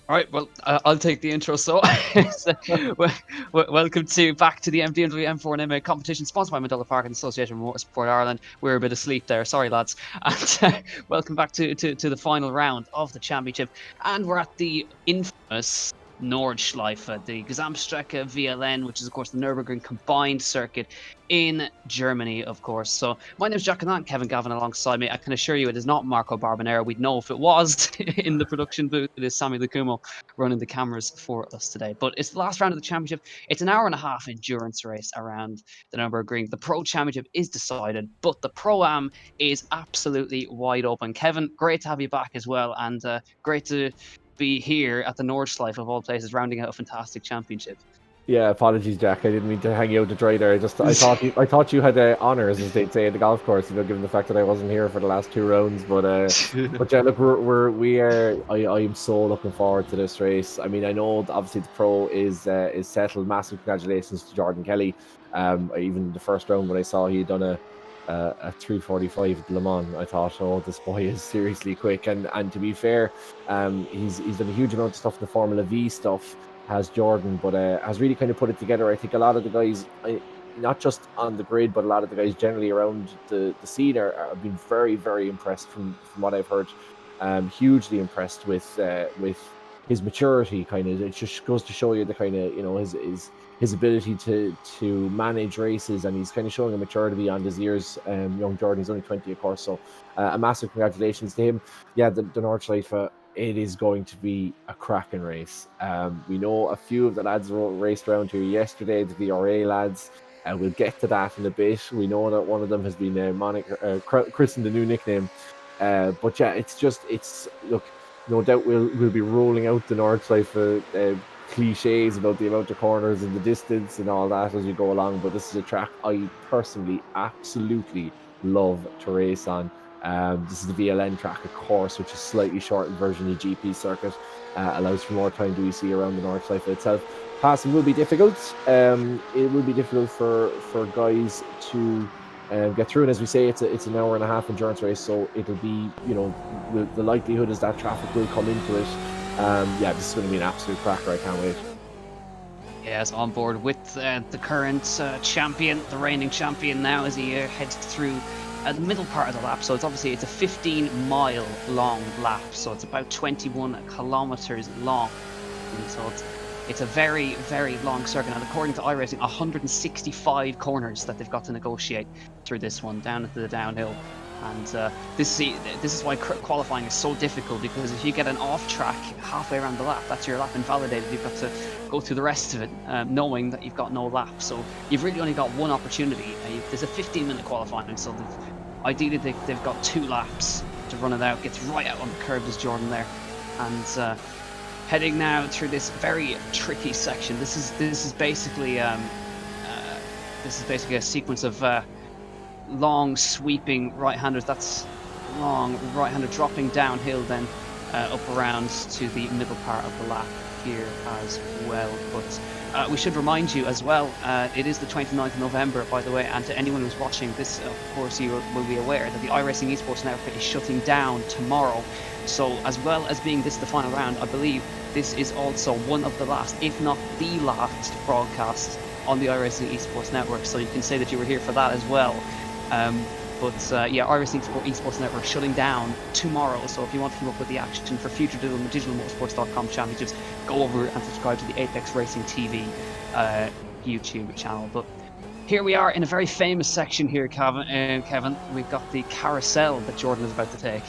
All right, well, I'll take the intro. So, welcome back to the BMW M4 and MA competition, sponsored by Mondello Park in association with Motorsport Ireland. We're a bit asleep there, sorry lads. And welcome back to the final round of the championship, and we're at the infamous Nordschleife, the Gesamtstrecke VLN, which is of course the Nürburgring combined circuit in Germany, of course. So my name is Jack and I'm Kevin Gavin alongside me. I can assure you it is not Marco Barbonero. We'd know if it was in the production booth. It is Sammy Lucumo running the cameras for us today. But it's the last round of the championship. It's an hour and a half endurance race around the Nürburgring. The Pro Championship is decided, but the Pro-Am is absolutely wide open. Kevin, great to have you back as well, and great to be here at the Nordschleife of all places, rounding out a fantastic championship. Yeah, apologies, Jack. I didn't mean to hang you out to dry there. I thought you had honours, as they'd say in the golf course. Given the fact that I wasn't here for the last two rounds. But yeah, look, we are. I am so looking forward to this race. I mean, I know obviously the pro is settled. Massive congratulations to Jordan Kelly. Even the first round when I saw he had done a 3:45 at Le Mans, I thought, oh, this boy is seriously quick. And to be fair, he's done a huge amount of stuff in the Formula V stuff, has Jordan, but has really kind of put it together. I think a lot of the guys, not just on the grid, but a lot of the guys generally around the scene have been very, very impressed from what I've heard. Hugely impressed with his maturity. Kind of, it just goes to show you the kind of, his ability to manage races, and he's kind of showing a maturity beyond his years. Young Jordan, he's only 20, of course, so a massive congratulations to him. Yeah, the Nordschleife, it is going to be a cracking race. We know a few of the lads raced around here yesterday, the VRA lads. We'll get to that in a bit. We know that one of them has been christened a new nickname. But yeah, look, no doubt we'll be rolling out the Nordschleife cliches about the amount of corners and the distance and all that as we go along. But this is a track I personally absolutely love to race on. This is the VLN track, of course, which is slightly shortened version of the GP circuit. Allows for more time to see around the Nordschleife itself. Passing will be difficult. It will be difficult for guys to get through. And as we say, it's an hour and a half endurance race, so it'll be, the likelihood is that traffic will come into it. Yeah, this is going to be an absolute cracker. I can't wait. Yes, on board with the current champion, the reigning champion now, as he heads through the middle part of the lap. So it's a 15-mile long lap, so it's about 21 kilometers long, and so it's a very, very long circuit. And according to iRacing, 165 corners that they've got to negotiate through this one down into the downhill. And this is why qualifying is so difficult, because if you get an off track halfway around the lap, that's your lap invalidated. You've got to go through the rest of it knowing that you've got no lap. So you've really only got one opportunity. There's a 15-minute qualifying, so ideally they've got 2 laps to run it out. Gets right out on the curb, as Jordan there, and heading now through this very tricky section. This is basically a sequence of long sweeping right-handers. That's long right-hander dropping downhill, then up around to the middle part of the lap here as well. But we should remind you as well, it is the 29th of November, by the way, and to anyone who's watching this, of course, you will be aware that the iRacing Esports Network is shutting down tomorrow. So as well as being this the final round, I believe this is also one of the last, if not the last, broadcast on the iRacing Esports Network. So you can say that you were here for that as well. Yeah, iRacing Esports Network shutting down tomorrow. So if you want to keep up with the action for future digitalmotorsports.com championships, go over and subscribe to the Apex Racing TV YouTube channel. But here we are in a very famous section here, Kevin. We've got the carousel that Jordan is about to take.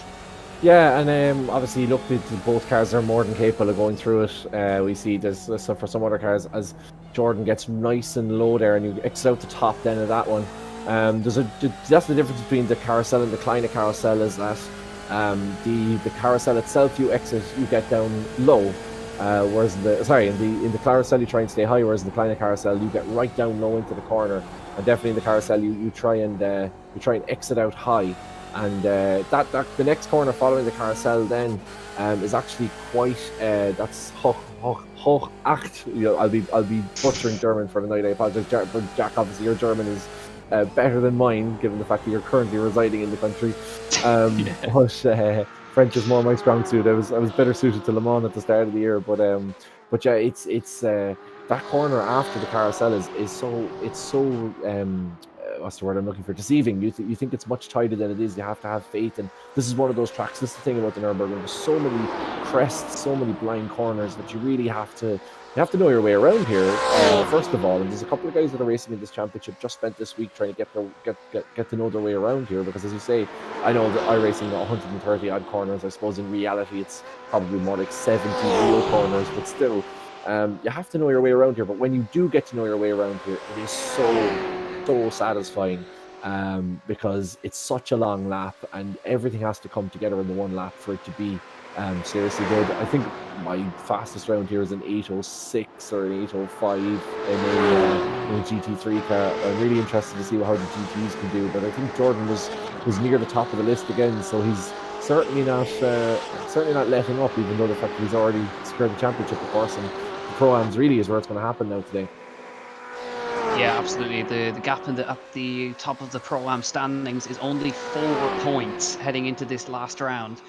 Yeah, and obviously, look, both cars are more than capable of going through it. We see this for some other cars, as Jordan gets nice and low there, and you exit out the top then of that one. That's the difference between the carousel and the Kleine carousel, is that the carousel itself, you get down low, whereas in the carousel you try and stay high, whereas in the Kleine carousel you get right down low into the corner. And definitely in the carousel you try and exit out high. And that the next corner following the carousel then is actually quite that's hoch acht. I'll be butchering German for the night. I apologize, Jack. Obviously, your German is better than mine, given the fact that you're currently residing in the country. But French is more my strong suit. I was better suited to Le Mans at the start of the year, but yeah, it's that corner after the carousel is so what's the word I'm looking for? Deceiving. You think it's much tighter than it is. You have to have faith, and this is one of those tracks. This is the thing about the Nürburgring. There's so many crests, so many blind corners that you really have to know your way around here. First of all, and there's a couple of guys that are racing in this championship just spent this week trying to get to know their way around here, because as you say, I know that iRacing 130 odd corners. I suppose in reality it's probably more like 70 real corners, but still, you have to know your way around here. But when you do get to know your way around here, it is so satisfying, because it's such a long lap and everything has to come together in the one lap for it to be seriously good. I think my fastest round here is an 8:06 or an 8:05 in a GT3 car. I'm really interested to see how the GTs can do, but I think Jordan was near the top of the list again, so he's certainly not letting up, even though the fact that he's already secured the championship, of course, and the Pro-Ams really is where it's going to happen now today. Yeah, absolutely. The gap at the top of the Pro-Am standings is only 4 points heading into this last round.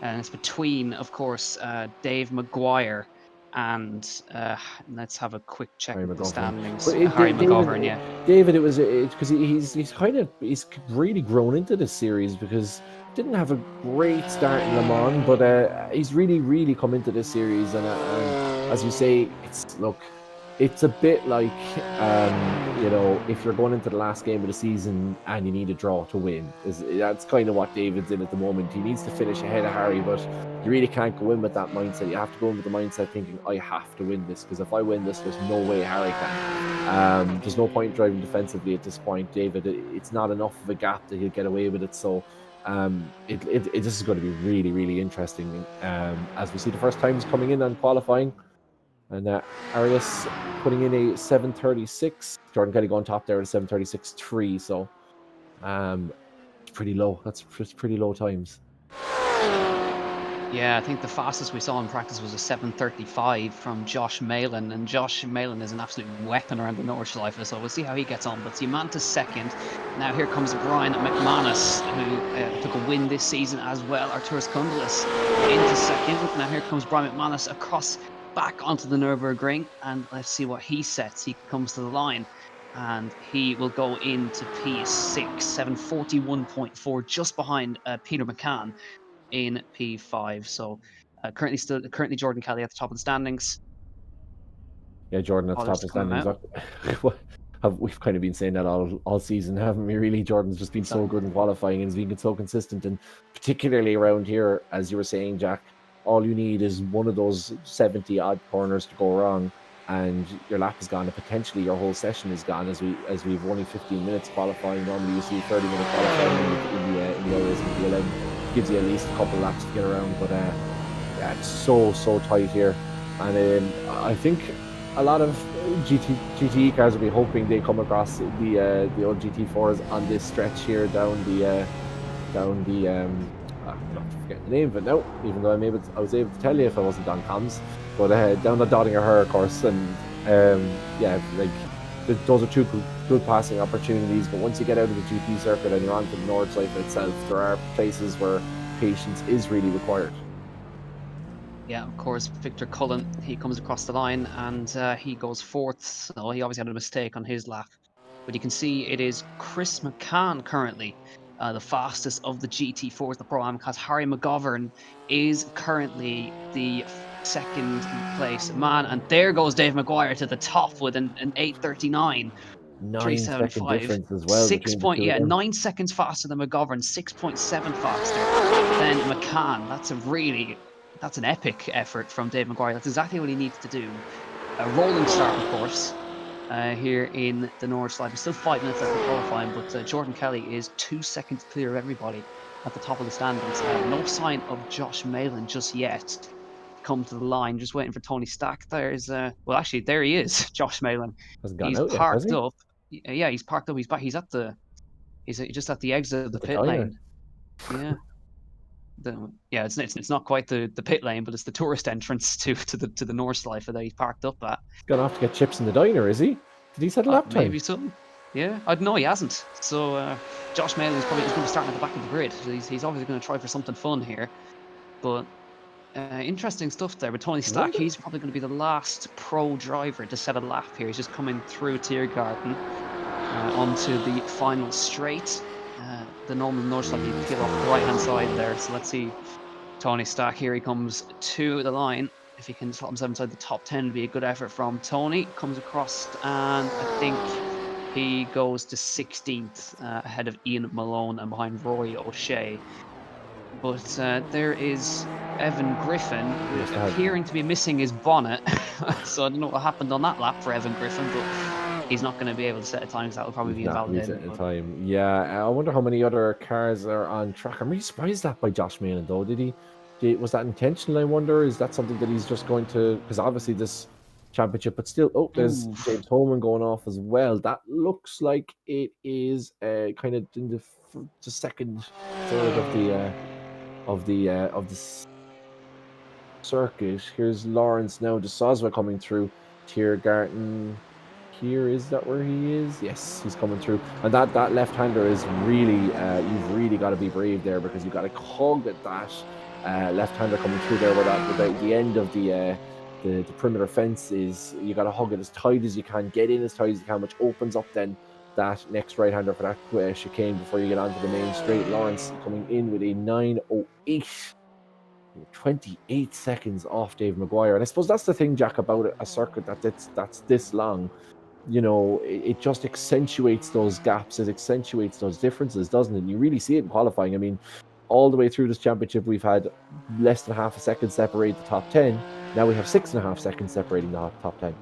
And it's between, of course, Dave Mcguire and let's have a quick check of the standings. Harry Mcgovern, yeah. David, it was because he's really grown into this series, because didn't have a great start in Le Mans, but he's really come into this series, and as you say, it's a bit like, if you're going into the last game of the season and you need a draw to win. That's kind of what David's in at the moment. He needs to finish ahead of Harry, but you really can't go in with that mindset. You have to go in with the mindset thinking, I have to win this, because if I win this, there's no way Harry can. There's no point driving defensively at this point, David. It's not enough of a gap that he'll get away with it. So this is going to be really interesting, as we see the first times coming in on qualifying. And Arias putting in a 7:36. Jordan Kelly going top there at a 7:36.3. So pretty low. That's pretty low times. Yeah, I think the fastest we saw in practice was a 7:35 from Josh Malin, and Josh Malin is an absolute weapon around the Nordschleife, so we'll see how he gets on. But Simanta's second. Now here comes Brian McManus, who took a win this season as well. Arturas Kundelis into second. Now here comes Brian McManus across back onto the Nürburgring, and let's see what he sets. He comes to the line, and he will go into P6, 7:41.4, just behind Peter Mccann in P5. So currently Jordan Kelly at the top of the standings. Yeah, Jordan at the top of the standings. We've kind of been saying that all season, haven't we? Really, Jordan's just been so good in qualifying and has been so consistent, and particularly around here, as you were saying, Jack. All you need is one of those 70 odd corners to go wrong, and your lap is gone, and potentially your whole session is gone. As we've only 15 minutes qualifying, normally you see 30-minute qualifying in the iRacing P11. Gives you at least a couple of laps to get around, but yeah, it's so tight here, and I think a lot of GTE cars will be hoping they come across the old GT4s on this stretch here down the I'm not forgetting the name of it now, even though I was able to tell you if I wasn't on comms, but down the Dottinger Her course, and yeah, like those are two good passing opportunities. But once you get out of the GP circuit and you're onto the Nordschleife itself, there are places where patience is really required. Yeah, of course, Victor Cullen, he comes across the line, and he goes fourth. So he obviously had a mistake on his lap, but you can see it is Chris Mccann currently the fastest of the GT4s, the Pro-Am, because Harry Mcgovern is currently the second place man, and there goes Dave Mcguire to the top with an 8:39. 9-second difference as well. 9 seconds faster than Mcgovern, 6.7 faster than Mccann. That's an epic effort from Dave Mcguire. That's exactly what he needs to do. A rolling start, of course. Here in the Nordschleife. It's still 5 minutes left of qualifying, but Jordan Kelly is 2 seconds clear of everybody at the top of the standings. No sign of Josh Malin just yet. Come to the line, just waiting for Tony Stack. There's well, actually, there he is, Josh Malin. He's parked up. Yeah, he's parked up. He's back. He's just at the exit of the pit lane. Yeah. It's not quite the pit lane, but it's the tourist entrance to the Nordschleife that he's parked up at. He's gonna have to get chips in the diner, is he? Did he set a lap time? Maybe so. Yeah, I know he hasn't. So Josh Malin is probably going to be starting at the back of the grid. So he's obviously going to try for something fun here. But interesting stuff there. But Tony Stack, he's probably going to be the last pro driver to set a lap here. He's just coming through Tiergarten onto the final straight. The normal Nordschleife, you peel off the right-hand side there. So let's see Tony Stack. Here he comes to the line. If he can slot himself inside the top 10, it'd be a good effort from Tony. Comes across, and I think he goes to 16th ahead of Ian Malone and behind Rory O'Shea. But there is Evan Griffin appearing to be missing his bonnet. So I don't know what happened on that lap for Evan Griffin, but he's not going to be able to set a time, so that will probably be invalidated. Yeah, I wonder how many other cars are on track. I'm really surprised that by Josh Malin, though. Was that intentional, I wonder? Is that something that he's just going to... Because obviously this championship, but still... Oh, there's James Holman going off as well. That looks like it is kind of in the second third of the circuit. Here's Lawrence now, de Soswa coming through. Tiergarten here, is that where he is? Yes, he's coming through. And that left-hander is really, you've really got to be brave there, because you've got to hug at that left-hander coming through there, where the end of the perimeter fence is. You got to hug it as tight as you can, get in as tight as you can, which opens up then that next right-hander for that chicane before you get onto the main straight. Lawrence coming in with a 9:08. 28 seconds off Dave Mcguire. And I suppose that's the thing, Jack, about a circuit that's this long. You know, it just accentuates those gaps, it accentuates those differences, doesn't it? And you really see it in qualifying. I mean, all the way through this championship, we've had less than half a second separate the top 10. Now we have 6.5 seconds separating the top 10.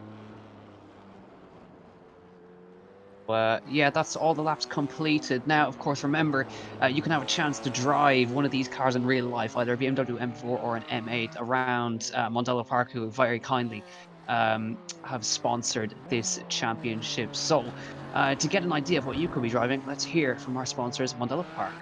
Yeah, that's all the laps completed. Now, of course, remember, you can have a chance to drive one of these cars in real life, either a BMW M4 or an M8, around Mondello Park, who very kindly have sponsored this championship. So, to get an idea of what you could be driving, let's hear from our sponsors, Mondello Park.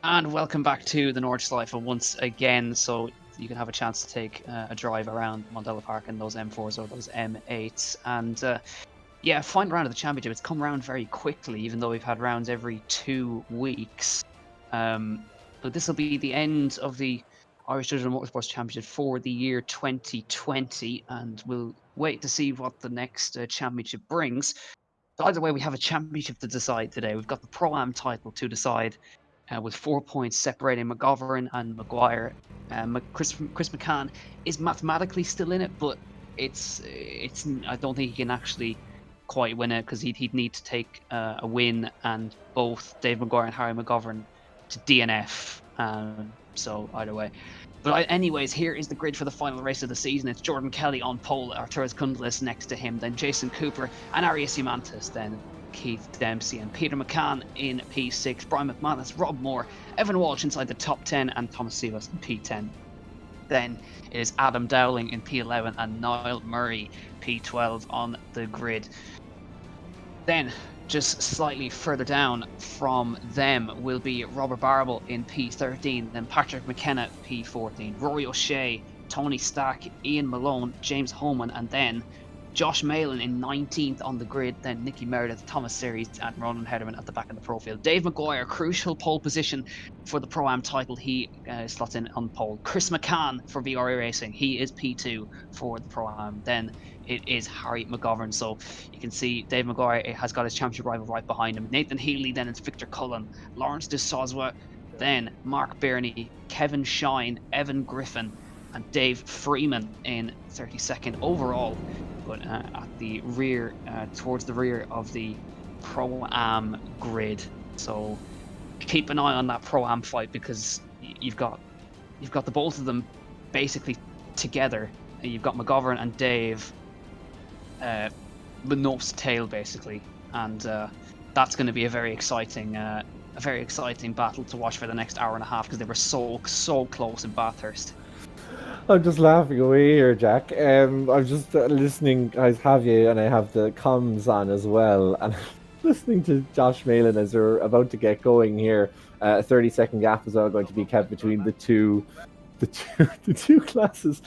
And welcome back to the Nordschleife once again, so you can have a chance to take a drive around Mondello Park in those M4s or those M8s. And yeah, final round of the championship. It's come around very quickly, even though we've had rounds every 2 weeks. But this will be the end of the Irish Digital Motorsports Championship for the year 2020, and we'll wait to see what the next championship brings. So either way, we have a championship to decide today. We've got the Pro-Am title to decide, with 4 points separating Mcgovern and Mcguire. Chris Mccann is mathematically still in it, but it's I don't think he can actually quite win it, because he'd need to take a win and both Dave Mcguire and Harry Mcgovern to DNF. So either way. But anyways, here is the grid for the final race of the season. It's Jordan Kelly on pole, Arturas Kundlis next to him, then Jason Cooper and Arias Imantis, then Keith Dempsey and Peter McCann in P6, Brian McManus, Rob Moore, Evan Walsh inside the top 10, and Thomas Sivas in P10. Then it is Adam Dowling in P11 and Niall Murray P12 on the grid. Then, just slightly further down from them will be Robert Barble in P13, then Patrick McKenna P14, Rory O'Shea, Tony Stack, Ian Malone, James Holman, and then Josh Malin in 19th on the grid, then Nicky Meredith, Thomas Series, and Ronan Hederman at the back of the pro field. Dave Mcguire, crucial pole position for the Pro-Am title. He slots in on pole. Chris Mccann for VR iRacing. He is P2 for the Pro-Am. Then it is Harry Mcgovern. So you can see Dave Mcguire has got his championship rival right behind him. Nathan Healey, then it's Victor Cullen. Lawrence de Soswa, then Mark Birney, Kevin Shine, Evan Griffin, and Dave Freeman in 32nd overall. but at the rear, towards the rear of the Pro-Am grid. So keep an eye on that Pro-Am fight, because you've got the both of them basically together. You've got Mcgovern and Dave, the nose to tail basically, and that's going to be a very exciting battle to watch for the next hour and a half, because they were so close in Bathurst. I'm just laughing away here, Jack. I'm just listening. I have you, and I have the comms on as well, and listening to Josh Malin as they're about to get going here. A 30-second gap is all going to be kept between the two classes.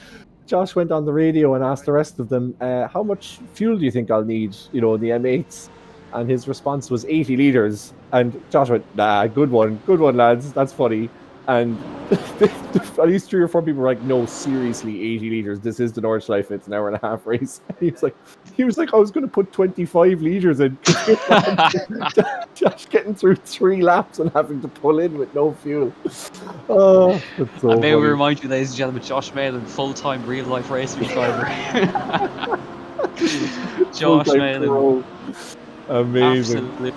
Josh went on the radio and asked the rest of them, how much fuel do you think I'll need, in the M8s? And his response was 80 litres. And Josh went, nah, good one, lads, that's funny. And at least 3 or 4 people were like, no, seriously, 80 litres, this is the Nordschleife, it's an hour and a half race. And he was like, I was going to put 25 litres in. Josh getting through 3 laps and having to pull in with no fuel. Oh, that's so and may funny. we remind you, ladies and gentlemen, Josh Malin, full-time real-life racing driver. Josh Malin. Amazing. Absolutely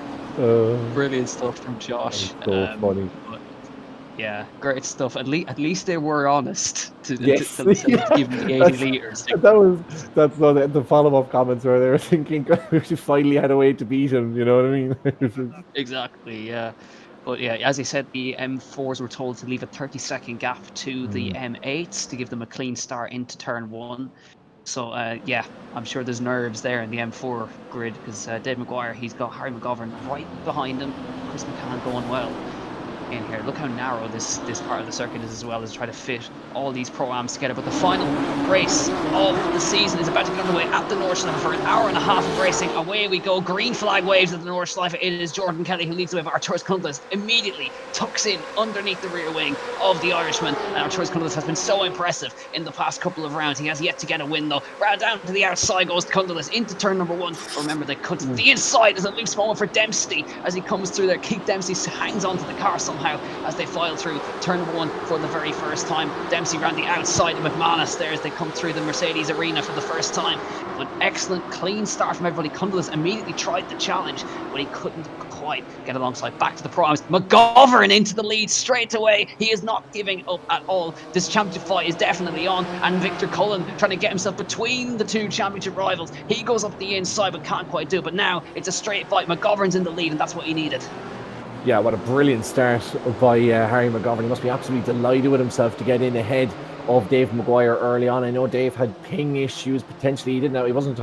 brilliant stuff from Josh. So funny. Yeah, great stuff. At least they were honest to Yes. give them the 80 litres. That's the follow-up comments where they were thinking we finally had a way to beat him, you know what I mean? Exactly, yeah. But yeah, as I said, the M4s were told to leave a 30-second gap to the M8s to give them a clean start into turn 1. So yeah, I'm sure there's nerves there in the M4 grid, because Dave Mcguire, he's got Harry Mcgovern right behind him. Chris Mccann going well in here. Look how narrow this part of the circuit is as well, as try to fit all these Pro-Ams together. But the final race of the season is about to get underway at the Nordschleife for an hour and a half of racing. Away we go. Green flag waves at the Nordschleife. It is Jordan Kelly who leads the way. Arturus Cundless immediately tucks in underneath the rear wing of the Irishman. And Arturus Cundless has been so impressive in the past couple of rounds. He has yet to get a win though. Right down to the outside goes Cundless into turn number 1. Remember, they cut to the inside as a loose moment for Dempsey as he comes through there. Keith Dempsey hangs onto the car somehow as they file through turn number 1 for the very first time. Dempsey ran the outside of McManus there as they come through the Mercedes arena for the first time. But excellent, clean start from everybody. Cundless immediately tried the challenge, but he couldn't quite get alongside. Back to the Pro-Ams. Mcgovern into the lead straight away. He is not giving up at all. This championship fight is definitely on, and Victor Cullen trying to get himself between the 2 championship rivals. He goes up the inside but can't quite do it. But now it's a straight fight. Mcgovern's in the lead, and that's what he needed. Yeah, what a brilliant start by Harry Mcgovern. He must be absolutely delighted with himself to get in ahead of Dave Mcguire early on. I know Dave had ping issues potentially. He wasn't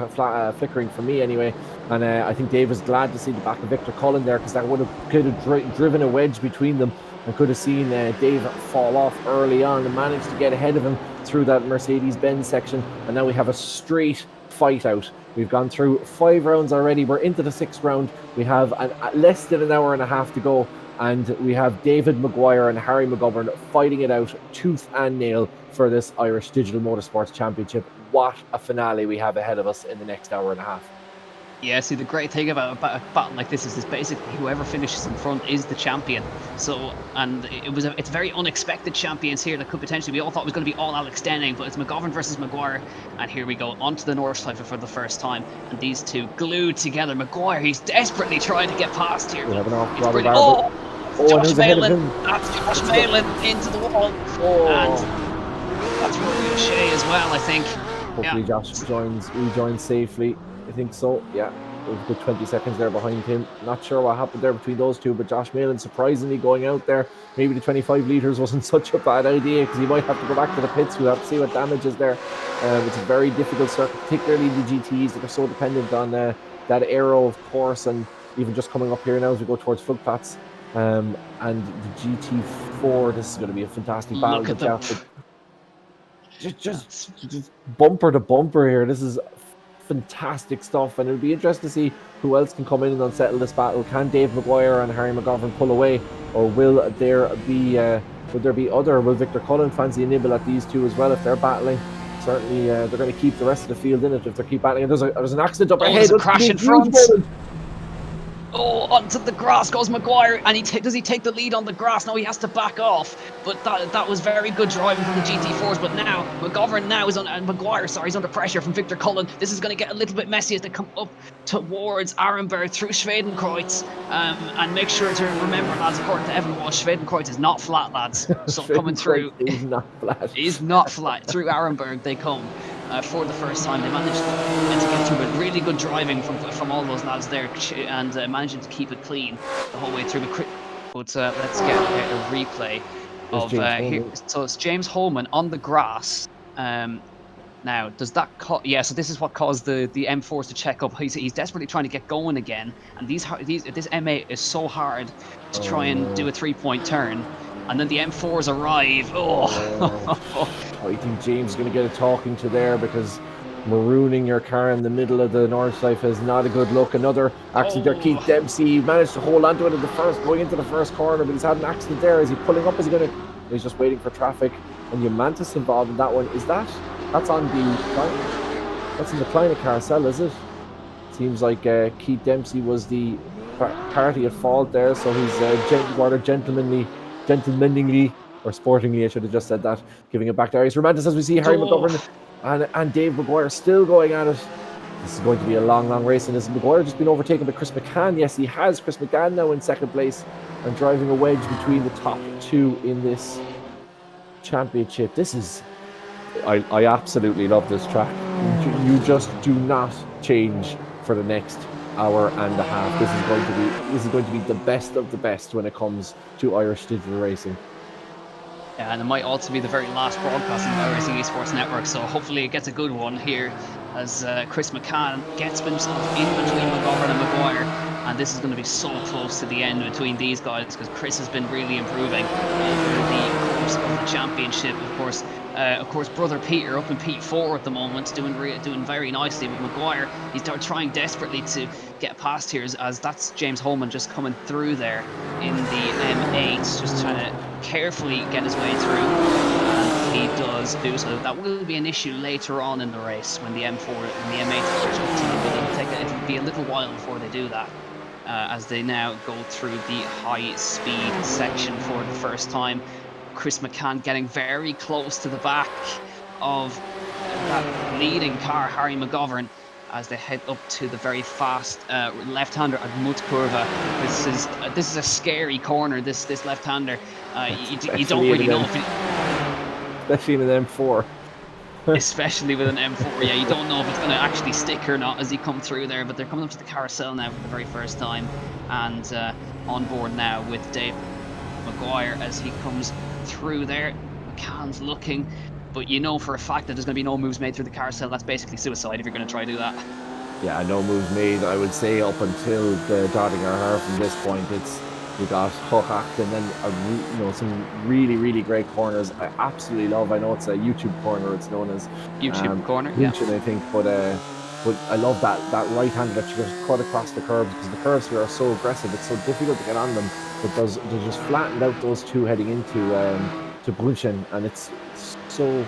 flickering for me anyway. And I think Dave was glad to see the back of Victor Cullen there, because that could have driven a wedge between them, and could have seen Dave fall off early on and managed to get ahead of him through that Mercedes-Benz section. And now we have a straight fight out. We've gone through 5 rounds already. We're into the 6th round. We have less than an hour and a half to go, and we have David Mcguire and Harry Mcgovern fighting it out tooth and nail for this Irish Digital Motorsports Championship. What a finale we have ahead of us in the next hour and a half. Yeah, see, the great thing about a battle like this is basically whoever finishes in front is the champion. So, and it's very unexpected champions here that could potentially, we all thought it was going to be all Alex Denning, but it's Mcgovern versus Mcguire. And here we go, onto the Nordschleife for the first time. And these two glued together. Mcguire, he's desperately trying to get past here. Josh Malin. That's Josh Malin into the wall. And that's Rory O'Shea as well, I think. Hopefully Josh rejoins safely. I think so, yeah. There's a good 20 seconds there behind him. Not sure what happened there between those two, but Josh Malin surprisingly going out there. Maybe the 25 litres wasn't such a bad idea, because he might have to go back to the pits. We'll have to see what damage is there. It's a very difficult circuit, particularly the GTs that are so dependent on that aero, of course, and even just coming up here now as we go towards Flugplatz. And the GT4, this is going to be a fantastic battle. Look at them. Just bumper to bumper here. This is fantastic stuff, and it'll be interesting to see who else can come in and unsettle this battle. Can Dave Mcguire and Harry Mcgovern pull away, or will there be will Victor Cullen fancy a nibble at these two as well if they're battling? Certainly they're going to keep the rest of the field in it if they keep battling. And there's an accident up ahead. There's a crash in front. Oh, onto the grass goes Mcguire, and does he take the lead on the grass? No, he has to back off. But that was very good driving from the GT4s. But now Mcgovern Mcguire is under pressure from Victor Cullen. This is going to get a little bit messy as they come up towards Arenberg through Schwedenkreuz. And make sure to remember, lads, according to Evan Walsh, Schwedenkreuz is not flat, lads. So coming through, is not flat. Is not flat. Through Arenberg they come. For the first time, they managed to get through it. Really good driving from all those lads there, and managing to keep it clean the whole way through. But let's get a replay of here. So it's James Holman on the grass. Now, does that yeah? So this is what caused the M4s to check up. He's desperately trying to get going again, and this M8 is so hard to try and do a 3-point turn. And then the M4s arrive. I think James is going to get a talking to there, because marooning your car in the middle of the North Life is not a good look. Another accident there. Keith Dempsey managed to hold on to it in going into the first corner, but he's had an accident there. Is he pulling up? Is he going to? He's just waiting for traffic. And Mantis involved in that one. That's on that's in the Kleine carousel, is it? Seems like Keith Dempsey was the party at fault there, so he's rather gentlemanly, or sportingly, I should have just said that, giving it back to Arius Romantis as we see Harry Mcgovern and Dave Mcguire still going at it. This is going to be a long race, and has Mcguire just been overtaken by Chris Mccann? Yes, he has. Chris Mccann now in second place and driving a wedge between the top two in this championship. This is, I absolutely love this track. You just do not change for the next hour and a half. This is going to be the best of the best when it comes to Irish digital racing. Yeah, and it might also be the very last broadcast on the iRacing Esports Network, so hopefully it gets a good one here as Chris Mccann gets himself in between Mcgovern and Mcguire, and this is going to be so close to the end between these guys, because Chris has been really improving over the course of the championship. Of course, brother Peter up in P4 at the moment, doing very nicely. With Mcguire, he's trying desperately to get past here, as that's James Holman just coming through there in the M8, just trying to carefully get his way through, and he does do so. That will be an issue later on in the race when the M4 and the M8 catch up to them, but it'll be a little while before they do that, as they now go through the high speed section for the first time. Chris Mccann getting very close to the back of that leading car, Harry Mcgovern, as they head up to the very fast left-hander at Mutkurva. This is a scary corner. This left-hander. You don't really know if especially with an M4. Especially with an M4, yeah, you don't know if it's going to actually stick or not as you come through there. But they're coming up to the carousel now for the very first time, and on board now with Dave Mcguire as he comes through there. McCann's looking, but you know for a fact that there's going to be no moves made through the carousel. That's basically suicide if you're going to try to do that. Yeah, no moves made, I would say, up until the dotting our hair. From this point, we got Hochak and then some really great corners. I absolutely love. I know it's a YouTube corner. It's known as YouTube corner, YouTube, yeah. I think, but I love that right hand that you just cut across the curbs, because the curves here are so aggressive. It's so difficult to get on them. But they just flattened out those two heading into to Brunchen, and it's so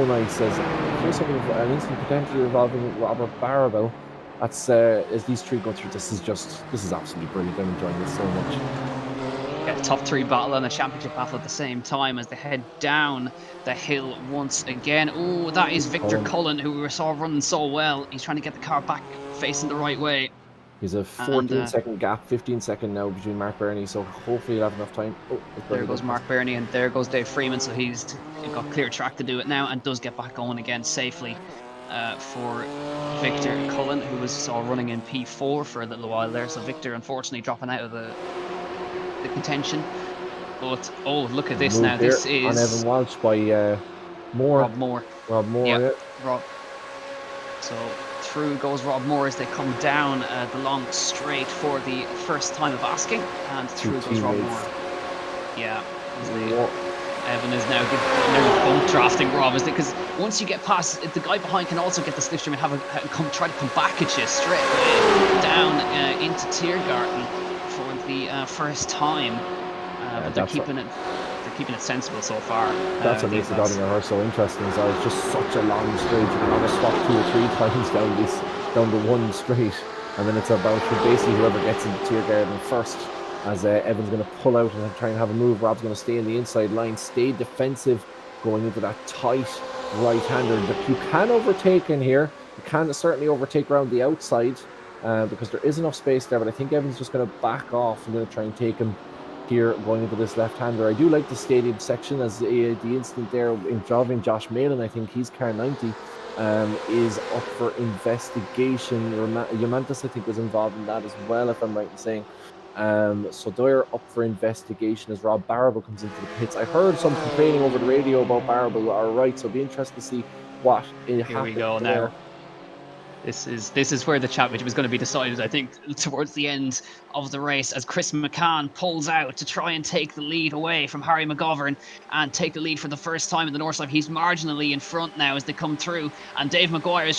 nice. Here's something, an incident potentially involving Robert Barabel. That's as these three go through. This is absolutely brilliant. I'm enjoying this so much. Yeah, top three battle and a championship battle at the same time as they head down the hill once again. Oh, that is Victor Cullen, who we saw running so well. He's trying to get the car back facing the right way. He's a 14-second gap, 15-second now between Mark Burney, so hopefully he'll have enough time. Oh, there goes Mark Burney, and there goes Dave Freeman, so he's got clear track to do it now, and does get back going again safely for Victor Cullen, who was running in P4 for a little while there. So Victor, unfortunately, dropping out of the contention. But oh, look at this now. This is on Evan Walsh by Moore. Rob Moore. Yeah. Rob. So through goes Rob Moore as they come down the long straight for the first time of asking, and through goes Rob Moore. Yeah, Evan is now bump drafting Rob, because once you get past, the guy behind can also get the slipstream and try to come back at you straight away down into Tiergarten for the first time. But they're keeping it sensible so far. That's what makes the Dotting Her so interesting. So it's just such a long straight. You can almost swap 2 or 3 times down the one straight. and then it's about basically whoever gets into Tiergarten first, as Evan's going to pull out and try and have a move. Rob's going to stay in the inside line, stay defensive, going into that tight right-hander that you can overtake in here. You can certainly overtake around the outside because there is enough space there, but I think Evan's just going to back off and going to try and take him here going into this left-hander. I do like the stadium section, as the incident there involving Josh Malin, I think he's car 90, is up for investigation. Yomantas, I think, was involved in that as well, if I'm right in saying. So they're up for investigation as Rob Barrable comes into the pits. I heard some complaining over the radio about Barrable, all right, so it'll be interesting to see what Here we go there. now. This is where the championship is going to be decided, I think, towards the end of the race, as Chris Mccann pulls out to try and take the lead away from Harry Mcgovern and take the lead for the first time in the North Side. He's marginally in front now as they come through, and Dave Mcguire is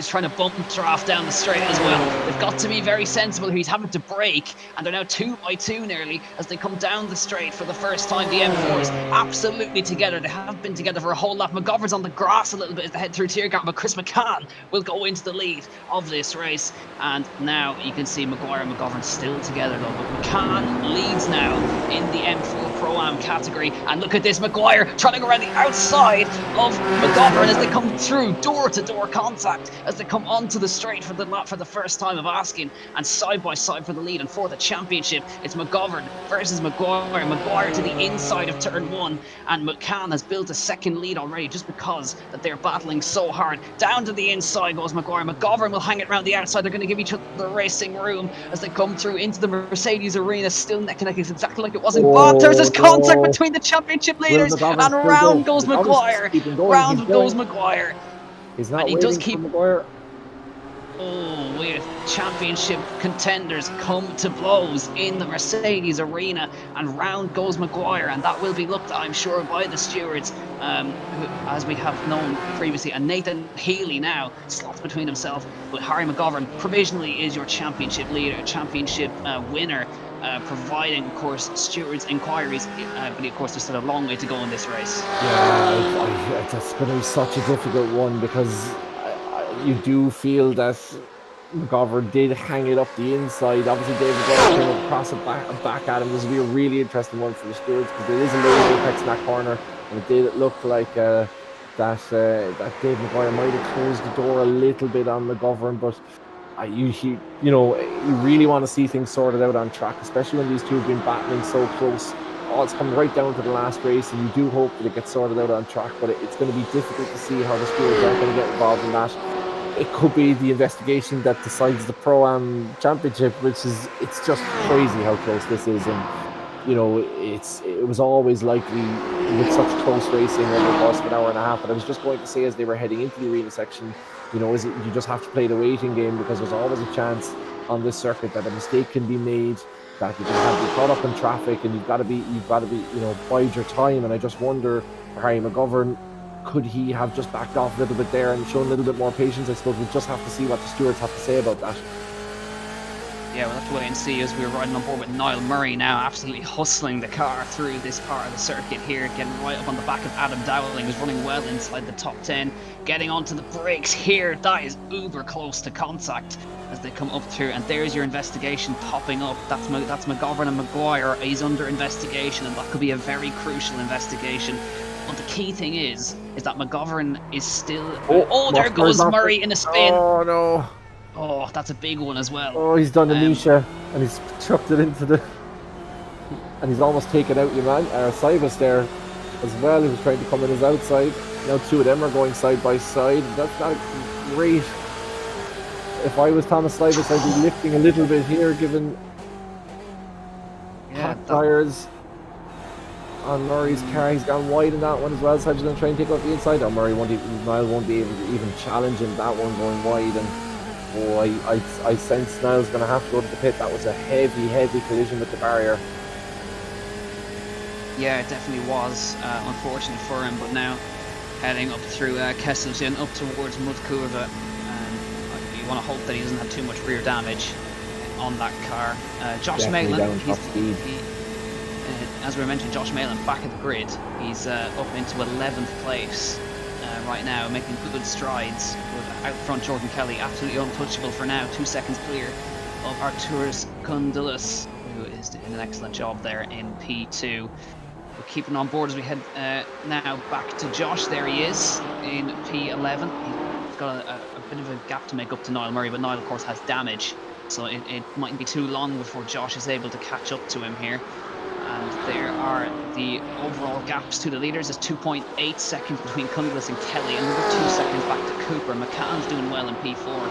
trying to bump draft down the straight as well. They've got to be very sensible. He's having to brake, and they're now 2 by 2 nearly as they come down the straight for the first time. The M4s absolutely together. They have been together for a whole lot. Mcgovern's on the grass a little bit as they head through Tiergarten, but Chris Mccann will go into the lead of this race, and now you can see Mcguire and Mcgovern still together though, but Mccann leads now in the M4 Pro-Am category, and look at this, Mcguire trying to go around the outside of Mcgovern as they come through door-to-door contact as they come onto the straight for the first time of asking, and side by side for the lead, and for the championship it's Mcgovern versus Mcguire. Mcguire to the inside of turn 1, and Mccann has built a second lead already just because that they're battling so hard. Down to the inside goes Mcguire. Mcgovern will hang it around the outside. They're going to give each other racing room as they come through into the Mercedes arena, still neck and neck. It's exactly like it was in Bath. There's this contact between the championship leaders, and round goes Mcguire. Round goes Mcguire. He's not and he waiting does keep for Mcguire. Oh, with championship contenders come to blows in the Mercedes arena, and round goes Mcguire, and that will be looked at, I'm sure, by the stewards, who, as we have known previously. And Nathan Healey now slots between himself, but Harry Mcgovern provisionally is your championship leader, championship winner, providing, of course, stewards' inquiries. But of course, there's still a long way to go in this race. Yeah, that's going to be such a difficult one, because you do feel that McGovern did hang it up the inside. Obviously, David Mcguire came across it back at him. This will be a really interesting one for the stewards, because there is a low apex in that corner, and it did look like that Dave Mcguire might have closed the door a little bit on McGovern, but you really want to see things sorted out on track, especially when these two have been battling so close. Oh, it's coming right down to the last race, and you do hope that it gets sorted out on track, but it's going to be difficult to see how the stewards are going to get involved in that. It could be the investigation that decides the Pro-Am Championship, it's just crazy how close this is. And it was always likely with such close racing over the course of an hour and a half. But I was just going to say, as they were heading into the arena section, is it you just have to play the waiting game, because there's always a chance on this circuit that a mistake can be made, that you can have be caught up in traffic, and you've got to be bide your time. And I just wonder, for Harry Mcgovern, could he have just backed off a little bit there and shown a little bit more patience? I suppose we'll just have to see what the stewards have to say about that. Yeah, we'll have to wait and see, as we're riding on board with Niall Murray now, absolutely hustling the car through this part of the circuit here, getting right up on the back of Adam Dowling, who's running well inside the top 10, getting onto the brakes here. That is uber close to contact as they come up through, and there's your investigation popping up. That's Mcgovern and Mcguire. He's under investigation, and that could be a very crucial investigation. But the key thing is that Mcgovern is still... Oh, there goes Murray in a spin. Oh, no. Oh, that's a big one as well. Oh, he's done Anisha, and he's chucked it into the... And he's almost taken out Cybus there as well, who was trying to come in his outside. Now two of them are going side by side. That's not great. If I was Thomas Cybus, I'd be lifting a little bit here, given hot tires on Murray's car. He's gone wide in that one as well, so I'm just going to try and take out the inside. Oh, Niall won't be able to even challenge him, that one going wide. And I sense Niall's going to have to go to the pit. That was a heavy collision with the barrier. Yeah, it definitely was. Unfortunate for him, but now heading up through Kesselchen up towards Mudkurva. You want to hope that he doesn't have too much rear damage on that car. Josh Malin, as we mentioned, Josh Malin back at the grid. He's up into 11th place right now, making good strides. But out front, Jordan Kelly, absolutely untouchable for now, 2 seconds clear of Arturas Kundulus, who is doing an excellent job there in P2. We'll keep him on board as we head now back to Josh. There he is in P11. He's got a bit of a gap to make up to Niall Murray, but Niall, of course, has damage. So it mightn't be too long before Josh is able to catch up to him here. And there are the overall gaps to the leaders. There's 2.8 seconds between Kundulus and Kelly, another 2 seconds back to Cooper. McCann's doing well in P4,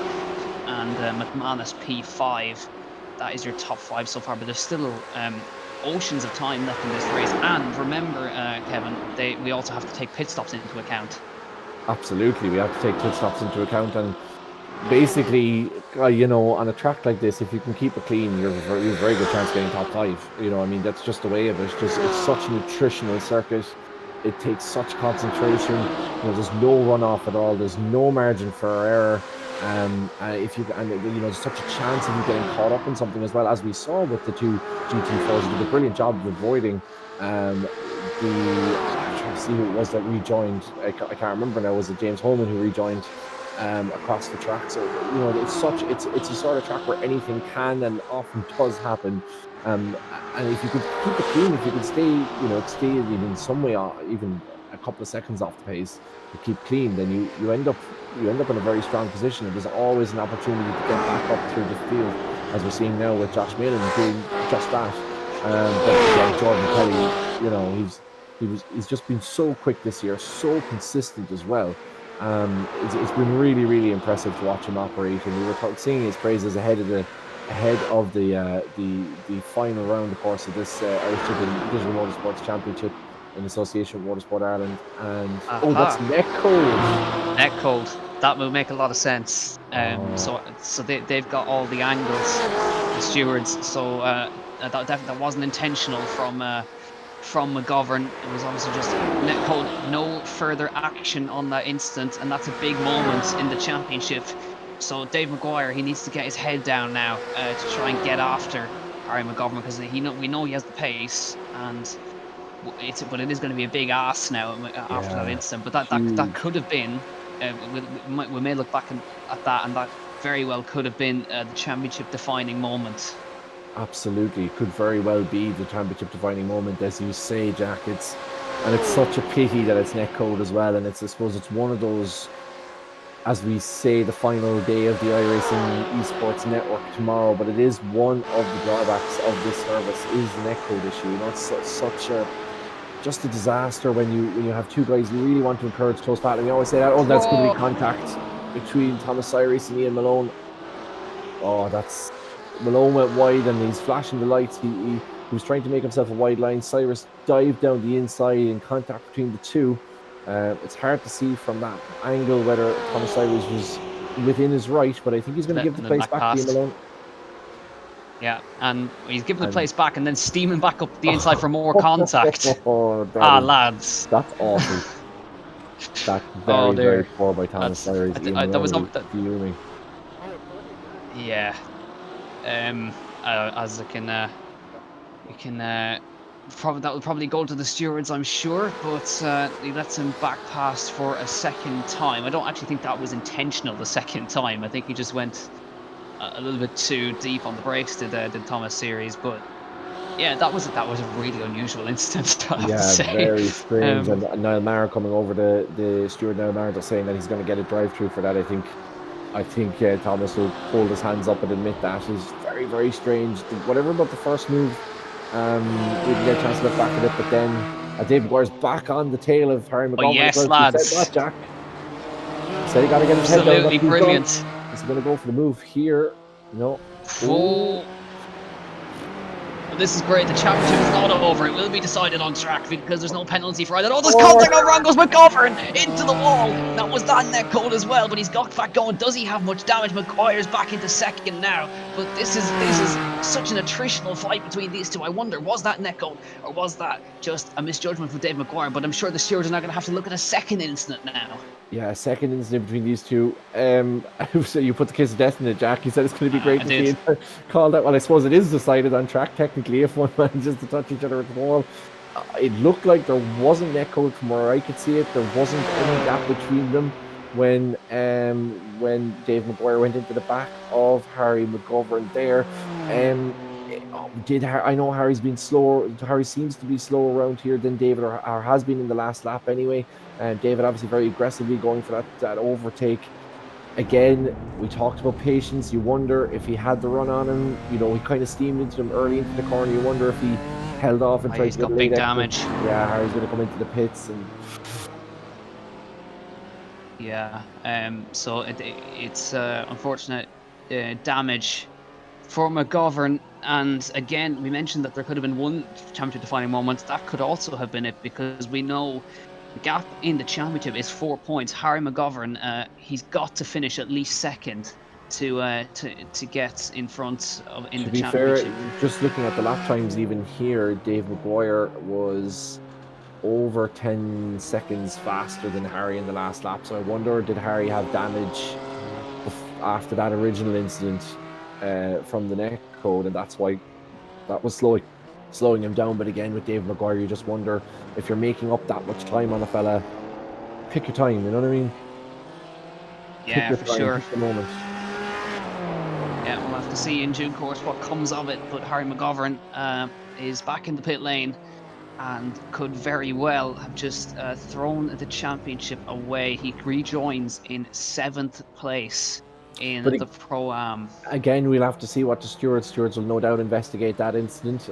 and McManus P5. That is your top 5 so far, but there's still oceans of time left in this race. And remember, Kevin, we also have to take pit stops into account. Absolutely, we have to take pit stops into account, and basically, on a track like this, if you can keep it clean, you have a very good chance of getting top 5. I mean, that's just the way of it. It's such a nutritional circuit. It takes such concentration. There's no runoff at all. There's no margin for error. There's such a chance of you getting caught up in something as well, as we saw with the two GT4s. They did a brilliant job of avoiding I'm trying to see who it was that rejoined. I can't remember now. Was it James Holman who rejoined across the track? So it's a sort of track where anything can and often does happen. And if you could keep it clean, if you could stay in some way, even a couple of seconds off the pace, to keep clean, then you end up in a very strong position, and there's always an opportunity to get back up through the field, as we're seeing now with Josh Malin doing just that. But again, Jordan Kelly, he's just been so quick this year, so consistent as well. It's been really, really impressive to watch him operate, and we were singing his praises ahead of the final round, of course, of this Irish Digital Motorsports Championship in association with Motorsport Ireland. And that's neck cold. Neck cold. That will make a lot of sense. So they've got all the angles, the stewards. So that wasn't intentional from Mcgovern. It was obviously just neck cold. No further action on that instant, and that's a big moment in the championship. So Dave Mcguire, he needs to get his head down now to try and get after Harry Mcgovern, because we know he has the pace, but it is going to be a big ask now after that incident. But that could have been. We may look back at that, and that very well could have been the championship defining moment. Absolutely, it could very well be the championship defining moment, as you say, Jack. It's such a pity that it's neck cold as well, and I suppose it's one of those, as we say, the final day of the iRacing Esports Network tomorrow. But it is one of the drawbacks of this service, is the neck code issue. It's such just a disaster when you have two guys you really want to encourage close battle. We always say that, that's going to be contact between Thomas Cyrus and Ian Malone. Malone went wide, and he's flashing the lights. He was trying to make himself a wide line. Cyrus dived down the inside in contact between the two. It's hard to see from that angle whether Thomas Cyrus was within his right, but I think he's going to give the place back to Ian Malone. Yeah, and he's giving the place back and then steaming back up the inside for more contact. Lads. That's awful. That's very poor by Thomas Cyrus. That was fuming. Yeah. As that will probably go to the stewards, I'm sure, but he lets him back past for a second time. I don't actually think that was intentional the second time. I think he just went a little bit too deep on the brakes, did Thomas Series. But yeah, that was a really unusual incident, I have to say. Very strange. And Niall Maher coming over, the steward Niall Maher, just saying that he's going to get a drive-through for that. I think Thomas will hold his hands up and admit that is very, very strange. Whatever about the first move, we didn't get a chance to look back at it, but then Dave Mcguire's back on the tail of Harry Mcgovern. Yes, lads. Said that, Jack. Said he got to get his head down. Absolutely brilliant. He's going to go for the move here. No. This is great. The championship is not over. It will be decided on track because there's no penalty for either. There's contact on wrong. Goes Mcgovern into the wall. That was that neck cold as well, but he's got back going. Does he have much damage? Mcguire's back into second now. But this is such an attritional fight between these two. I wonder, was that neck cold or was that just a misjudgment from Dave Mcguire? But I'm sure the stewards are now going to have to look at a second incident now. Yeah, a second incident between these two. So you put the kiss of death in it, Jack. You said it's going to be great to see it called out. Well, I suppose it is decided on track, technically, if one manages to touch each other at the wall. it looked like there wasn't netcode from where I could see it. There wasn't any gap between them when Dave Mcguire went into the back of Harry Mcgovern there. I know Harry's been slower. Harry seems to be slower around here than David, or has been in the last lap anyway. And David obviously very aggressively going for that overtake. Again, we talked about patience. You wonder if he had the run on him. You know, he kind of steamed into them early into the corner. You wonder if he held off and tried He's to get got late big exit. damage. Yeah, Harry's going to come into the pits and. Yeah, so it's unfortunate damage for Mcgovern. And again, we mentioned that there could have been one championship defining moment. That could also have been it, because we know the gap in the championship is 4 points. Harry Mcgovern, he's got to finish at least second to get in front of in To the be fair, championship. just looking at the lap times even here, Dave Mcguire was over 10 seconds faster than Harry in the last lap. So I wonder, did Harry have damage after that original incident from the neck code, and that's why that was slowing him down. But again, with Dave Mcguire, you just wonder if you're making up that much time on a fella, pick your time, you know what I mean? Yeah, for sure. Pick the moment. Yeah, we'll have to see in due course what comes of it. But Harry Mcgovern is back in the pit lane and could very well have just thrown the championship away. He rejoins in 7th place in the Pro-Am. Again, we'll have to see what the stewards will no doubt investigate that incident.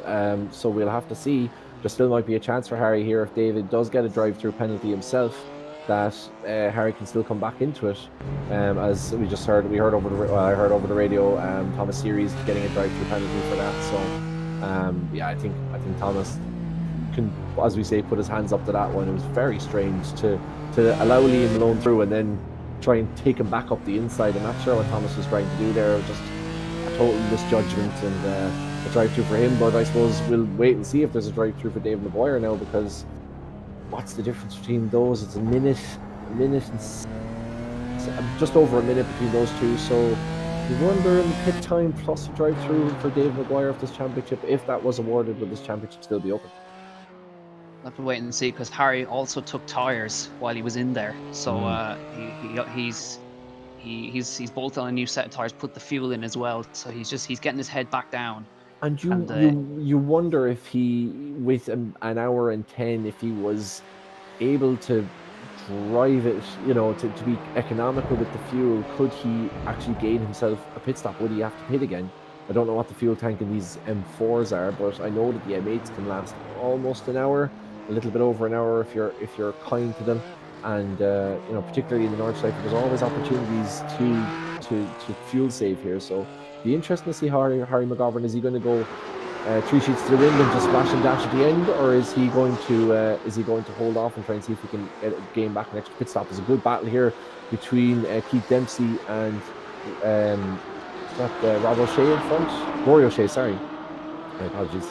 So we'll have to see. There still might be a chance for Harry here if David does get a drive-through penalty himself, that Harry can still come back into it. As we just heard, I heard over the radio, Thomas Series getting a drive-through penalty for that. So yeah, I think Thomas can, as we say, put his hands up to that one. It was very strange to allow Liam Malone through and then try and take him back up the inside. I'm not sure what Thomas was trying to do there. Just a total misjudgment and a drive-through for him. But I suppose we'll wait and see if there's a drive-through for Dave Mcguire now, because what's the difference between those? It's a minute and just over a minute between those two. So you wonder, in pit time plus a drive-through for Dave Mcguire of this championship, if that was awarded, would this championship still be open? We'll have to wait and see, because Harry also took tyres while he was in there, so he's bolted on a new set of tyres, put the fuel in as well, so he's getting his head back down. And you wonder if he, with an hour and 10, if he was able to drive it, you know, to be economical with the fuel, could he actually gain himself a pit stop? Would he have to pit again? I don't know what the fuel tank in these M4s are, but I know that the M8s can last almost an hour, a little bit over an hour if you're kind to them. And you know, particularly in the North side, there's always opportunities to fuel save here. So be interesting to see Harry Mcgovern. Is he going to go 3 sheets to the wind and just splash and dash at the end, or is he going to hold off and try and see if he can gain back an extra pit stop? There's a good battle here between Keith Dempsey and Rob O'Shea in front. Rory O'Shea, sorry. My apologies.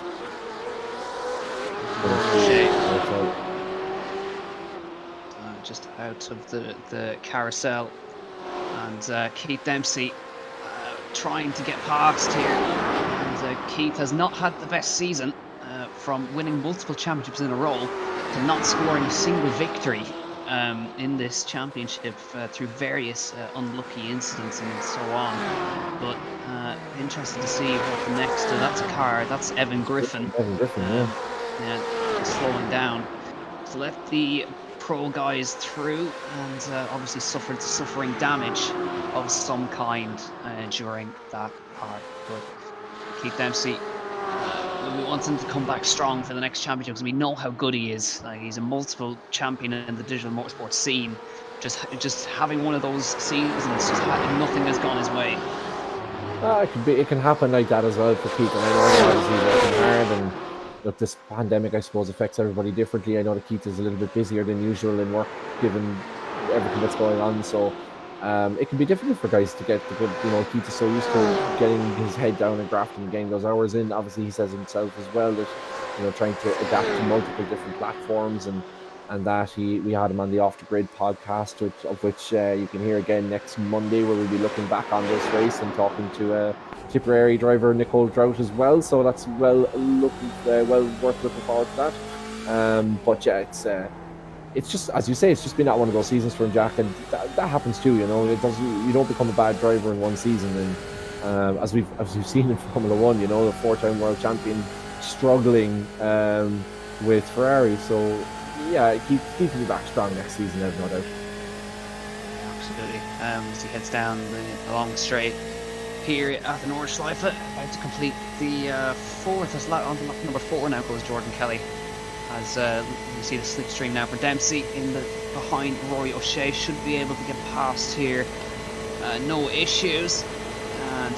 Just out of the carousel, and Keith Dempsey trying to get past here. And Keith has not had the best season, from winning multiple championships in a row to not scoring a single victory in this championship through various unlucky incidents and so on. But interested to see what the next. That's a car. That's Evan Griffin. Yeah, slowing down to let the pro guys through, and obviously suffering damage of some kind during that part. But Keith Dempsey, we want him to come back strong for the next championship, because we know how good he is. Like, he's a multiple champion in the digital motorsport scene. Just having one of those seasons, nothing has gone his way. It can happen like that as well for Keith. And I know he's working hard, and look, this pandemic, I suppose, affects everybody differently. I know that Keith is a little bit busier than usual in work, given everything that's going on. So it can be difficult for guys to get the good. You know, Keith is so used to getting his head down and grafting and getting those hours in. Obviously, he says himself as well that, you know, trying to adapt to multiple different platforms, and that we had him on the Off the Grid podcast, of which you can hear again next Monday, where we'll be looking back on this race and talking to Tipperary driver Nicole Drought as well. So that's well worth looking forward to that. But yeah, it's just, as you say, it's just been that one of those seasons for him, Jack, and that happens too. You don't become a bad driver in one season, and as we've seen in Formula One, the 4-time world champion struggling with Ferrari. So yeah, he can be back strong next season, I've no doubt. Absolutely. As he heads down the long straight here at the Nordschleife, about to complete the fourth. On to lap number 4 now goes Jordan Kelly. As you see the slipstream now for Dempsey behind Rory O'Shea, should be able to get past here, no issues. And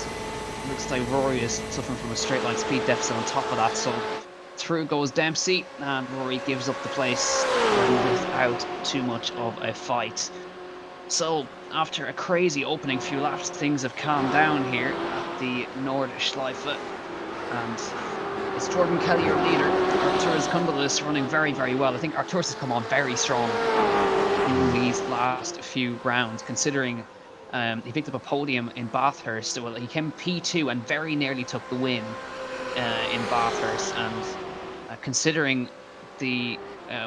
looks like Rory is suffering from a straight line speed deficit on top of that. So through goes Dempsey, and Rory gives up the place without too much of a fight. So after a crazy opening few laps, things have calmed down here at the Nordschleife, and it's Jordan Kelly, your leader. Arcturus Cumulus running very, very well. I think Arcturus has come on very strong in these last few rounds, considering he picked up a podium in Bathurst. Well, he came P2 and very nearly took the win in Bathurst. And considering the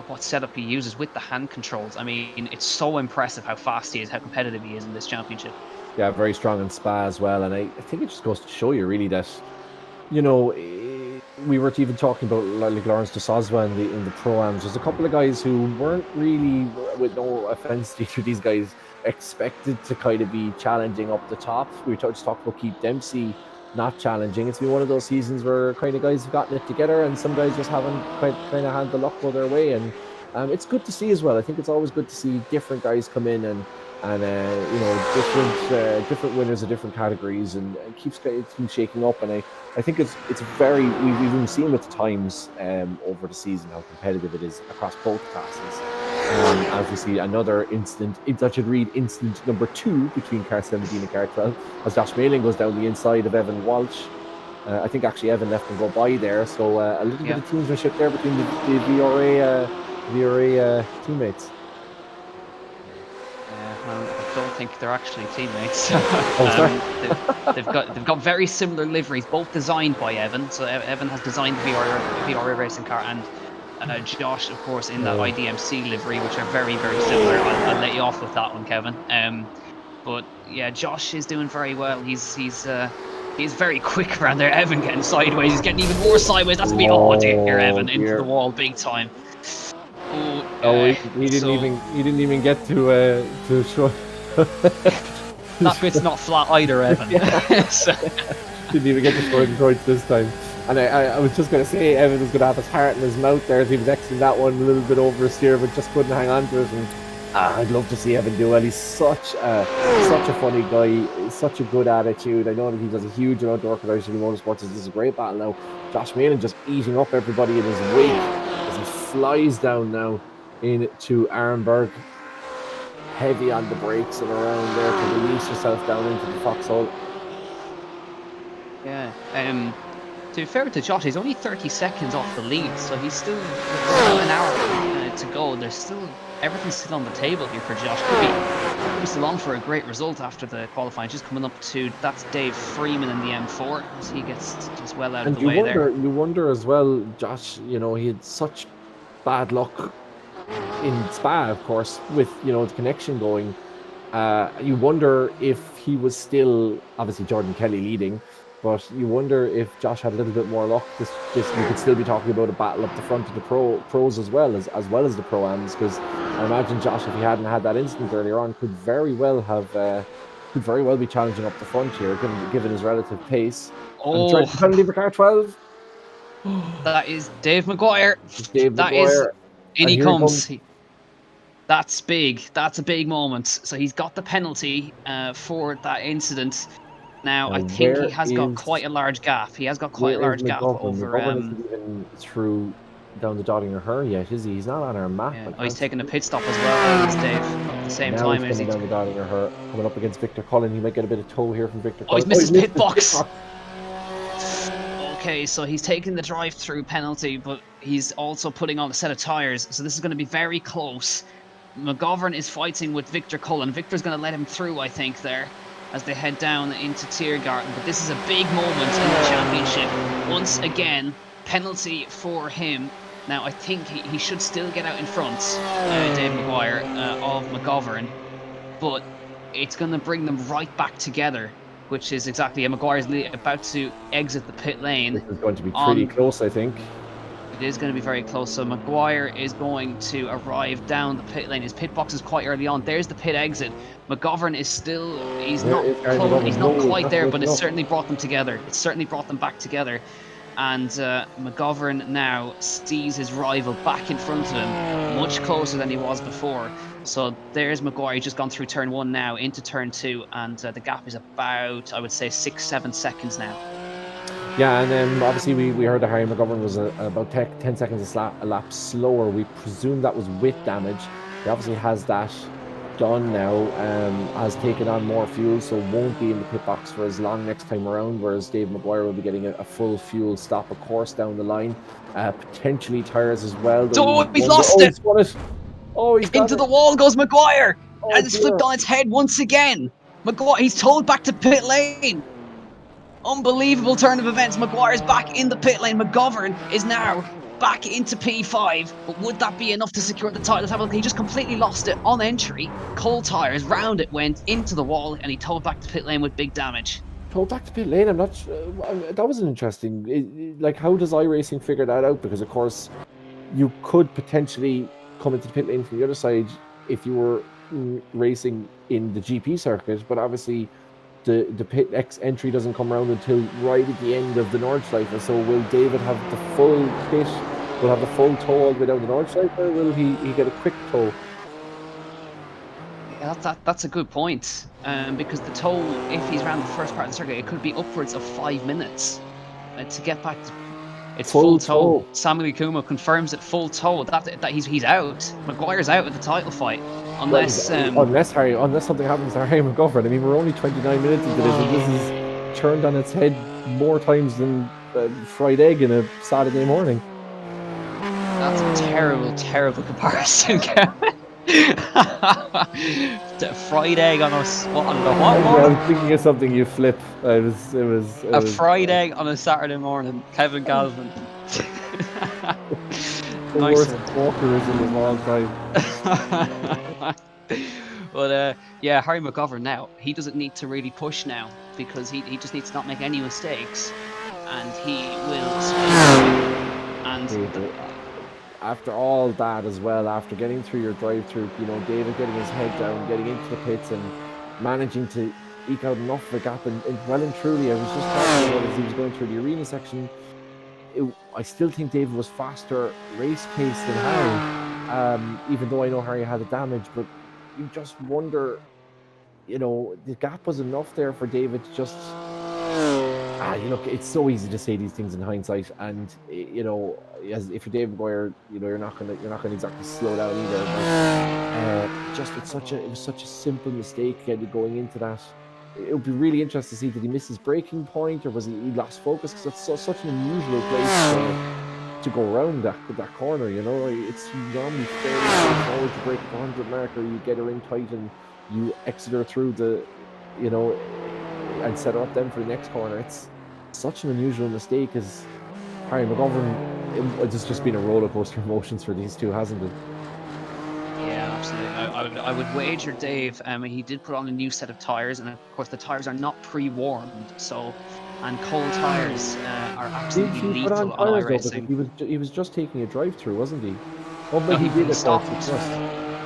what setup he uses with the hand controls, I mean, it's so impressive how fast he is, how competitive he is in this championship. Yeah, very strong in Spa as well. And I think it just goes to show you really that, we were even talking about like Lawrence de Soswa in the Pro-Ams. There's a couple of guys who weren't really, with no offense to these guys, expected to kind of be challenging up the top. We just talked about Keith Dempsey not challenging. It's been one of those seasons where kind of guys have gotten it together, and some guys just haven't quite kind of had the luck go their way. And it's good to see as well. I think it's always good to see different guys come in and different winners of different categories, and it keeps shaking up. And I think it's very, we've even seen with the times over the season how competitive it is across both classes. As we see another incident, that should read incident number 2 between car 17 and car 12, as Josh Malin goes down the inside of Evan Walsh. I think actually Evan left him go by there, so a little bit of teamsmanship there between the VRA teammates. I don't think they're actually teammates. They've got very similar liveries, both designed by Evan. So Evan has designed the VRA racing car, and Josh, of course, in that IDMC livery, which are very, very similar. I'll let you off with that one, Kevin. But yeah, Josh is doing very well. He's very quick around there. Evan getting sideways. He's getting even more sideways. That's me. Oh dear, Evan into the wall big time. He didn't even get to show. That bit's not flat either, Evan. So. Didn't even get to show Detroit this time. And I was just going to say Evan was going to have his heart in his mouth there as he was exiting that one a little bit over a steer, but just couldn't hang on to it. And I'd love to see Evan do well. He's such a funny guy, such a good attitude. I know that he does a huge amount of work with Irish Motorsports. This is a great battle now. Josh Malin just eating up everybody in his wake as he flies down now into Arenberg. Heavy on the brakes and around there to release yourself down into the foxhole. Yeah. To be fair to Josh, he's only 30 seconds off the lead, so he's still an hour to go. Everything's still on the table here for Josh. Could be still on for a great result after the qualifying. Just coming up to, that's Dave Freeman in the M4 as he gets just well out of the way there. You wonder as well, Josh. He had such bad luck in Spa, of course, with the connection going. You wonder if he was still, obviously Jordan Kelly leading, but you wonder if Josh had a little bit more luck. We could still be talking about a battle up the front of the pros as well as the Pro-Ams, because I imagine Josh, if he hadn't had that incident earlier on, could very well be challenging up the front here, given his relative pace. Oh, penalty for car 12. That is Dave Mcguire. In he comes. That's big. That's a big moment. So he's got the penalty for that incident. Now, I think he has got quite a large gap. He has got quite a large gap over. Mcgovern isn't even through down the Dotting or her yet, is he? He's not on our map. Yeah. He's taking a pit stop as well as Dave at the same time. He's down the Dotting or her, coming up against Victor Cullen. He might get a bit of tow here from Victor Cullen. He's missed his pit box. Okay, so he's taking the drive-through penalty, but he's also putting on a set of tyres. So this is going to be very close. Mcgovern is fighting with Victor Cullen. Victor's going to let him through, I think, there, as they head down into Tiergarten. But this is a big moment in the championship. Once again, penalty for him. Now, I think he should still get out in front, Dave Mcguire, of Mcgovern, but it's going to bring them right back together, which is exactly Mcguire's about to exit the pit lane. This is going to be pretty close, I think. It is going to be very close. So Mcguire is going to arrive down the pit lane. His pit box is quite early on. There's the pit exit. Mcgovern is still, he's not quite there, but it's certainly brought them together. It's certainly brought them back together. And Mcgovern now sees his rival back in front of him, much closer than he was before. So there's Mcguire. He's just gone through turn 1 now into turn 2, and the gap is about, I would say, 6-7 seconds now. Yeah, and obviously we heard that Harry Mcgovern was about 10 seconds a lap slower. We presume that was with damage. He obviously has that done now, has taken on more fuel, so won't be in the pit box for as long next time around, whereas Dave Mcguire will be getting a full fuel stop, of course, down the line. Potentially tyres as well. He's lost it! He's into the wall goes Mcguire! And it's flipped on its head once again! Mcguire, he's towed back to pit lane! Unbelievable turn of events. Mcguire's back in the pit lane. Mcgovern is now back into P5. But would that be enough to secure the title? He just completely lost it on entry. Cold tyres, round it went, into the wall, and he towed back to pit lane with big damage. Towed back to pit lane? I'm not sure. That was an interesting... Like, how does iRacing figure that out? Because, of course, you could potentially come into the pit lane from the other side if you were racing in the GP circuit, but obviously... The pit X entry doesn't come around until right at the end of the Nordschleife. So will David have the full pit? Will have the full tow all the way down the Nordschleife, or will he get a quick tow? Yeah, that's a good point. Because the tow, if he's around the first part of the circuit, it could be upwards of 5 minutes to get back to. It's full tow. Samuel Ikuma confirms it, full tow. That he's out. Mcguire's out of the title fight. Unless something happens to Harry Mcgovern. I mean, we're only 29 minutes into this, and this is turned on its head more times than fried egg in a Saturday morning. That's a terrible, terrible comparison, Kevin. Fried egg on a what morning? I was thinking of something you flip. It was a fried egg on a Saturday morning. Kevin Galvin. The worst walkerism of all time. But yeah, Harry Mcgovern now, he doesn't need to really push now, because he just needs to not make any mistakes, and he will after all that as well, after getting through your drive-through, David getting his head down, getting into the pits and managing to eke out enough of a gap, and well and truly, I was just talking about as he was going through the arena section, I still think David was faster race pace than Harry, even though I know Harry had the damage, but you just wonder, the gap was enough there for David to just, it's so easy to say these things in hindsight, and as if you're David Mcguire, you're not gonna exactly slow down either. But it was such a simple mistake going into that. It would be really interesting to see, did he miss his braking point, or was he lost focus? Because it's such an unusual place to go around that corner. It's normally fairly straightforward to break the 100 marker. You get her in tight and you exit her through the, and set her up then for the next corner. It's such an unusual mistake, as Harry Mcgovern. It's just been a roller coaster of emotions for these two, hasn't it? Yeah, absolutely. I would wager, Dave. He did put on a new set of tires, and of course the tires are not pre-warmed. And cold tires are absolutely lethal on iRacing. He was just taking a drive-through, wasn't he? Oh, but he did stop.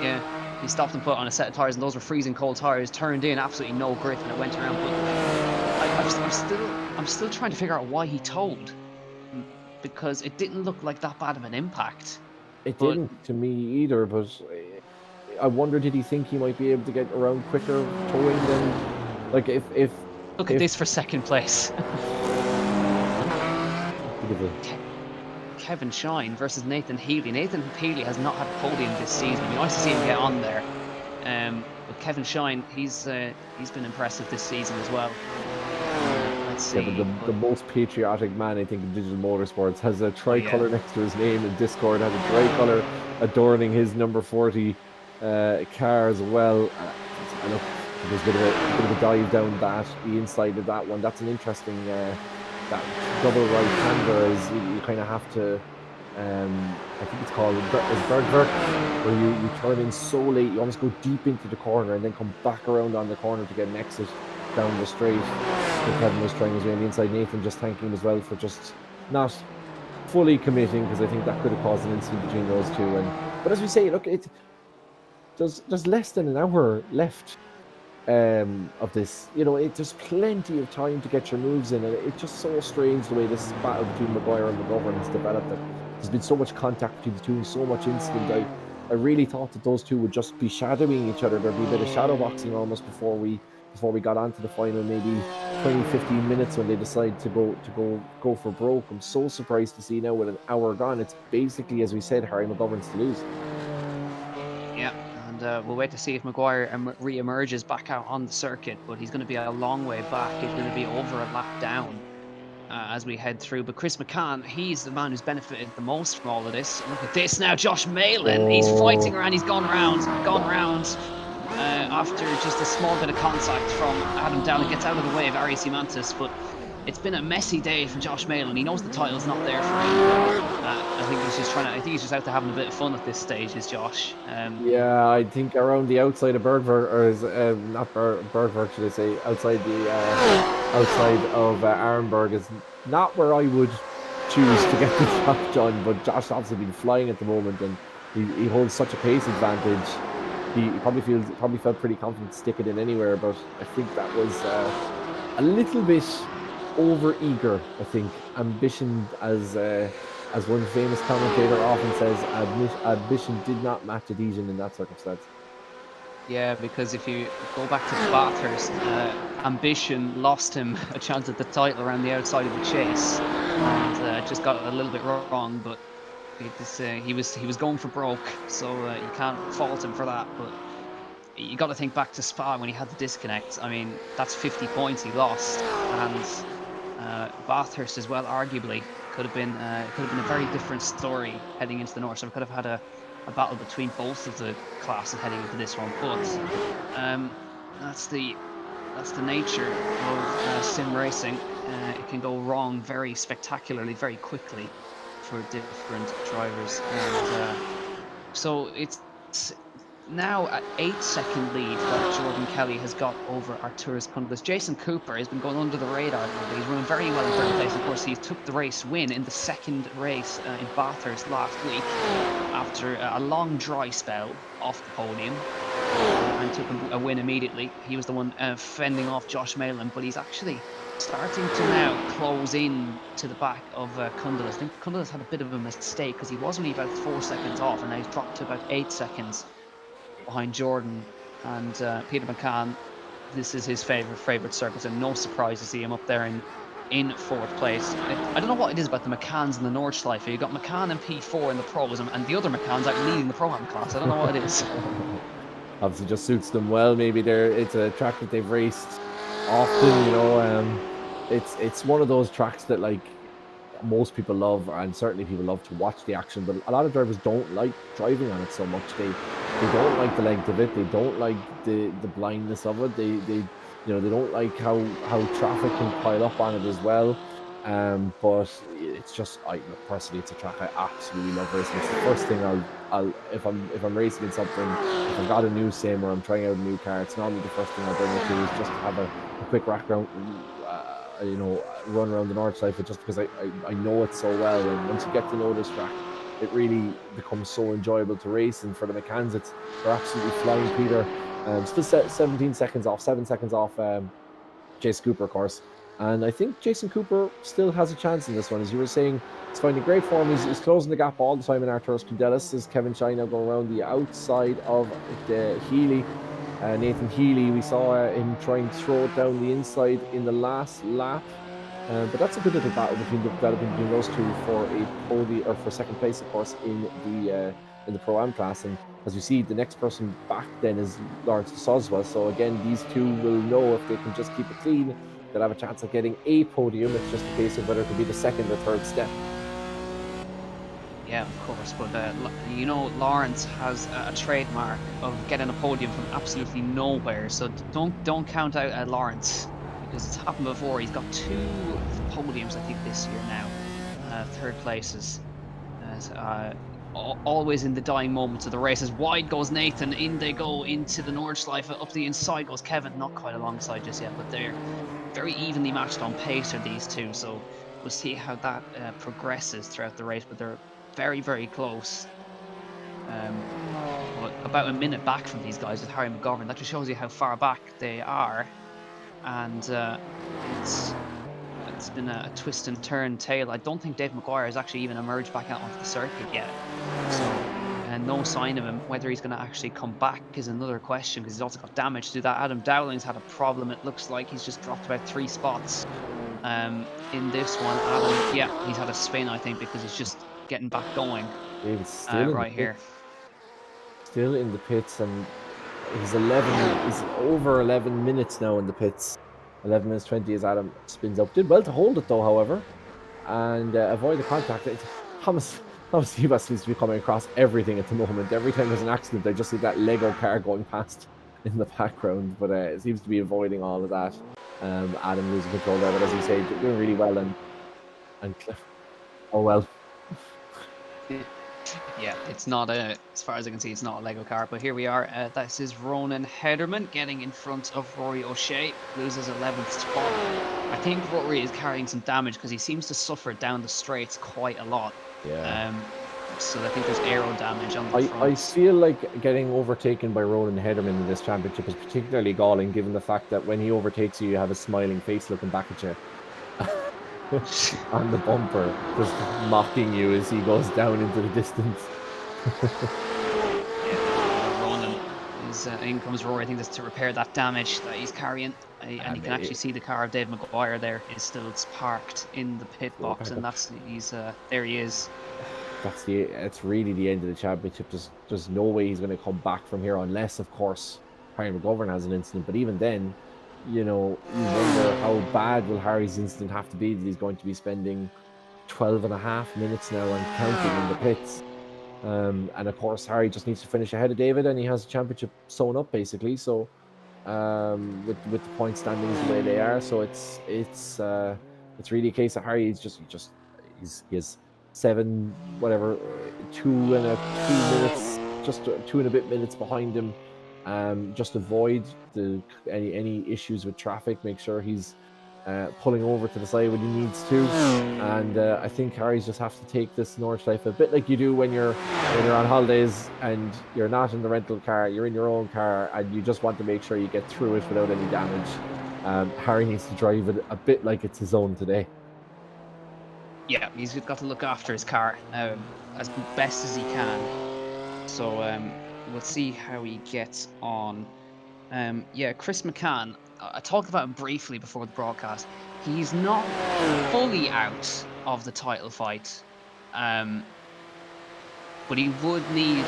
Yeah, he stopped and put on a set of tires, and those were freezing cold tires. Turned in absolutely no grip, and it went around. But I'm still trying to figure out why he towed, because it didn't look like that bad of an impact. It didn't to me either, but I wonder, did he think he might be able to get around quicker towing than, like, if look at this for second place. Kevin Shine versus Nathan Healey. Nathan Healey has not had a podium this season. It'd be nice to see him get on there. But Kevin Shine, he's been impressive this season as well. Let's see. Yeah, but the most patriotic man, I think, in digital motorsports has a tricolour next to his name in Discord, has a tricolour adorning his number 40 car as well. I look, there's a bit of a dive down the inside of that one. That's an interesting that double right-hander, is you kind of have to I think it's called Bergwerk, where you turn in so late, you almost go deep into the corner and then come back around on the corner to get an exit down the straight. So Kevin was trying his way on the inside. Nathan just thanking him as well for just not fully committing, because I think that could have caused an incident between those two. But as we say, look, there's less than an hour left of this. There's plenty of time to get your moves in, and it's just so strange the way this battle between Mcguire and Mcgovern has developed. That there's been so much contact between the two and so much incident. I really thought that those two would just be shadowing each other. There'd be a bit of shadow boxing almost before we got onto the final, maybe 20-15 minutes, when they decide to go for broke. I'm so surprised to see now, with an hour gone, it's basically, as we said, Harry Mcgovern's to lose. Yeah, and we'll wait to see if Mcguire re-emerges back out on the circuit, but he's going to be a long way back. He's going to be over a lap down as we head through. But Chris Mccann, he's the man who's benefited the most from all of this. Look at this now, Josh Malin. He's fighting around. He's gone round after just a small bit of contact from Adam Dowling. Gets out of the way of Ari Simantis, but it's been a messy day for Josh Malin. He knows the title's not there for him. I think he's just out to having a bit of fun at this stage, is Josh. Yeah, I think around the outside of Bergwerk, or not Bergwerk, should I say, outside of Arenberg is not where I would choose to get the job done. But Josh obviously been flying at the moment, and he holds such a pace advantage. He probably felt pretty confident to stick it in anywhere. But I think that was a little bit over eager. I think ambition, as one famous commentator often says, ambition did not match adhesion in that circumstance. Yeah, because if you go back to Bathurst, ambition lost him a chance at the title around the outside of the chase, and just got it a little bit wrong. But he was going for broke, so you can't fault him for that. But you got to think back to Spa when he had the disconnect. I mean, that's 50 points he lost, and Bathurst as well, arguably could have been a very different story heading into the north. So we could have had a battle between both of the classes heading into this one. But that's the nature of sim racing. It can go wrong very spectacularly, very quickly for different drivers. And so it's now at 8-second lead that Jordan Kelly has got over Arturas Cundless. Jason Cooper has been going under the radar. He's running very well in third place. Of course, he took the race win in the second race in Bathurst last week after a long dry spell off the podium, and took a win immediately. He was the one fending off Josh Malin, but he's actually starting to now close in to the back of Cundless. I think Cundless had a bit of a mistake because he was only about 4 seconds off, and now he's dropped to about 8 seconds behind Jordan and Peter Mccann. This is his favorite circuit, and no surprise to see him up there in fourth place. I don't know what it is about the McCanns in the Nordschleife. You've got McCann and P4 in the pros, and the other McCann's out leading the Pro-Am class. I don't know what it is. Obviously just suits them well. Maybe it's a track that they've raced often. It's one of those tracks that, like, most people love, and certainly people love to watch the action, but a lot of drivers don't like driving on it so much. They don't like the length of it. They don't like the blindness of it. They don't like how traffic can pile up on it as well. But it's just, personally, it's a track I absolutely love racing. It's the first thing I'll if I'm racing in something, if I've got a new sim or I'm trying out a new car, it's normally the first thing I'll bring it to, is just to have a quick rack round, run around the Nordschleife, just because I know it so well. And once you get to know this track, it really becomes so enjoyable to race. And for the McCanns, they're absolutely flying, Peter. Still 7 seconds off Jason Cooper, of course. And I think Jason Cooper still has a chance in this one. As you were saying, he's finding great form. He's closing the gap all the time in Arturas Cundless. As Kevin Shine now going around the outside of the Healey. Nathan Healey, we saw him trying to throw it down the inside in the last lap. But that's a good little battle between those two for a podium, or for second place, of course, in the Pro-Am class. And as we see, the next person back then is Lawrence de Soswa. So again, these two will know if they can just keep it clean, they'll have a chance of getting a podium. It's just a case of whether it could be the second or third step. Yeah, of course, but Lawrence has a trademark of getting a podium from absolutely nowhere. So don't count out Lawrence, because it's happened before. He's got 2 podiums, I think, this year now, third places. always in the dying moments of the race. As wide goes Nathan, in they go into the Nordschleife, up the inside goes Kevin, not quite alongside just yet, but they're very evenly matched on pace are these two, so we'll see how that progresses throughout the race, but they're very, very close. But about a minute back from these guys with Harry Mcgovern. That just shows you how far back they are, and it's been a twist and turn tale. I don't think Dave Mcguire has actually even emerged back out onto the circuit yet. So, and no sign of him. Whether he's going to actually come back is another question, because he's also got damage to do that. Adam Dowling's had a problem. It looks like he's just dropped about 3 spots in this one. Adam, yeah, he's had a spin, I think, because he's just getting back going right here. Still in the pits, and he's over 11 minutes now in the pits. 11 minutes 20 as Adam spins up. Did well to hold it though, however, and avoid the contact. Thomas Sebas seems to be coming across everything at the moment. Every time there's an accident, I just see that Lego car going past in the background, but it seems to be avoiding all of that. Adam losing control there, but as you say, doing really well, and oh well. Yeah, it's not as far as I can see, it's not a Lego car, but here we are. This is Ronan Hederman getting in front of Rory O'Shea, loses 11th spot. I think Rory is carrying some damage because he seems to suffer down the straights quite a lot. Yeah. So I think there's aero damage on the front. I feel like getting overtaken by Ronan Hederman in this championship is particularly galling, given the fact that when he overtakes you, you have a smiling face looking back at you. On the bumper, just mocking you as he goes down into the distance. Ronan is in comes Rory. I think that's to repair that damage that he's carrying, and you can actually see the car of Dave Mcguire there is still parked in the pit box, and there he is. It's really the end of the championship. There's no way he's going to come back from here, unless, of course, Harry Mcgovern has an incident. But even then, you wonder how bad will Harry's incident have to be that he's going to be spending 12.5 minutes now and counting in the pits. And of course, Harry just needs to finish ahead of David, and he has the championship sewn up basically. So, with the point standings the way they are, so it's really a case of Harry. He has 7 whatever 2 minutes, just 2 and a bit minutes behind him. Just avoid any issues with traffic. Make sure he's pulling over to the side when he needs to. And I think Harry's just have to take this Nordschleife a bit like you do when you're on holidays and you're not in the rental car, you're in your own car, and you just want to make sure you get through it without any damage. Harry needs to drive it a bit like it's his own today. Yeah, he's got to look after his car as best as he can. So we'll see how he gets on. Chris Mccann, I talked about him briefly before the broadcast. He's not fully out of the title fight, but he would need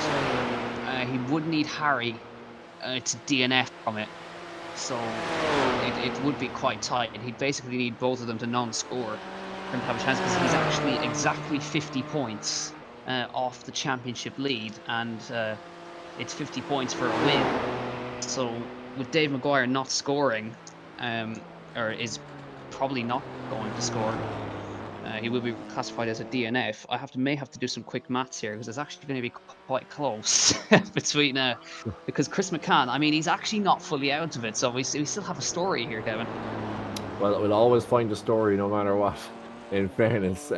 Harry to DNF from it. So it would be quite tight. He'd basically need both of them to non-score for him to have a chance, because he's actually exactly 50 points off the championship lead, and it's 50 points for a win. So with Dave Mcguire not scoring, or is probably not going to score, he will be classified as a DNF. I may have to do some quick maths here, because it's actually going to be quite close between because Chris Mccann, I mean, he's actually not fully out of it, so we still have a story here, Kevin. Well, we'll always find a story no matter what. In fairness,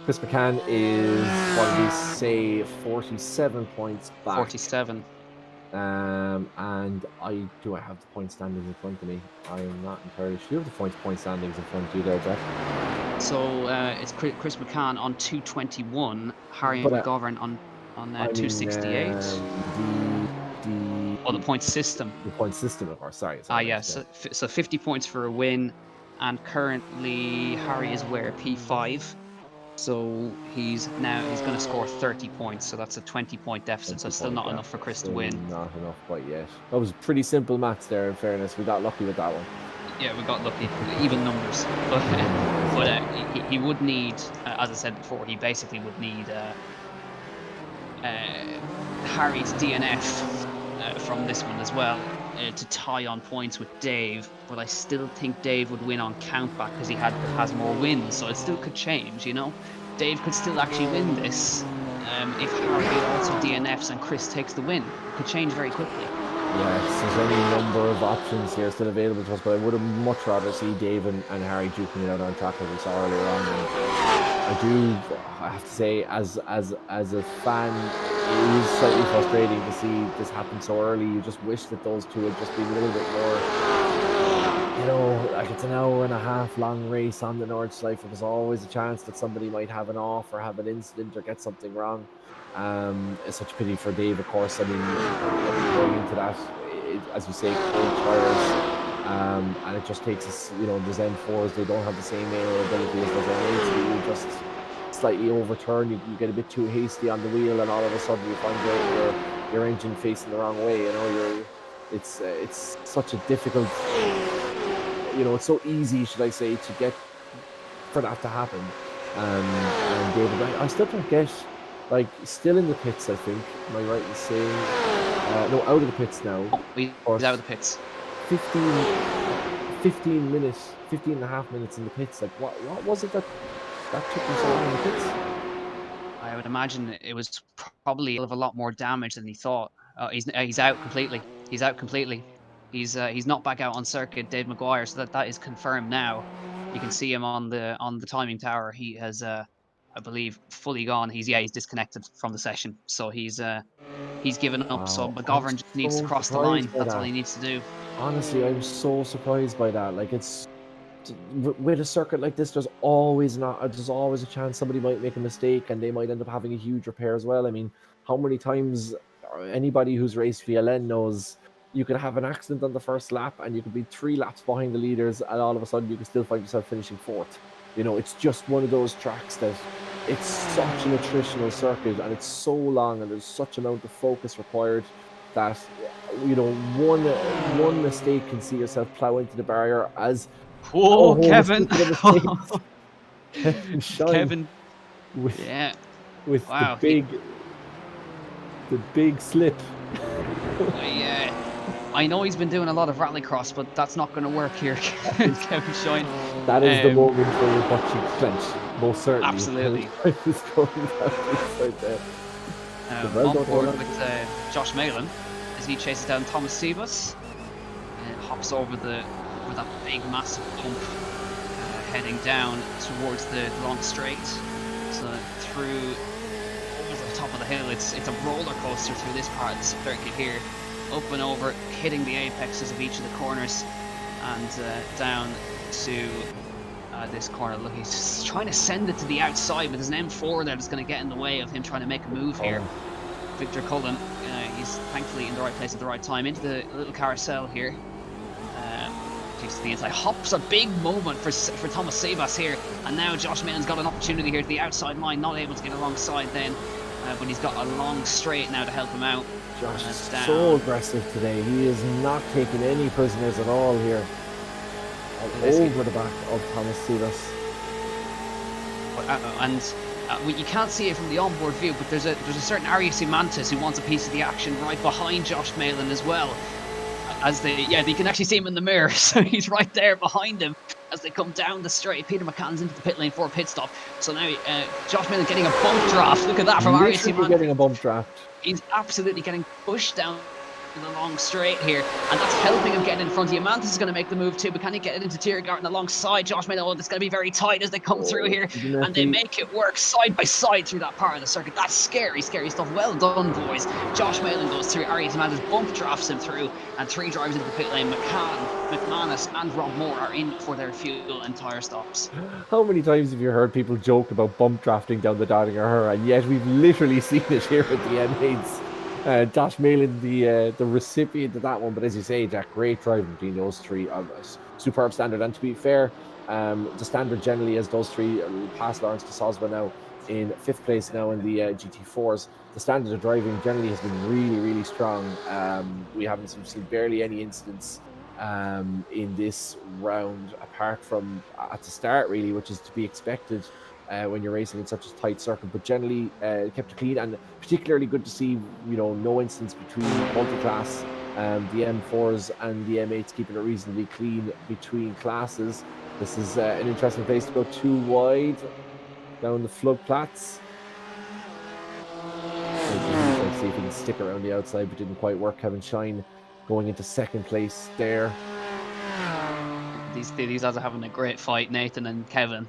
Chris Mccann is, what did we say, 47 points back. 47. And I have the point standings in front of me. I am not entirely sure. You have the point standings in front of you there, Jack. So it's Chris Mccann on 221, Harry Mcgovern on 268. The point system. The point system, of course. Sorry. Yes. So 50 points for a win. And currently Harry is P5, so he's going to score 30 points, so that's a 20-point deficit, so it's still not enough for Chris to win. Not enough quite yet. That was pretty simple maths there, in fairness. We got lucky with that one. Yeah, we got lucky. Even numbers. But he would need, as I said before, he basically would need Harry's DNF from this one as well, to tie on points with Dave, but I still think Dave would win on countback because he has more wins, so it still could change, Dave could still actually win this if Harry also DNFs and Chris takes the win. It could change very quickly. Yes, there's any number of options here still available to us, but I would have much rather see Dave and Harry duking it out on track as we saw earlier on. And I have to say, as a fan, it is slightly frustrating to see this happen so early. You just wish that those two had just been a little bit more, like it's an hour and a half long race on the Nordschleife. There's always a chance that somebody might have an off or have an incident or get something wrong. It's such a pity for Dave, of course. I mean, going into that, as you say, cold tires, and it just takes us, those M4s, they don't have the same aero ability as those M8s. So you just slightly overturn, you get a bit too hasty on the wheel, and all of a sudden you find your engine facing the wrong way. It's such a difficult, it's so easy, should I say, to get for that to happen. And David, I still don't get, like, still in the pits, I think. Am I right in saying? No, out of the pits now. He's out of the pits. 15 and a half minutes in the pits. Like, what was it that took him so long in the pits? I would imagine it was probably a lot more damage than he thought. He's out completely. He's out completely. He's not back out on circuit, Dave Mcguire. So that is confirmed now. You can see him on the timing tower. He has, I believe, fully gone. He's disconnected from the session. So he's given up. Wow. So Mcgovern just needs to cross the line. That's all he needs to do. Honestly, I'm so surprised by that. Like, it's with a circuit like this, there's always a chance somebody might make a mistake and they might end up having a huge repair as well. I mean, how many times anybody who's raced VLN knows you could have an accident on the first lap and you could be 3 laps behind the leaders, and all of a sudden you can still find yourself finishing 4th. It's just one of those tracks that it's such an attritional circuit, and it's so long, and there's such amount of focus required that one mistake can see yourself plow into the barrier. As Kevin Kevin with wow. the big slip. I know he's been doing a lot of rallycross, but that's not going to work here. Kevin Shine. That is the moment where your butt cheeks clench, most certainly. Absolutely. On board with Josh Malin as he chases down Thomas Sebus and hops over that big massive bump, heading down towards the long straight. So through over the top of the hill, it's a roller coaster through this part of the circuit here. Up and over, hitting the apexes of each of the corners, and down to this corner. Look, he's just trying to send it to the outside, but there's an M4 there that's going to get in the way of him trying to make a move here. Victor Cullen, he's thankfully in the right place at the right time, into the little carousel here. Takes to the inside, hops, a big moment for Thomas Sebas here, and now Josh Malin's got an opportunity here to the outside line, not able to get alongside then, but he's got a long straight now to help him out. Josh is so aggressive today. He is not taking any prisoners at all here. Over the back of Thomas Sebas. You can't see it from the onboard view, but there's a certain iRacing Mantis who wants a piece of the action right behind Josh Malin as well. You can actually see him in the mirror, so he's right there behind him as they come down the straight. Peter Mccann's into the pit lane for a pit stop. So now Josh Malin getting a bump draft. Look at that from iRacing Mantis. Getting a bump draft. He's absolutely getting pushed down the long straight here, and that's helping him get in front. The Amantis is going to make the move too, but can he get it into Tiergarten alongside Josh Malin? It's going to be very tight as they come through here, and they make it work side by side through that part of the circuit. That's scary stuff. Well done, boys. Josh Malin goes through. Arias Amantis bump drafts him through, and 3 drivers into the pit lane. Mccann, McManus and Rob Moore are in for their fuel and tyre stops. How many times have you heard people joke about bump drafting down the Dardinger, and yet we've literally seen it here at the M8s. Josh Malin, the recipient of that one, but as you say, Jack, great driving between those 3. Superb standard, and to be fair, the standard generally as those 3 past Lawrence de Sosba now in 5th place now in the GT4s. The standard of driving generally has been really, really strong. We haven't seen barely any incidents in this round, apart from at the start, really, which is to be expected. When you're racing in such a tight circuit, but generally kept it clean, and particularly good to see, no incidents between multi-class, the M4s and the M8s, keeping it reasonably clean between classes. This is an interesting place to go too wide down the floodplats. see if he can stick around the outside, but didn't quite work. Kevin Shine going into second place there. These lads are having a great fight, Nathan and Kevin.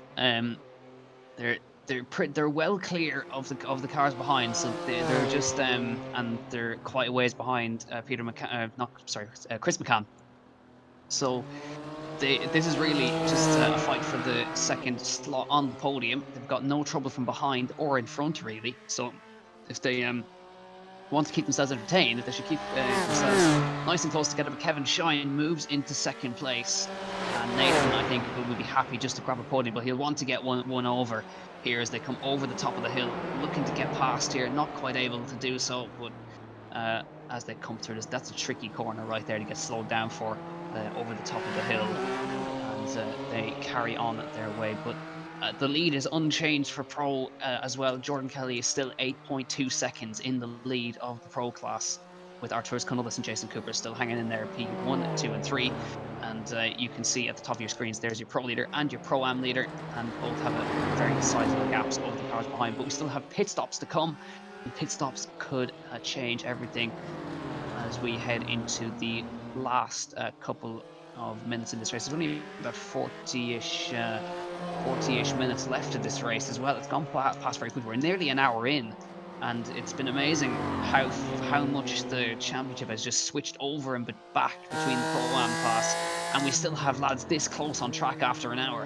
They're well clear of the cars behind, so they're just and they're quite a ways behind Peter McCann, Chris McCann. So this is really just a fight for the second slot on the podium. They've got no trouble from behind or in front, really. So if they want to keep themselves entertained, they should keep themselves nice and close together. But Kevin Shine moves into second place, and Nathan, I think, will be happy just to grab a podium, but he'll want to get one over here as they come over the top of the hill, looking to get past here, not quite able to do so, but as they come through this, that's a tricky corner right there to get slowed down for over the top of the hill, and they carry on their way. But the lead is unchanged for Pro as well. Jordan Kelly is still 8.2 seconds in the lead of the Pro class, with Arturis Cunullis and Jason Cooper still hanging in there, P1, 2 and 3. And you can see at the top of your screens, there's your Pro leader and your Pro-Am leader, and both have a very sizable gaps over the cars behind. But we still have pit stops to come, and pit stops could change everything as we head into the last couple of minutes in this race. There's only about 40-ish minutes left of this race as well. It's gone past very quickly. We're nearly an hour in, and it's been amazing how much the championship has just switched over and back between the Pro-Am class, and we still have lads this close on track after an hour.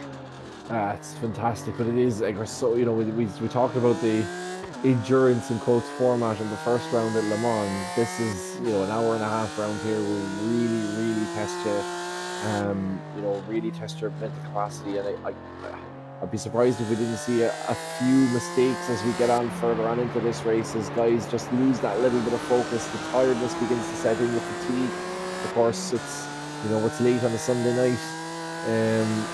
It's fantastic, but it is like, we're so, we talked about the endurance in quotes format in the first round at Le Mans. This is, an hour and a half round here will really test you, really test your mental capacity, and I'd be surprised if we didn't see a few mistakes as we get on further on into this race, as guys just lose that little bit of focus. The tiredness begins to set in with fatigue. Of course, it's late on a Sunday night, and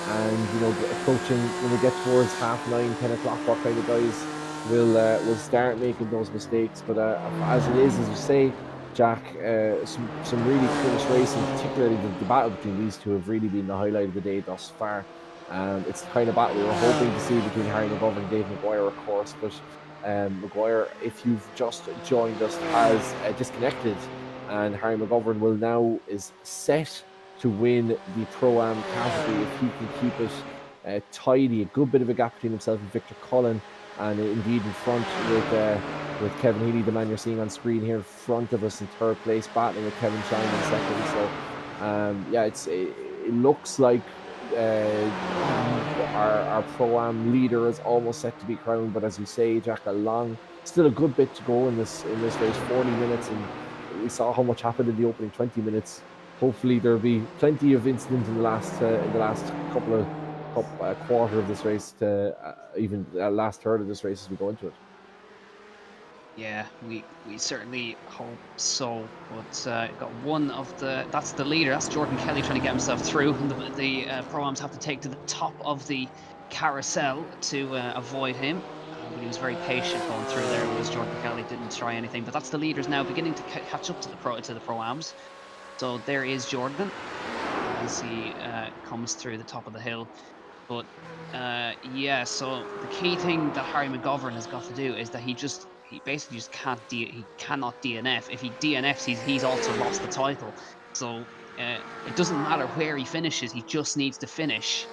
approaching when we get towards 9:30, 10 o'clock, what kind of guys will start making those mistakes. But as it is, as you say, Jack, some really close racing, particularly the battle between these two have really been the highlight of the day thus far. It's the kind of battle we were hoping to see between Harry Mcgovern and Dave Mcguire, of course, but Mcguire, if you've just joined us, has disconnected, and Harry Mcgovern is set to win the Pro-Am category if he can keep it tidy. A good bit of a gap between himself and Victor Cullen, and indeed in front with Kevin Healey, the man you're seeing on screen here in front of us in third place, battling with Kevin Shine in second. So it looks like our Pro-Am leader is almost set to be crowned, but as you say, Jack, still a good bit to go in this race, 40 minutes, and we saw how much happened in the opening 20 minutes. Hopefully there'll be plenty of incidents in the last couple of quarter of this race, to even last third of this race as we go into it. Yeah, we certainly hope so. But got one of that's the leader. That's Jordan Kelly trying to get himself through. And the Pro-Ams have to take to the top of the carousel to avoid him. But he was very patient going through there. Whereas Jordan Kelly didn't try anything. But that's the leaders now beginning to catch up to the Pro-Ams. So there is Jordan as he comes through the top of the hill. But so the key thing that Harry Mcgovern has got to do is that he basically just he cannot DNF. If he DNFs, he's also lost the title. So it doesn't matter where he finishes, he just needs to finish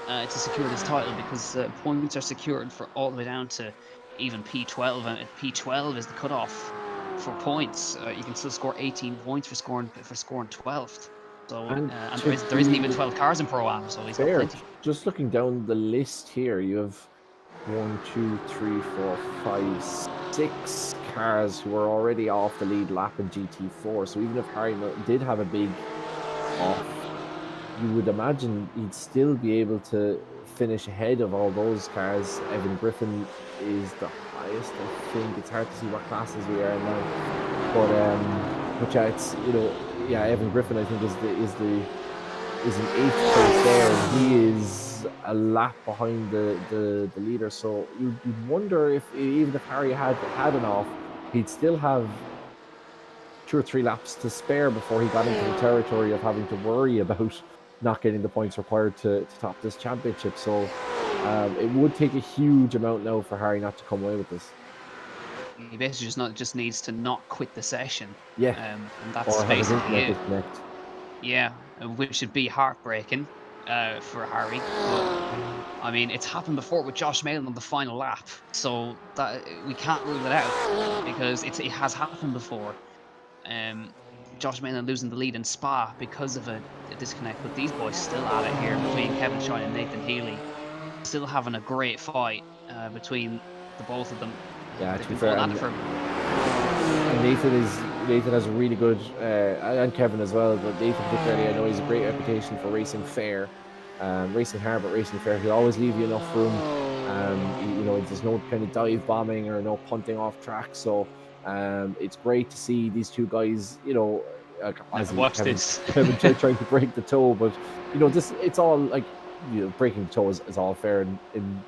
to secure this title, because points are secured for all the way down to even P12, and P12 is the cutoff for points. You can still score 18 points for scoring 12th. So and there isn't even 12 cars in Pro-Am, so he's got plenty. Just looking down the list here, you have 1, 2, 3, 4, 5, 6 cars who are already off the lead lap in GT4. So even if Harry did have a big off, you would imagine he'd still be able to finish ahead of all those cars. Evan Griffin is the highest, I think. It's hard to see what classes we are now, but yeah, it's Evan Griffin, I think, is in 8th place there, and he is a lap behind the leader. So you'd wonder if even if Harry had an off, he'd still have 2 or 3 laps to spare before he got into the territory of having to worry about not getting the points required to top this championship. So it would take a huge amount now for Harry not to come away with this. He basically just needs to not quit the session, Yeah, and that's or have his basically internet it. disconnect. Yeah, which would be heartbreaking for Harry. But I mean, it's happened before with Josh Malin on the final lap, so that we can't rule it out because it has happened before. Um, Josh Malin losing the lead in Spa because of a disconnect, but these boys still at it here between Kevin Shine and Nathan Healey, still having a great fight between the both of them. Yeah, to They've be been fair, going at it and for Nathan has a really good, and Kevin as well, but Nathan particularly, I know he's a great reputation for racing fair, racing hard, but racing fair. He'll always leave you enough room. You know, there's no kind of dive bombing or no punting off track. So it's great to see these two guys. You know, now. as Watch this. Kevin trying to break the toe, but you know, this it's all like breaking the toe is all fair in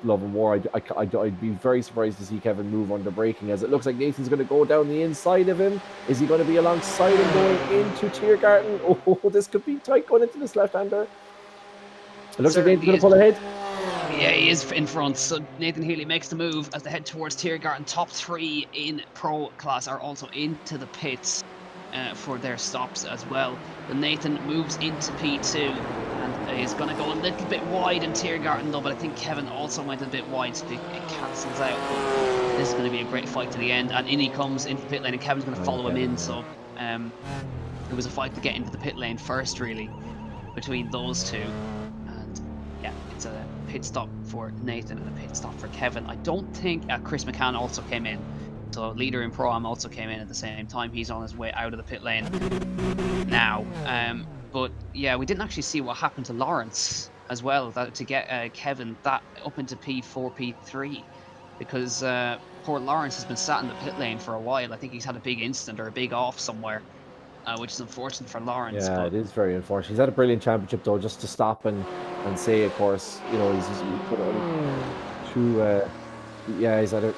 love and war. I'd be very surprised to see Kevin move under braking, as it looks like Nathan's going to go down the inside of him. Is he going to be alongside him going into Tiergarten? Oh, this could be tight going into this left-hander. It looks like Nathan's Certainly going to is. pull ahead. Yeah, he is in front. So Nathan Healey makes the move as they head towards Tiergarten. Top 3 in Pro class are also into the pits for their stops as well. But Nathan moves into P2 and is going to go a little bit wide in Tiergarten though, but I think Kevin also went a bit wide, so it cancels out. But this is going to be a great fight to the end, and in he comes into the pit lane, and Kevin's going to follow him in. So it was a fight to get into the pit lane first, really, between those two. And yeah, it's a pit stop for Nathan and a pit stop for Kevin. I don't think Chris Mccann also came in. So leader in Pro-Am also came in at the same time. He's on his way out of the pit lane now. But yeah, we didn't actually see what happened to Lawrence as well, to get Kevin that up into P4, P3, because poor Lawrence has been sat in the pit lane for a while. I think he's had a big incident or a big off somewhere, which is unfortunate for Lawrence. Yeah, But it is very unfortunate. He's had a brilliant championship though, just to stop and say, of course, you know, he's put on two. Yeah, he's had a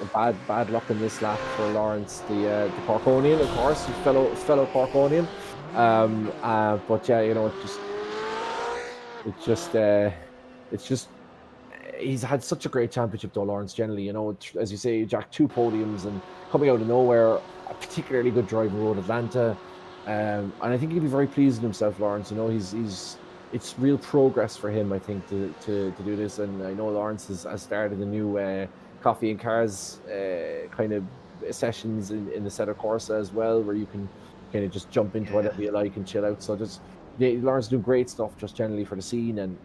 bad luck in this lap for Lawrence, the Corkonian, of course, his fellow Corkonian. But yeah, you know, it's just he's had such a great championship though, Lawrence. Generally, you know, as you say, Jack, 2 podiums and coming out of nowhere, a particularly good drive in Road Atlanta, and I think he'll be very pleased with himself, Lawrence. You know, he's it's real progress for him, I think, to do this. And I know Lawrence has started a new coffee and cars kind of sessions in the Setter Corsa as well, where you can kind of just jump into whatever you like and chill out. So just Lawrence doing great stuff just generally for the scene, and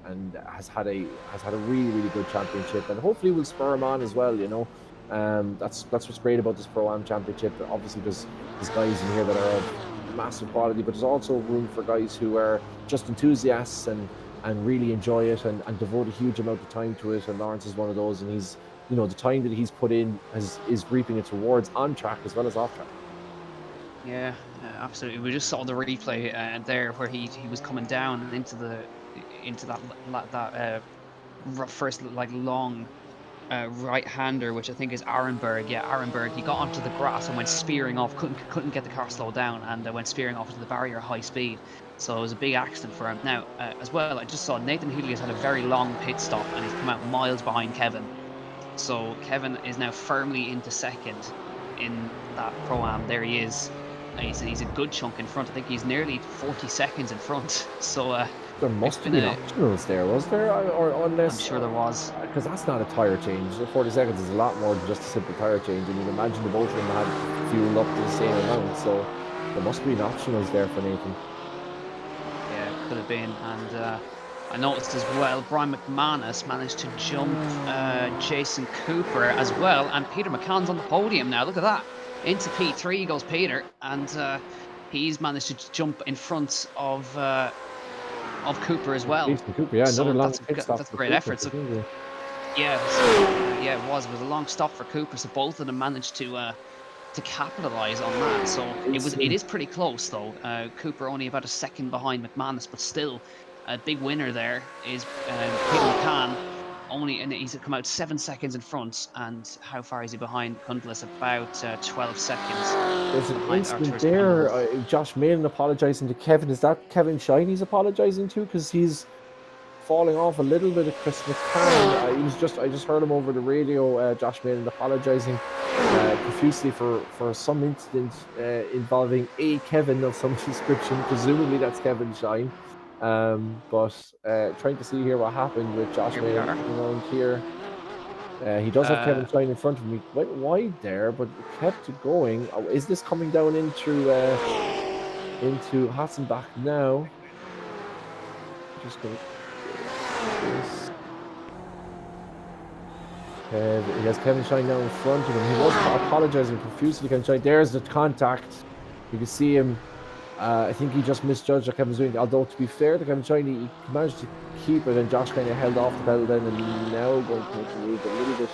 has had a really good championship, and hopefully will spur him on as well. You know, that's what's great about this Pro-Am championship. Obviously, there's guys in here that are of massive quality, but there's also room for guys who are just enthusiasts and really enjoy it and devote a huge amount of time to it. And Lawrence is one of those, and he's, you know, the time that he's put in is reaping its rewards on track as well as off track. yeah, absolutely. We just saw the replay there where he was coming down into that first like long right-hander, which I think is Arenberg. Yeah, Arenberg. He got onto the grass and went spearing off. Couldn't get the car slowed down, and went spearing off into the barrier high speed. So it was a big accident for him. Now, as well, I just saw Nathan Healey has had a very long pit stop, and he's come out miles behind Kevin. So Kevin is now firmly into second in that Pro-Am. There he is. He's a good chunk in front. I think he's nearly 40 seconds in front. So there must have been optionals there, was there? Or unless I'm sure there was, because that's not a tire change. 40 seconds is a lot more than just a simple tire change, and you'd imagine the both of them had fueled up to the same amount. So there must have been optionals there for Nathan. Yeah, could have been. And I noticed as well, Brian McManus managed to jump Jason Cooper as well, and Peter McCann's on the podium now. Look at that. Into P3 goes Peter, and he's managed to jump in front of Cooper as well. Jason Cooper, yeah, so another long that's a great effort. So, yeah, it was a long stop for Cooper. So both of them managed to capitalize on that. So it is pretty close though. Cooper only about a second behind McManus, but still a big winner there is Peter McCann. And he's come out 7 seconds in front, and how far is he behind Cundless? About 12 seconds. There's an incident there. Josh Malin apologising to Kevin. Is that Kevin Shine he's apologising to? Because he's falling off a little bit of Chris McCann. I just heard him over the radio. Josh Malin apologising profusely for some incident involving a Kevin of some description. Presumably that's Kevin Shine. But trying to see here what happened with Josh Here we May are. around here. He does have Kevin Uh, Shine in front of me. Went wide there, but kept it going. Oh, is this coming down into Hassenbach now? Just gonna do this. He has Kevin Shine now in front of him. He was apologizing profusely. Kevin Shine. There's the contact. You can see him. I think he just misjudged what Kevin was doing. Although to be fair to Kevin Shine, he managed to keep it, and Josh kind of held off the pedal then, and now going to make the move a little bit.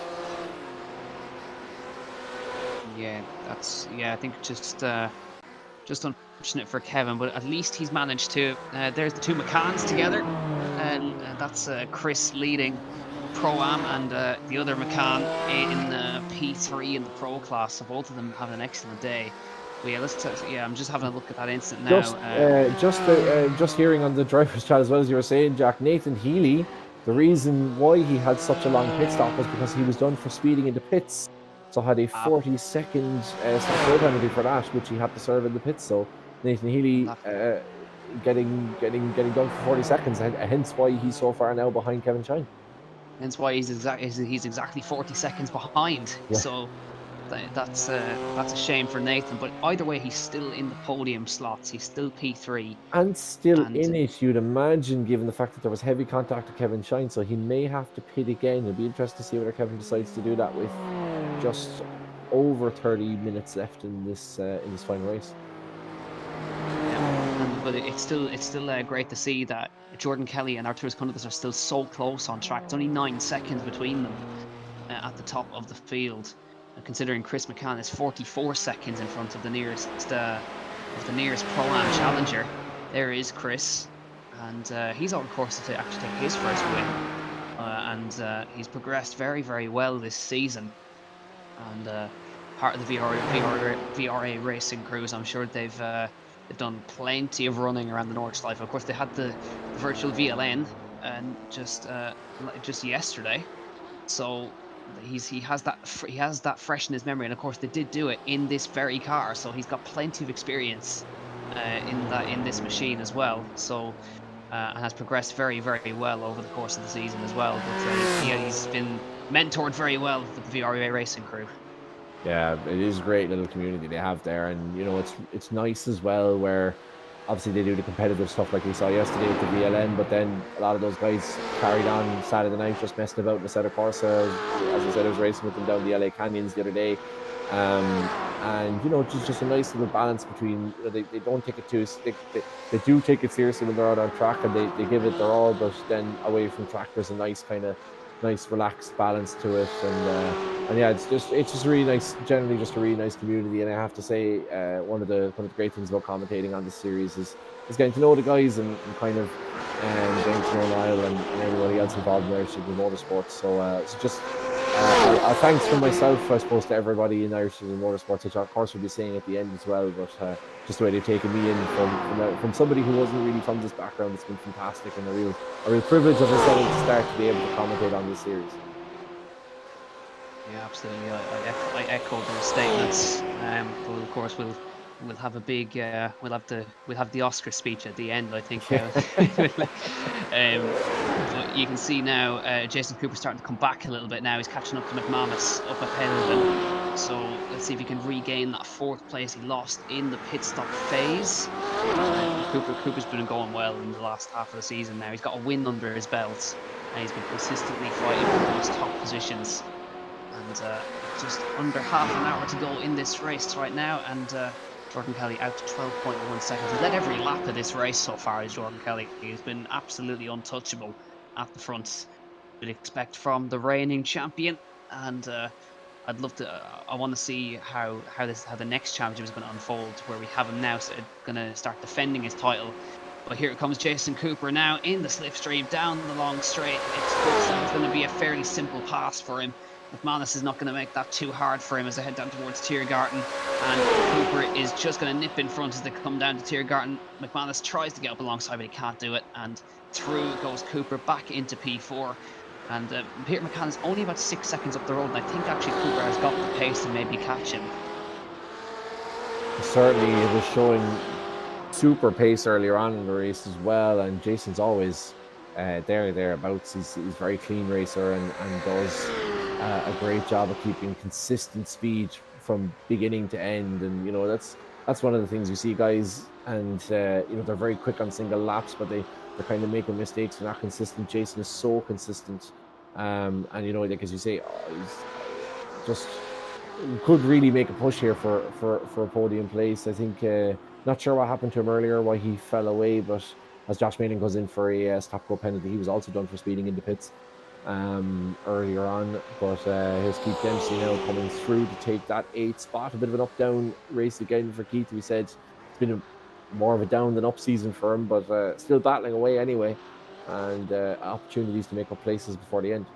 yeah, I think just unfortunate for Kevin, but at least he's managed to. There's the two Mccanns together, and that's Chris leading Pro-Am and the other Mccann in P3 in the Pro class. So both of them having an excellent day. But yeah, I'm just having a look at that incident now. Just hearing on the driver's chat as well as you were saying, Jack, Nathan Healey, the reason why he had such a long pit stop was because he was done for speeding into pits. So had a 40-second stop road penalty for that, which he had to serve in the pits. So Nathan Healey getting done for 40 seconds, and hence why he's so far now behind Kevin Shine. Hence why he's exactly 40 seconds behind. Yeah. So that's a shame for Nathan. But either way, he's still in the podium slots. He's still P3 and still in it. You'd imagine, given the fact that there was heavy contact with Kevin Shine, so he may have to pit again. It'll be interesting to see whether Kevin decides to do that with just over 30 minutes left in this final race. But it's still great to see that Jordan Kelly and Arturas Cundidas are still so close on track. It's only 9 seconds between them at the top of the field. Considering Chris Mccann is 44 seconds in front of the nearest Pro-Am challenger. There is Chris, and he's on course to actually take his first win. And he's progressed very, very well this season. And part of the VRA racing crews, I'm sure they've done plenty of running around the Nordschleife. Of course, they had the virtual VLN and just yesterday, so he has that fresh in his memory. And of course, they did do it in this very car, so he's got plenty of experience in this machine as well. So and has progressed very, very well over the course of the season as well. But he's been mentored very well with the VRA racing crew. Yeah, it is a great little community they have there, and you know it's nice as well where obviously they do the competitive stuff like we saw yesterday with the VLN, but then a lot of those guys carried on Saturday night just messing about in the Set of Corsa. As I said, I was racing with them down the LA Canyons the other day, and you know just a nice little balance between, you know, they don't take it too, they do take it seriously when they're out on track, and they give it their all, but then away from track there's a nice relaxed balance to it, and yeah, it's just really nice, generally just a really nice community. And I have to say, one of the great things about commentating on this series is getting to know the guys and kind of James O'Neill and everybody else involved in Irish City Motorsport. So it's just thanks from myself, I suppose, to everybody in Irish City Motorsports, which of course we'll be saying at the end as well, but just the way they've taken me in from somebody who wasn't really from this background. It's been fantastic, and a real privilege, as I said at the start, to be able to commentate on this series. Yeah, absolutely. I echo those statements. But of course, we'll have a big we'll have the Oscar speech at the end, I think. But you can see now Jason Cooper starting to come back a little bit now. He's catching up to McManus up ahead of him. So let's see if he can regain that 4th place he lost in the pit stop phase. Cooper's been going well in the last half of the season now. He's got a win under his belt, and he's been consistently fighting for those top positions. And just under half an hour to go in this race right now, and Jordan Kelly out to 12.1 seconds. He's led every lap of this race so far, is Jordan Kelly. He's been absolutely untouchable at the front. We'd expect from the reigning champion, and I want to see how the next championship is going to unfold, where we have him now going to start defending his title. But here comes Jason Cooper now in the slipstream down the long straight. It's going to be a fairly simple pass for him. McManus is not going to make that too hard for him as they head down towards Tiergarten, and Cooper is just going to nip in front as they come down to Tiergarten. McManus tries to get up alongside, but he can't do it, and through goes Cooper back into P4. And Peter Mccann is only about 6 seconds up the road, and I think actually Cooper has got the pace to maybe catch him. Certainly, it was showing super pace earlier on in the race as well, and Jason's always thereabouts. He's a very clean racer and does a great job of keeping consistent speed from beginning to end. And that's one of the things you see guys, and they're very quick on single laps, but they're kind of making mistakes. They're not consistent. Jason is so consistent, and like as you say, he's just could really make a push here for a podium place. I think not sure what happened to him earlier, why he fell away, but as Josh Malin goes in for a stop-go penalty, he was also done for speeding in the pits earlier on. But here's Keith Dempsey now coming through to take that 8th spot. A bit of an up-down race again for Keith. We said it's been more of a down than up season for him, but still battling away anyway, and opportunities to make up places before the end.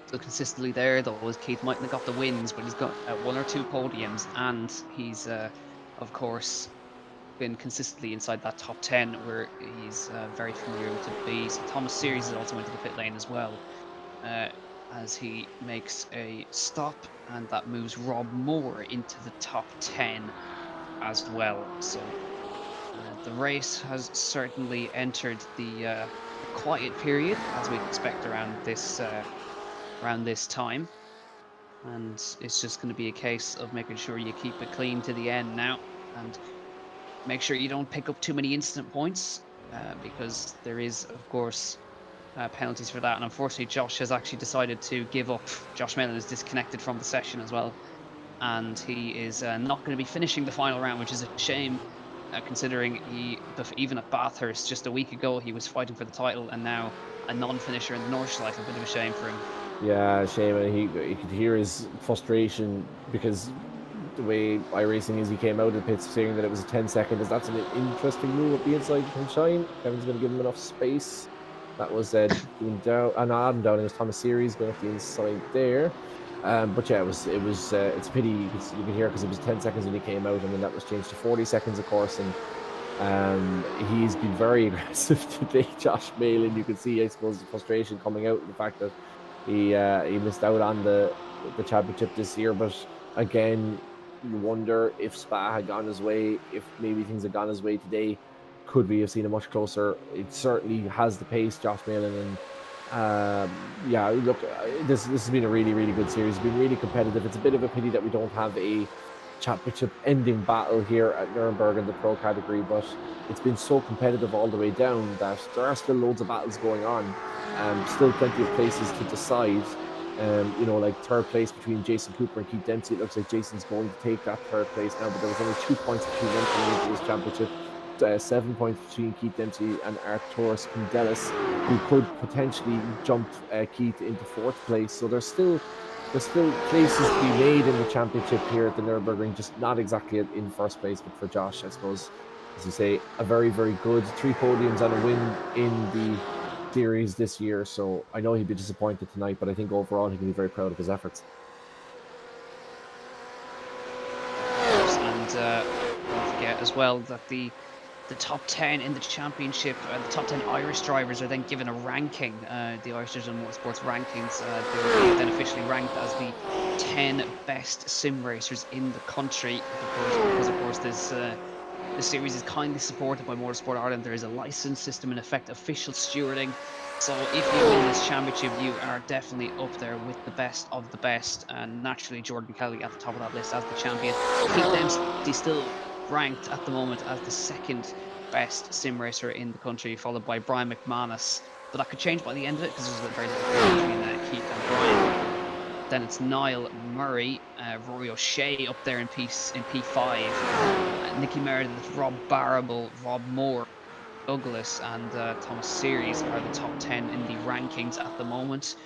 Still consistently there, though, as Keith mightn't have got the wins, but he's got 1 or 2 podiums, and he's, of course, been consistently inside that top 10, where he's very familiar to be. So Thomas Series has also went to the pit lane as well, as he makes a stop, and that moves Rob Moore into the top 10 as well. So the race has certainly entered the quiet period, as we'd expect around this time, and it's just going to be a case of making sure you keep it clean to the end now, and make sure you don't pick up too many instant points, because there is, of course, penalties for that. And unfortunately, Josh has actually decided to give up. Josh Mellon is disconnected from the session as well, and he is not going to be finishing the final round, which is a shame, considering even at Bathurst just a week ago he was fighting for the title, and now a non-finisher in the Nordschleife. A bit of a shame for him. Yeah, shame. And he could hear his frustration, because the way iRacing is, he came out of the pits saying that it was a 10-second. That's an interesting move up the inside from Shine. Kevin's going to give him enough space. That was doing down, Adam Downing. It was Thomas Series going up the inside there. But yeah, it's a pity. You could hear, because it was 10 seconds when he came out, and then that was changed to 40 seconds, of course. And he's been very aggressive today, Josh Malin. You can see, I suppose, the frustration coming out, the fact that he missed out on the championship this year. But again, you wonder if Spa had gone his way, if maybe things had gone his way today, could we have seen a much closer? It certainly has the pace, Josh Malin, and yeah, look, this has been a really, really good series. It's been really competitive. It's a bit of a pity that we don't have a championship ending battle here at Nuremberg in the pro category, but it's been so competitive all the way down that there are still loads of battles going on. Still plenty of places to decide. Like third place between Jason Cooper and Keith Dempsey. It looks like Jason's going to take that third place now, but there was only 2 points between them coming into this championship. 7 points between Keith Dempsey and Arturas Condelis, who could potentially jump Keith into 4th place. So there's still places to be made in the championship here at the Nürburgring, just not exactly in first place. But for Josh, I suppose, as you say, a very, very good 3 podiums and a win in the series this year. So I know he'd be disappointed tonight, but I think overall he can be very proud of his efforts. And don't forget as well that the top 10 in the championship, the top 10 Irish drivers are then given a ranking. The Irish Digital Motorsports rankings, they will be then officially ranked as the 10 best sim racers in the country. Because of course, this series is kindly supported by Motorsport Ireland. There is a license system in effect, official stewarding. So if you win this championship, you are definitely up there with the best of the best. And naturally, Jordan Kelly at the top of that list as the champion. Keith Dempsey still ranked at the moment as the 2nd best sim racer in the country, followed by Brian McManus. But that could change by the end of it, because there's a very little difference between Keith and Brian. Then it's Niall Murray, Rory O'Shea up there in P5, Nicky Meredith, Rob Barrable, Rob Moore, Douglas, and Thomas Series are the top 10 in the rankings at the moment.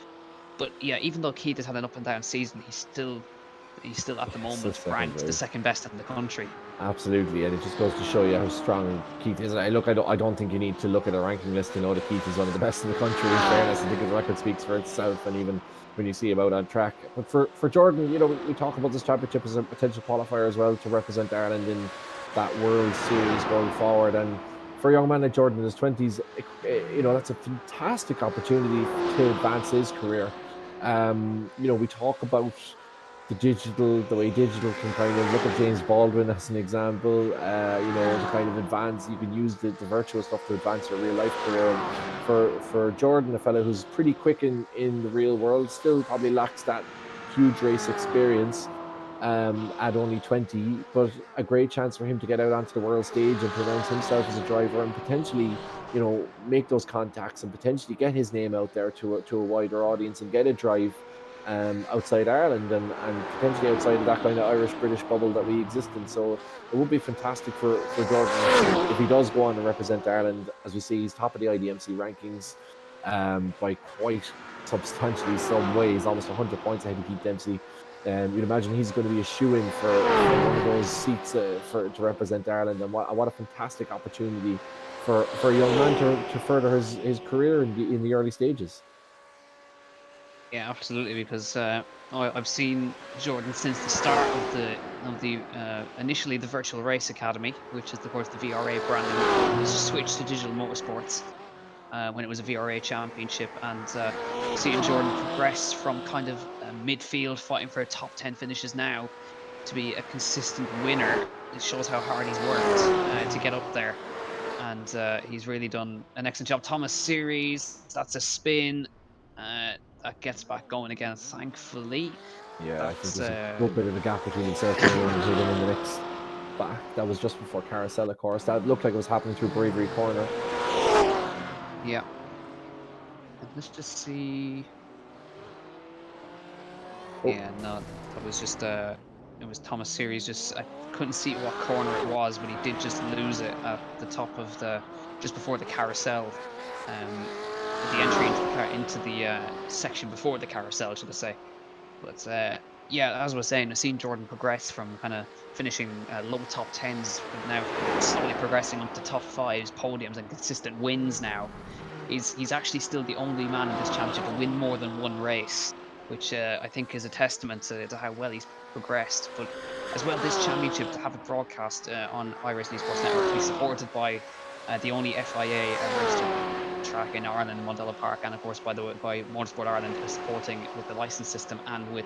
But yeah, even though Keith has had an up and down season, he's still at the moment ranked the 2nd best in the country. Absolutely, and it just goes to show you how strong Keith is. I don't think you need to look at a ranking list to know that Keith is one of the best in the country. In fairness, I think his record speaks for itself, and even when you see him out on track. But for Jordan, we talk about this championship as a potential qualifier as well to represent Ireland in that World Series going forward. And for a young man like Jordan in his 20s, that's a fantastic opportunity to advance his career. We talk about the way digital can kind of look at James Baldwin as an example, to kind of advance. You can use the virtual stuff to advance your real life career. And for Jordan, a fellow who's pretty quick in the real world, still probably lacks that huge race experience at only 20, but a great chance for him to get out onto the world stage and to announce himself as a driver and potentially, make those contacts and potentially get his name out there to a wider audience and get a drive outside Ireland and potentially outside of that kind of Irish-British bubble that we exist in. So it would be fantastic for Jordan if he does go on and represent Ireland. As we see, he's top of the IDMC rankings by quite substantially some ways, almost 100 points ahead of Pete Dempsey. You'd imagine he's going to be a shoe-in for one of those seats to represent Ireland, and what a fantastic opportunity for a young man to further his career in the early stages. Yeah, absolutely. Because I've seen Jordan since the start of the initially the Virtual Race Academy, which is of course the VRA branding, was switched to Digital Motorsports when it was a VRA championship, and seeing Jordan progress from kind of midfield fighting for top 10 finishes now to be a consistent winner, it shows how hard he's worked to get up there. And he's really done an excellent job. Thomas Series, that's a spin. That gets back going again, thankfully. Yeah, I think That's there's a good bit of a gap between himself and him in the next back. That was just before Carousel, of course. That looked like it was happening through Bravery Corner. yeah. And let's just see. Oh. Yeah, no, that was just it was Thomas Series. Just I couldn't see what corner it was, but he did just lose it at the top of just before the carousel. The entry into the section before the carousel, should I say? But yeah, as I was saying, I've seen Jordan progress from kind of finishing low top tens, but now slowly progressing up to top fives, podiums, and consistent wins. Now he's actually still the only man in this championship to win more than one race, which I think is a testament to how well he's progressed. But as well, this championship, to have it broadcast on iRacing Sports Network, to be supported by the only FIA registered track in Ireland, Mondello Park, and of course by Motorsport Ireland, supporting with the license system and with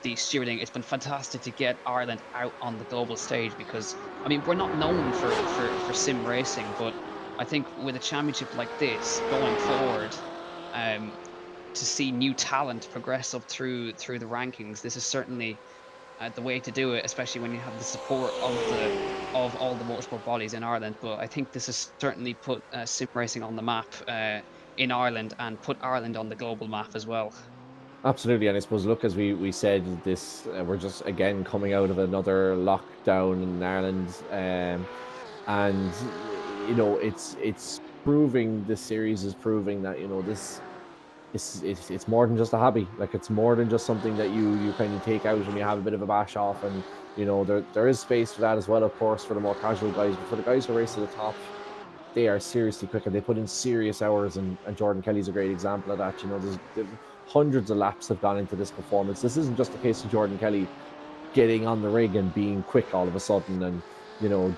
the stewarding. It's been fantastic to get Ireland out on the global stage, because I mean, we're not known for sim racing, but I think with a championship like this going forward, to see new talent progress up through the rankings, this is certainly the way to do it, especially when you have the support of all the motorsport bodies in Ireland. But I think this has certainly put sim racing on the map in Ireland, and put Ireland on the global map as well. Absolutely, and I suppose, look, as we said, this we're just again coming out of another lockdown in Ireland, and it's proving, this series is proving that this it's more than just a hobby. Like, it's more than just something that you kind of take out and you have a bit of a bash off, and there is space for that as well, of course, for the more casual guys. But for the guys who race to the top, they are seriously quick and they put in serious hours, and Jordan Kelly's a great example of that. There's hundreds of laps have gone into this performance. This isn't just a case of Jordan Kelly getting on the rig and being quick all of a sudden, and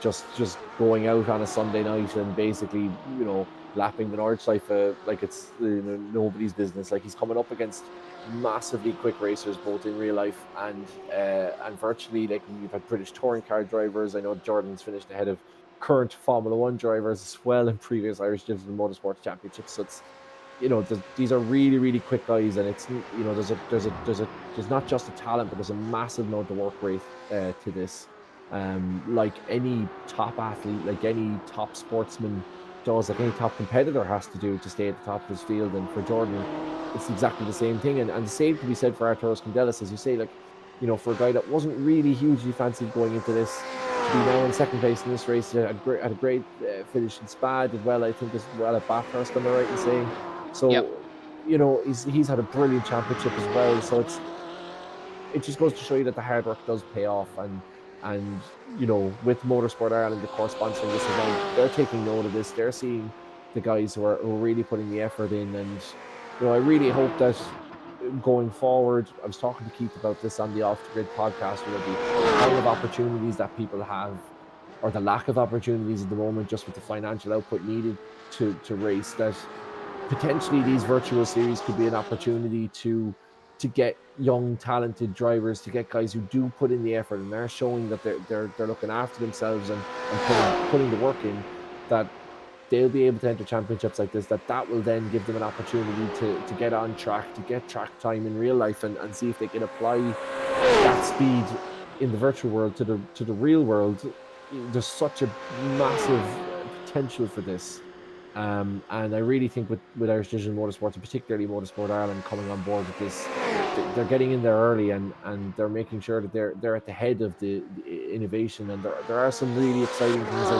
just going out on a Sunday night and basically lapping the Nordschleife like it's nobody's business. Like, he's coming up against massively quick racers, both in real life and virtually. Like, we've had British touring car drivers. I know Jordan's finished ahead of current Formula One drivers as well in previous Irish Digital Motorsports Championships. So it's these are really, really quick guys, and it's there's not just a talent, but there's a massive amount of work rate to this. Like any top athlete, like any top sportsman does, like any top competitor has to do to stay at the top of his field. And for Jordan, it's exactly the same thing. And the same can be said for Arturos Candelas, as you say. Like, for a guy that wasn't really hugely fancied going into this, to be now in second place in this race, had a great finish in Spa, did well, I think, as well at Bathurst, am I right in saying? So, Yep. He's had a brilliant championship as well. So it just goes to show you that the hard work does pay off. And with Motorsport Ireland, of course, sponsoring this event, they're taking note of this. They're seeing the guys who are really putting the effort in. And I really hope that going forward, I was talking to Keith about this on the Off the Grid podcast, the kind of opportunities that people have or the lack of opportunities at the moment, just with the financial output needed to race, that potentially these virtual series could be an opportunity to get young talented drivers, to get guys who do put in the effort and are showing that they're looking after themselves and putting the work in, that they'll be able to enter championships like this, that will then give them an opportunity to get on track, to get track time in real life, and see if they can apply that speed in the virtual world to the real world. There's such a massive potential for this. And I really think with Irish Digital Motorsports, and particularly Motorsport Ireland, coming on board with this, they're getting in there early, and they're making sure that they're at the head of the innovation, and there are some really exciting things, I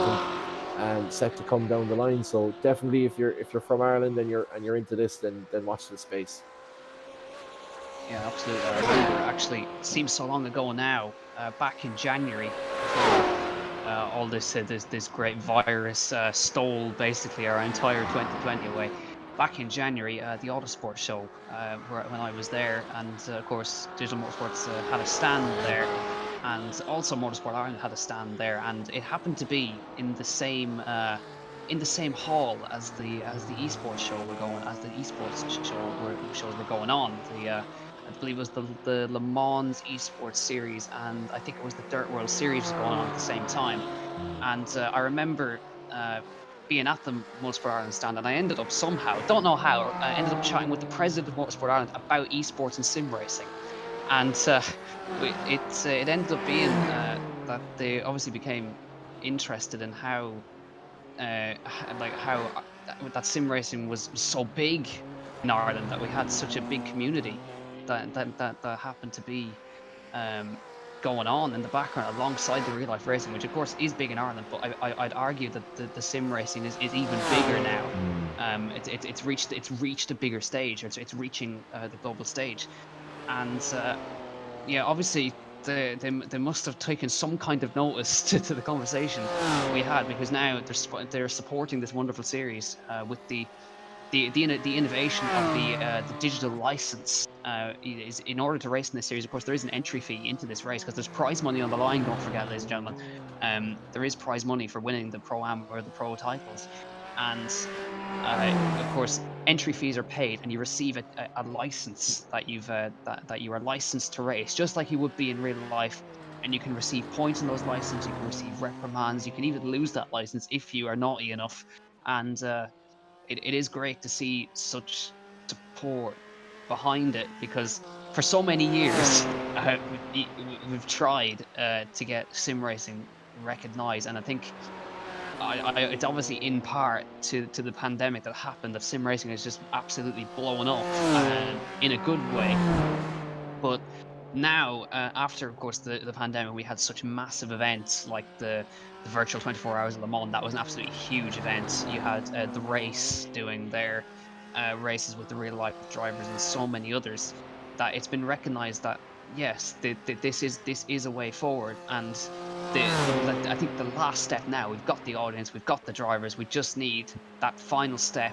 think, set to come down the line. So definitely, if you're from Ireland and you're into this, then watch this space. Yeah, absolutely. I remember, actually, it seems so long ago now, back in January, before all this great virus stole basically our entire 2020 away. Back in January, the Autosport show, when I was there, and of course, Digital Motorsports had a stand there, and also Motorsport Ireland had a stand there, and it happened to be in the same hall as the esports show were going, as the esports shows were going on. I believe it was the Le Mans Esports Series, and I think it was the Dirt World Series was going on at the same time. And I remember being at the Motorsport Ireland stand, and I ended up somehow, don't know how, I ended up chatting with the president of Motorsport Ireland about esports and sim racing. And it ended up being that they obviously became interested in how that sim racing was so big in Ireland, that we had such a big community that happened to be going on in the background alongside the real life racing, which of course is big in Ireland, but I'd argue that the sim racing is even bigger now. It's reached a bigger stage. It's reaching the global stage, and yeah, obviously they must have taken some kind of notice to the conversation we had, because now they're supporting this wonderful series with the innovation of the digital license. Is in order to race in this series, of course, there is an entry fee into this race because there's prize money on the line. Don't forget, ladies and gentlemen, there is prize money for winning the Pro-Am or the Pro titles, and of course, entry fees are paid, and you receive a license that that you are licensed to race, just like you would be in real life. And you can receive points on those licenses. You can receive reprimands. You can even lose that license if you are naughty enough. And it is great to see such support behind it, because for so many years we've tried to get sim racing recognized, and I think it's obviously in part to the pandemic that happened, that sim racing is just absolutely blown up in a good way. But now, after of course the pandemic, we had such massive events like the virtual 24 hours of Le Mans. That was an absolutely huge event. You had the race doing their races with the real life drivers, and so many others, that it's been recognized that yes, this is a way forward. And I think the last step now, we've got the audience, we've got the drivers, we just need that final step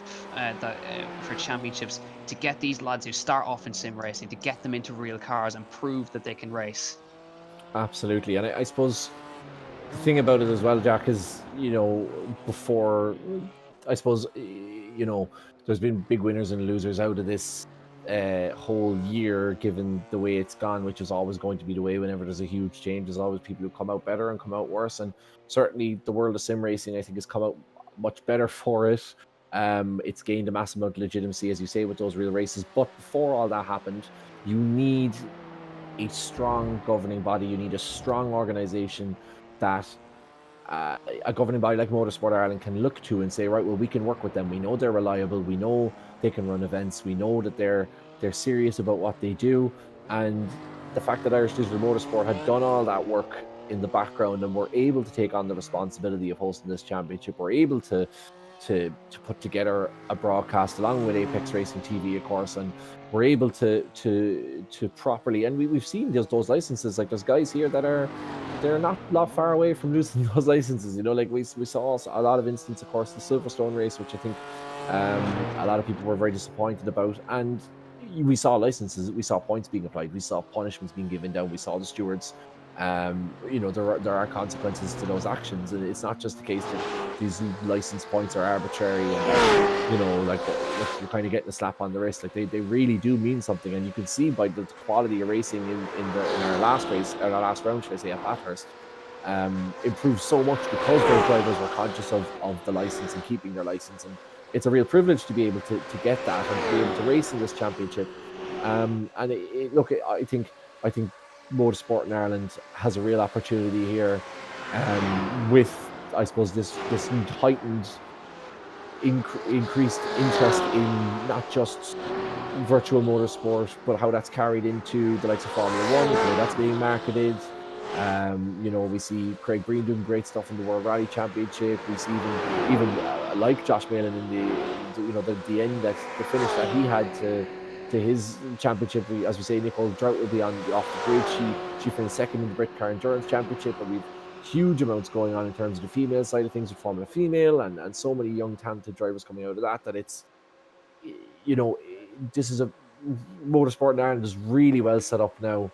for championships, to get these lads who start off in sim racing, to get them into real cars and prove that they can race. Absolutely, and I suppose the thing about it as well, Jack, is, before, I suppose, there's been big winners and losers out of this whole year, given the way it's gone, which is always going to be the way whenever there's a huge change. There's always people who come out better and come out worse, and certainly the world of sim racing, I think, has come out much better for it. It's gained a massive amount of legitimacy, as you say, with those real races. But before all that happened, you need a strong governing body. You need a strong organization that a governing body like Motorsport Ireland can look to and say, right, well, we can work with them. We know they're reliable. We know they can run events. We know that they're serious about what they do. And the fact that Irish Digital Motorsport had done all that work in the background and were able to take on the responsibility of hosting this championship, were able to put together a broadcast along with Apex Racing TV, of course, and we're able to properly, and we've seen those licenses. Like, there's guys here that they're not a lot far away from losing those licenses. Like we saw a lot of instances, of course, the Silverstone race, which I think a lot of people were very disappointed about, and we saw licenses, we saw points being applied, we saw punishments being given down, we saw the stewards there are consequences to those actions, and it's not just the case that these license points are arbitrary and like you're kind of getting a slap on the wrist. Like they really do mean something, and you can see by the quality of racing in our last race, or our last round, should I say, at Bathurst, improved so much because those drivers were conscious of the license and keeping their license, and it's a real privilege to be able to get that and to be able to race in this championship. Look, I think Motorsport in Ireland has a real opportunity here, with, I suppose, this heightened increased interest in not just virtual motorsport, but how that's carried into the likes of Formula One, the way that's being marketed. We see Craig Breen doing great stuff in the World Rally Championship. We see even like Josh Malin in the end, that the finish that he had to his championship. As we say, Nicole Drought will be off the grid. She finished second in the Brit Car Endurance Championship, and we've huge amounts going on in terms of the female side of things with Formula Female, and so many young talented drivers coming out of that it's, this is a Motorsport in Ireland is really well set up now,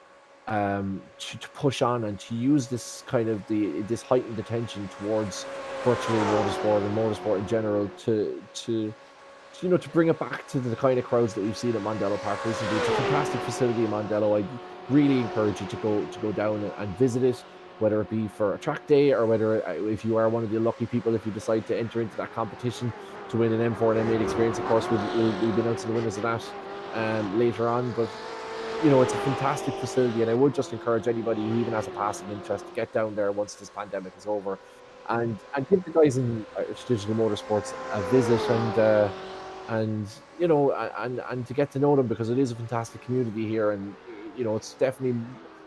to push on and to use this kind of this heightened attention towards virtual motorsport and motorsport in general to bring it back to the kind of crowds that we've seen at Mondello Park recently. It's a fantastic facility in Mondello. I really encourage you to go down and visit it, whether it be for a track day or whether, if you are one of the lucky people, if you decide to enter into that competition to win an M4 and M8 experience. Of course, we'll be announcing the winners of that later on. But it's a fantastic facility, and I would just encourage anybody who even has a passing interest to get down there once this pandemic is over, and give the guys in Digital Motorsports a visit, and to get to know them, because it is a fantastic community here. And it's definitely,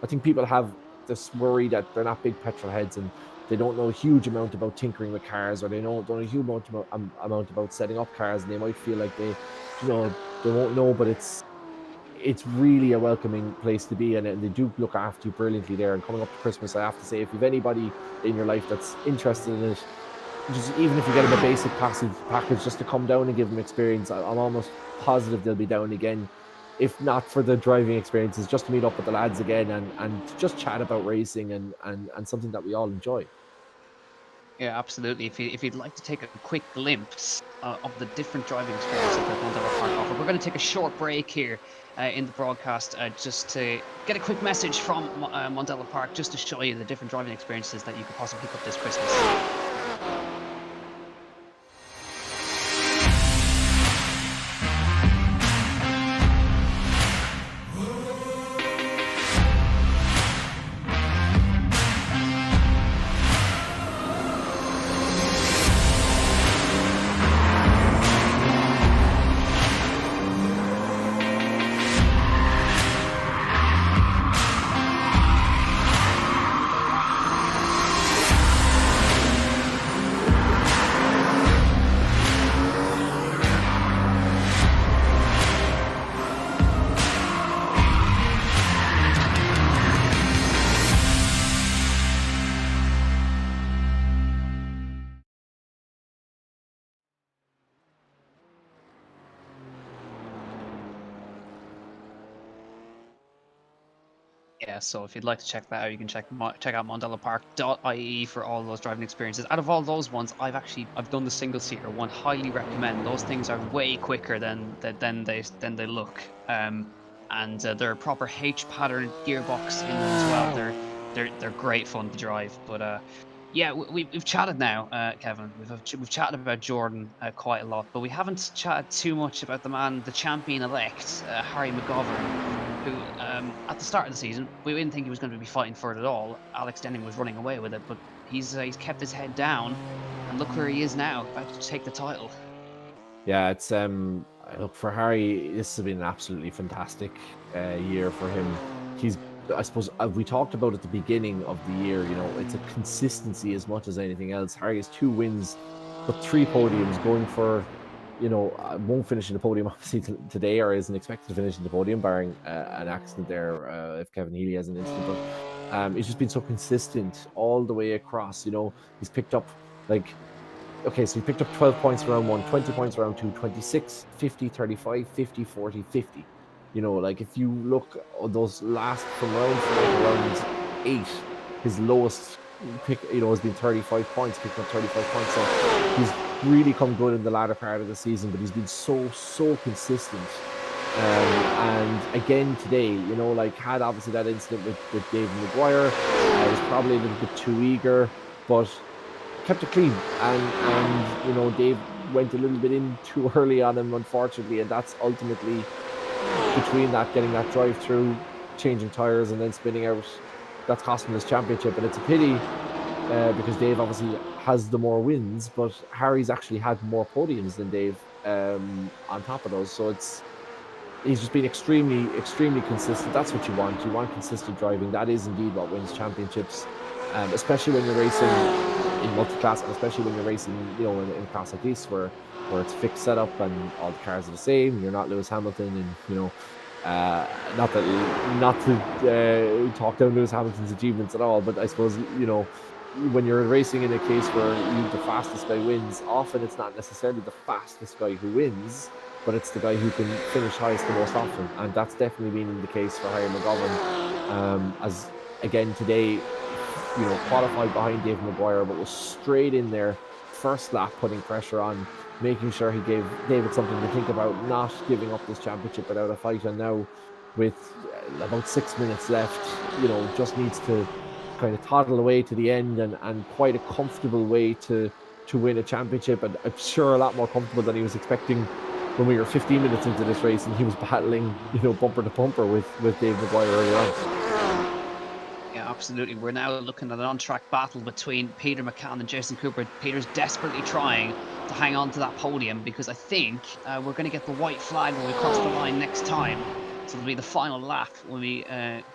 I think people have this worry that they're not big petrol heads and they don't know a huge amount about tinkering with cars, or they don't know a huge amount about setting up cars, and they might feel like they won't know. But it's really a welcoming place to be, and they do look after you brilliantly there. And coming up to Christmas, I have to say, if you've anybody in your life that's interested in it, just even if you get them a basic package just to come down and give them experience, I'm almost positive they'll be down again, if not for the driving experiences, just to meet up with the lads again and to just chat about racing and something that we all enjoy. Yeah, absolutely. If you'd like to take a quick glimpse of the different driving experiences that Mondello Park offer, we're going to take a short break here in the broadcast, just to get a quick message from Mondello Park, just to show you the different driving experiences that you could possibly pick up this Christmas. Yeah, so if you'd like to check that out, you can check out mondellopark.ie for all those driving experiences. Out of all those ones, I've done the single seater one. Highly recommend. Those things are way quicker than they look. And they're a proper H pattern gearbox in them as well. They're great fun to drive. But yeah, we've chatted now, Kevin. We've chatted about Jordan quite a lot, but we haven't chatted too much about the champion-elect, Harry Mcgovern, who at the start of the season we didn't think he was going to be fighting for it at all. Alex Denning was running away with it, but he's kept his head down, and look where he is now, about to take the title. Yeah, it's look, for Harry, this has been an absolutely fantastic year for him. He's, I suppose, we talked about at the beginning of the year, it's a consistency as much as anything else. Harry has 2 wins, but 3 podiums, going for, won't finish in the podium obviously today, or isn't expected to finish in the podium, barring an accident there, if Kevin Healey has an incident. But it's just been so consistent all the way across. He's picked up, so he picked up 12 points round 1, 20 points round 2, 26, 50, 35, 50, 40, 50. If you look at those last from round 4 to round 8. His lowest pick, has been 35 points, picked up 35 points. So he's really come good in the latter part of the season, but he's been so consistent. And again today, had obviously that incident with David Mcguire. Was probably a little bit too eager, but kept it clean. And Dave went a little bit in too early on him, unfortunately, and that's ultimately, between that, getting that drive through, changing tires, and then spinning out, that's cost him his championship. And it's a pity, because Dave obviously has the more wins, but Harry's actually had more podiums than Dave, on top of those. So he's just been extremely consistent. That's what you want. You want consistent driving. That is indeed what wins championships, especially when you're racing in multi-class, and especially when you're racing, in a class like this, where it's fixed setup and all the cars are the same. You're not Lewis Hamilton, and not to talk down Lewis Hamilton's achievements at all, but I suppose when you're racing in a case where the fastest guy wins, often it's not necessarily the fastest guy who wins, but it's the guy who can finish highest the most often, and that's definitely been the case for Harry Mcgovern. As again today, qualified behind David Mcguire, but was straight in there, first lap, putting pressure on, making sure he gave David something to think about, not giving up this championship without a fight. And now, with about 6 minutes left, just needs to kind of toddle away to the end, and quite a comfortable way to win a championship, and I'm sure a lot more comfortable than he was expecting when we were 15 minutes into this race and he was battling, bumper to bumper with Dave Mcguire earlier on. Yeah, absolutely. We're now looking at an on-track battle between Peter Mccann and Jason Cooper. Peter's desperately trying to hang on to that podium, because I think we're going to get the white flag when we cross the line next time. So it'll be the final lap when we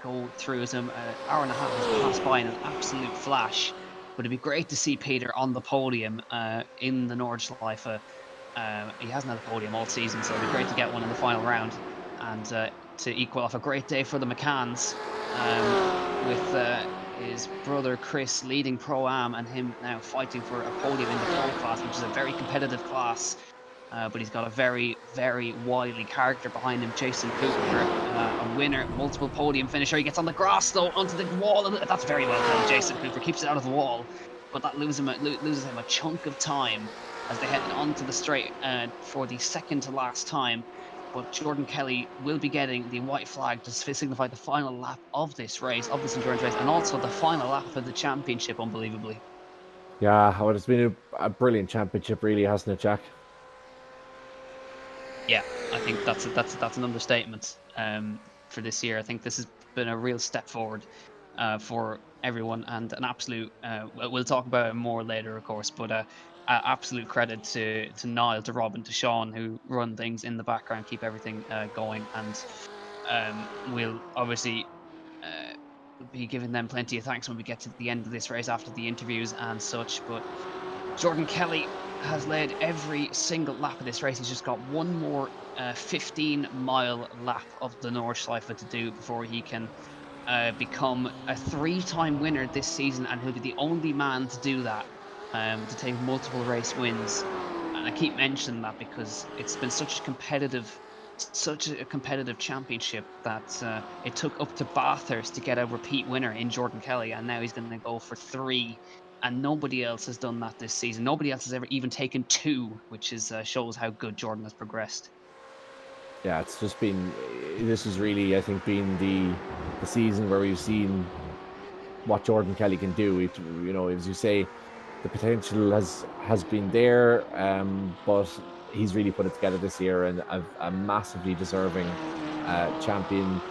go through. As an hour and a half has passed by in an absolute flash. But it'd be great to see Peter on the podium in the Nordschleife. He hasn't had a podium all season, so it'd be great to get one in the final round, and to equal off a great day for the Mccanns, with his brother Chris leading Pro-Am, and him now fighting for a podium in the Pro class, which is a very competitive class. But he's got a very, very wily character behind him, Jason Cooper, a winner, multiple podium finisher. He gets on the grass though, onto the wall, and that's very well done. Jason Cooper keeps it out of the wall, but that loses him a chunk of time as they head onto the straight for the second to last time. But Jordan Kelly will be getting the white flag to signify the final lap of this race, of this endurance race, and also the final lap of the championship, unbelievably. Yeah, well, it's been a brilliant championship, really, hasn't it, Jack? Yeah, I think that's an understatement for this year. I think this has been a real step forward for everyone, and an absolute. We'll talk about it more later, of course, but absolute credit to Niall, to Rob, and to Sean, who run things in the background, keep everything going, and we'll obviously be giving them plenty of thanks when we get to the end of this race after the interviews and such. But Jordan Kelly has led every single lap of this race. He's just got one more 15-mile lap of the Nordschleife to do before he can become a 3-time winner this season, and he'll be the only man to do that, to take multiple race wins. And I keep mentioning that because it's been such a competitive championship that it took up to Bathurst to get a repeat winner in Jordan Kelly, and now he's going to go for 3. And nobody else has done that this season. Nobody else has ever even taken 2, which shows how good Jordan has progressed. Yeah, it's just been. This has really, I think, been the season where we've seen what Jordan Kelly can do. As you say, the potential has been there, but he's really put it together this year, and a massively deserving champion.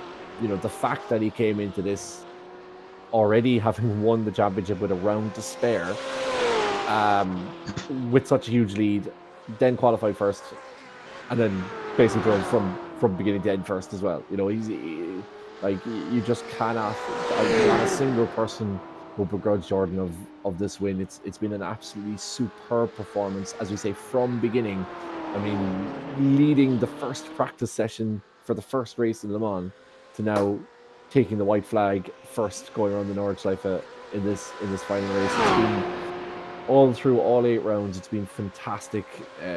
The fact that he came into this already having won the championship with a round to spare, with such a huge lead, then qualified first, and then basically drove from beginning to end first as well. You just cannot. Not a single person will begrudge Jordan of this win. It's been an absolutely superb performance, as we say, from beginning. I mean, leading the first practice session for the first race in Le Mans to now taking the white flag first, going around the Nordschleife in this final race. It's been all through all 8 rounds. It's been fantastic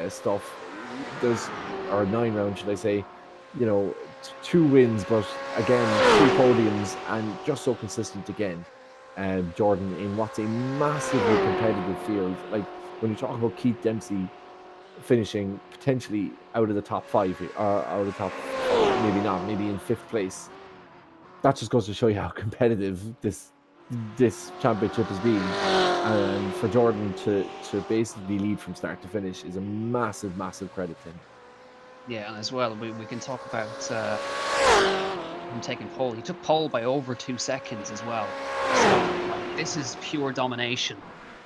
stuff. 9 rounds, should I say. 2 wins, but again, 3 podiums, and just so consistent again. Jordan, in what's a massively competitive field. Like when you talk about Keith Dempsey finishing potentially out of the top 5, or out of the top, maybe not, maybe in 5th place. That just goes to show you how competitive this championship has been, and for Jordan to basically lead from start to finish is a massive credit to him. Yeah, and as well, we can talk about him taking pole. He took pole by over 2 seconds as well. So this is pure domination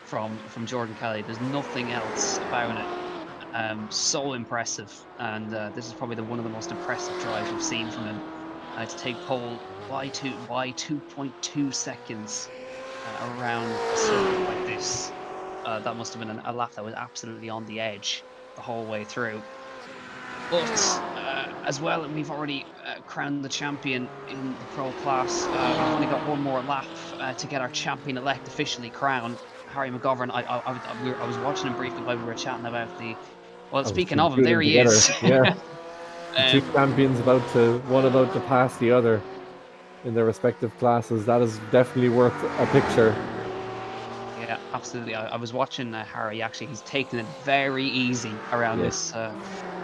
from Jordan Kelly. There's nothing else about it. So impressive, and this is probably one of the most impressive drives we've seen from him. To take pole by 2.2 seconds around a circuit like this. That must have been a lap that was absolutely on the edge the whole way through. But as well, we've already crowned the champion in the pro class. We've only got one more lap to get our champion-elect officially crowned. Harry Mcgovern, I was watching him briefly while we were chatting about the... Well, speaking of him, there he is. Yeah. The 2 champions about to pass the other in their respective classes. That is definitely worth a picture. Yeah, absolutely. I was watching Harry. Actually, he's taking it very easy around this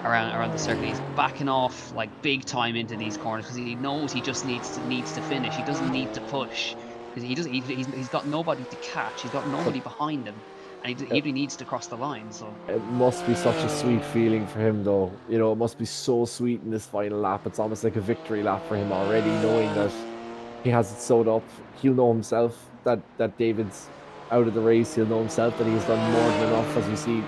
around the circuit. He's backing off like big time into these corners because he knows he just needs to finish. He doesn't need to push because he's got nobody to catch. He's got nobody behind him, and he really needs to cross the line. So it must be such a sweet feeling for him, though. It must be so sweet in this final lap. It's almost like a victory lap for him already, knowing that he has it sewed up. He'll know himself that David's out of the race. He'll know himself that he's done more than enough, as we see,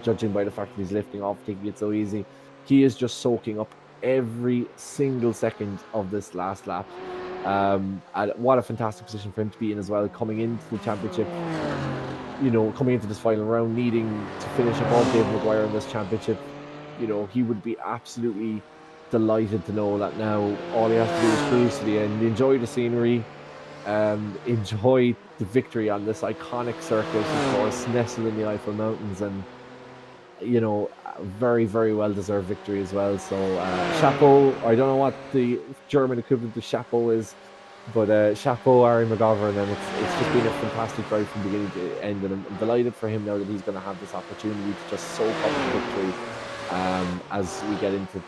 judging by the fact that he's lifting off, taking it so easy. He is just soaking up every single second of this last lap. And what a fantastic position for him to be in as well, coming into the championship, coming into this final round, needing to finish above David Mcguire in this championship. He would be absolutely delighted to know that now all he has to do is cruise to the end, enjoy the scenery, enjoy the victory on this iconic circuit, of course, nestled in the Eiffel Mountains, and very, very well deserved victory as well. So chapeau. I don't know what the German equivalent to chapeau is, but chapeau Harry Mcgovern, and it's just been a fantastic drive from beginning to end, and I'm delighted for him now that he's going to have this opportunity to just soak up the victory as we get into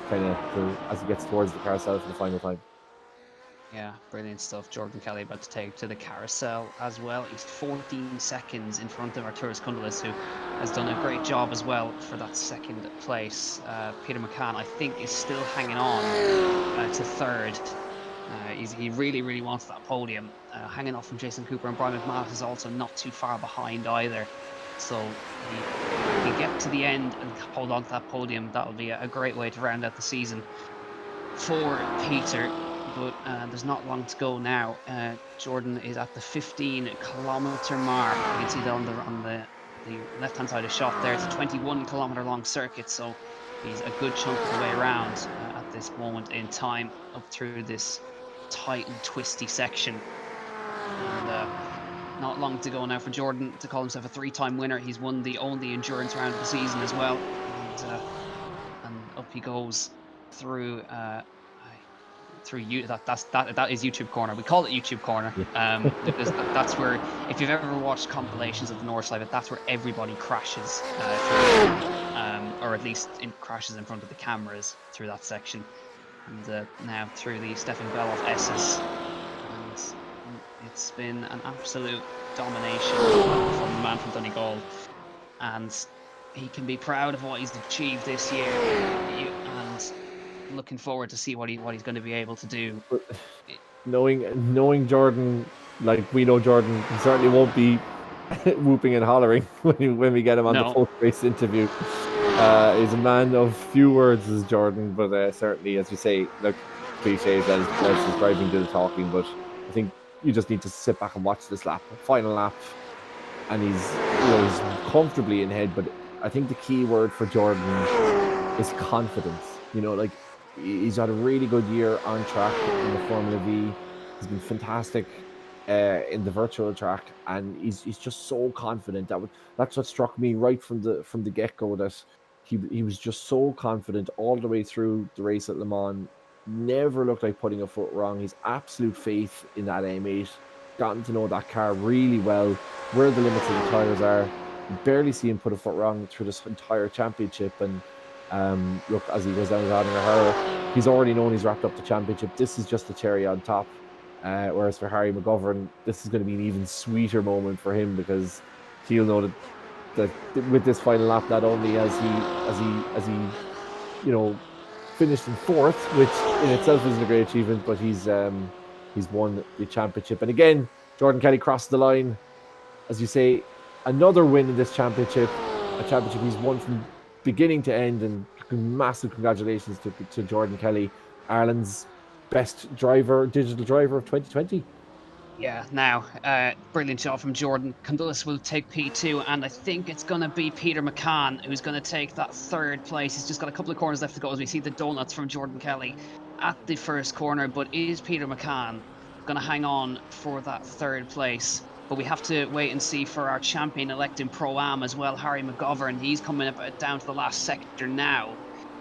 as he gets towards the carousel for the final time. yeah, brilliant stuff. Jordan Kelly about to take to the carousel as well. He's 14 seconds in front of Arturas Kundelis, who has done a great job as well for that 2nd place. Peter Mccann, I think, is still hanging on to 3rd. He really, really wants that podium. Hanging off from Jason Cooper, and Brian McManus is also not too far behind either. So if he get to the end and hold on to that podium, that'll be a great way to round out the season for Peter. But there's not long to go now. Jordan is at the 15-kilometer mark. You can see that on the left-hand side of the shot there. It's a 21-kilometer long circuit, so he's a good chunk of the way around at this moment in time, up through this tight and twisty section. And not long to go now for Jordan to call himself a 3-time winner. He's won the only endurance round of the season as well, and up he goes through. That is YouTube Corner. We call it YouTube Corner because that's where, if you've ever watched compilations of the Nordschleife, that's where everybody crashes or at least crashes in front of the cameras through that section. And now through the Stefan Beloff S's, and it's been an absolute domination from the man from Donegal, and he can be proud of what he's achieved this year. And looking forward to see what he's going to be able to do. Knowing Jordan, like we know Jordan, he certainly won't be whooping and hollering when we get him on the post-race interview. He's a man of few words, is Jordan, but certainly, as you say, look, cliches as is driving to the talking. But I think you just need to sit back and watch this final lap, and he's comfortably in head. But I think the key word for Jordan is confidence. He's had a really good year on track in the Formula V. He's been fantastic in the virtual track, and he's just so confident. That's what struck me right from the get-go, that he was just so confident all the way through the race at Le Mans. Never looked like putting a foot wrong. He's absolute faith in that M8. Gotten to know that car really well, where the limits of the tires are. Barely see him put a foot wrong through this entire championship. And look, as he goes down to Harrow, he's already known he's wrapped up the championship. This is just the cherry on top. Whereas for Harry Mcgovern, this is going to be an even sweeter moment for him, because he'll know that with this final lap, not only has he finished in fourth, which in itself isn't a great achievement, but he's won the championship. And again, Jordan Kelly crosses the line, as you say, another win in this championship, a championship he's won from beginning to end. And massive congratulations to Jordan Kelly, Ireland's best driver, digital driver of 2020. Yeah, now, brilliant job from Jordan. Condulis will take P2, and I think it's going to be Peter Mccann who's going to take that third place. He's just got a couple of corners left to go as we see the donuts from Jordan Kelly at the first corner. But is Peter Mccann going to hang on for that third place? But we have to wait and see for our champion-elect in Pro-Am as well, Harry Mcgovern. He's coming up down to the last sector now.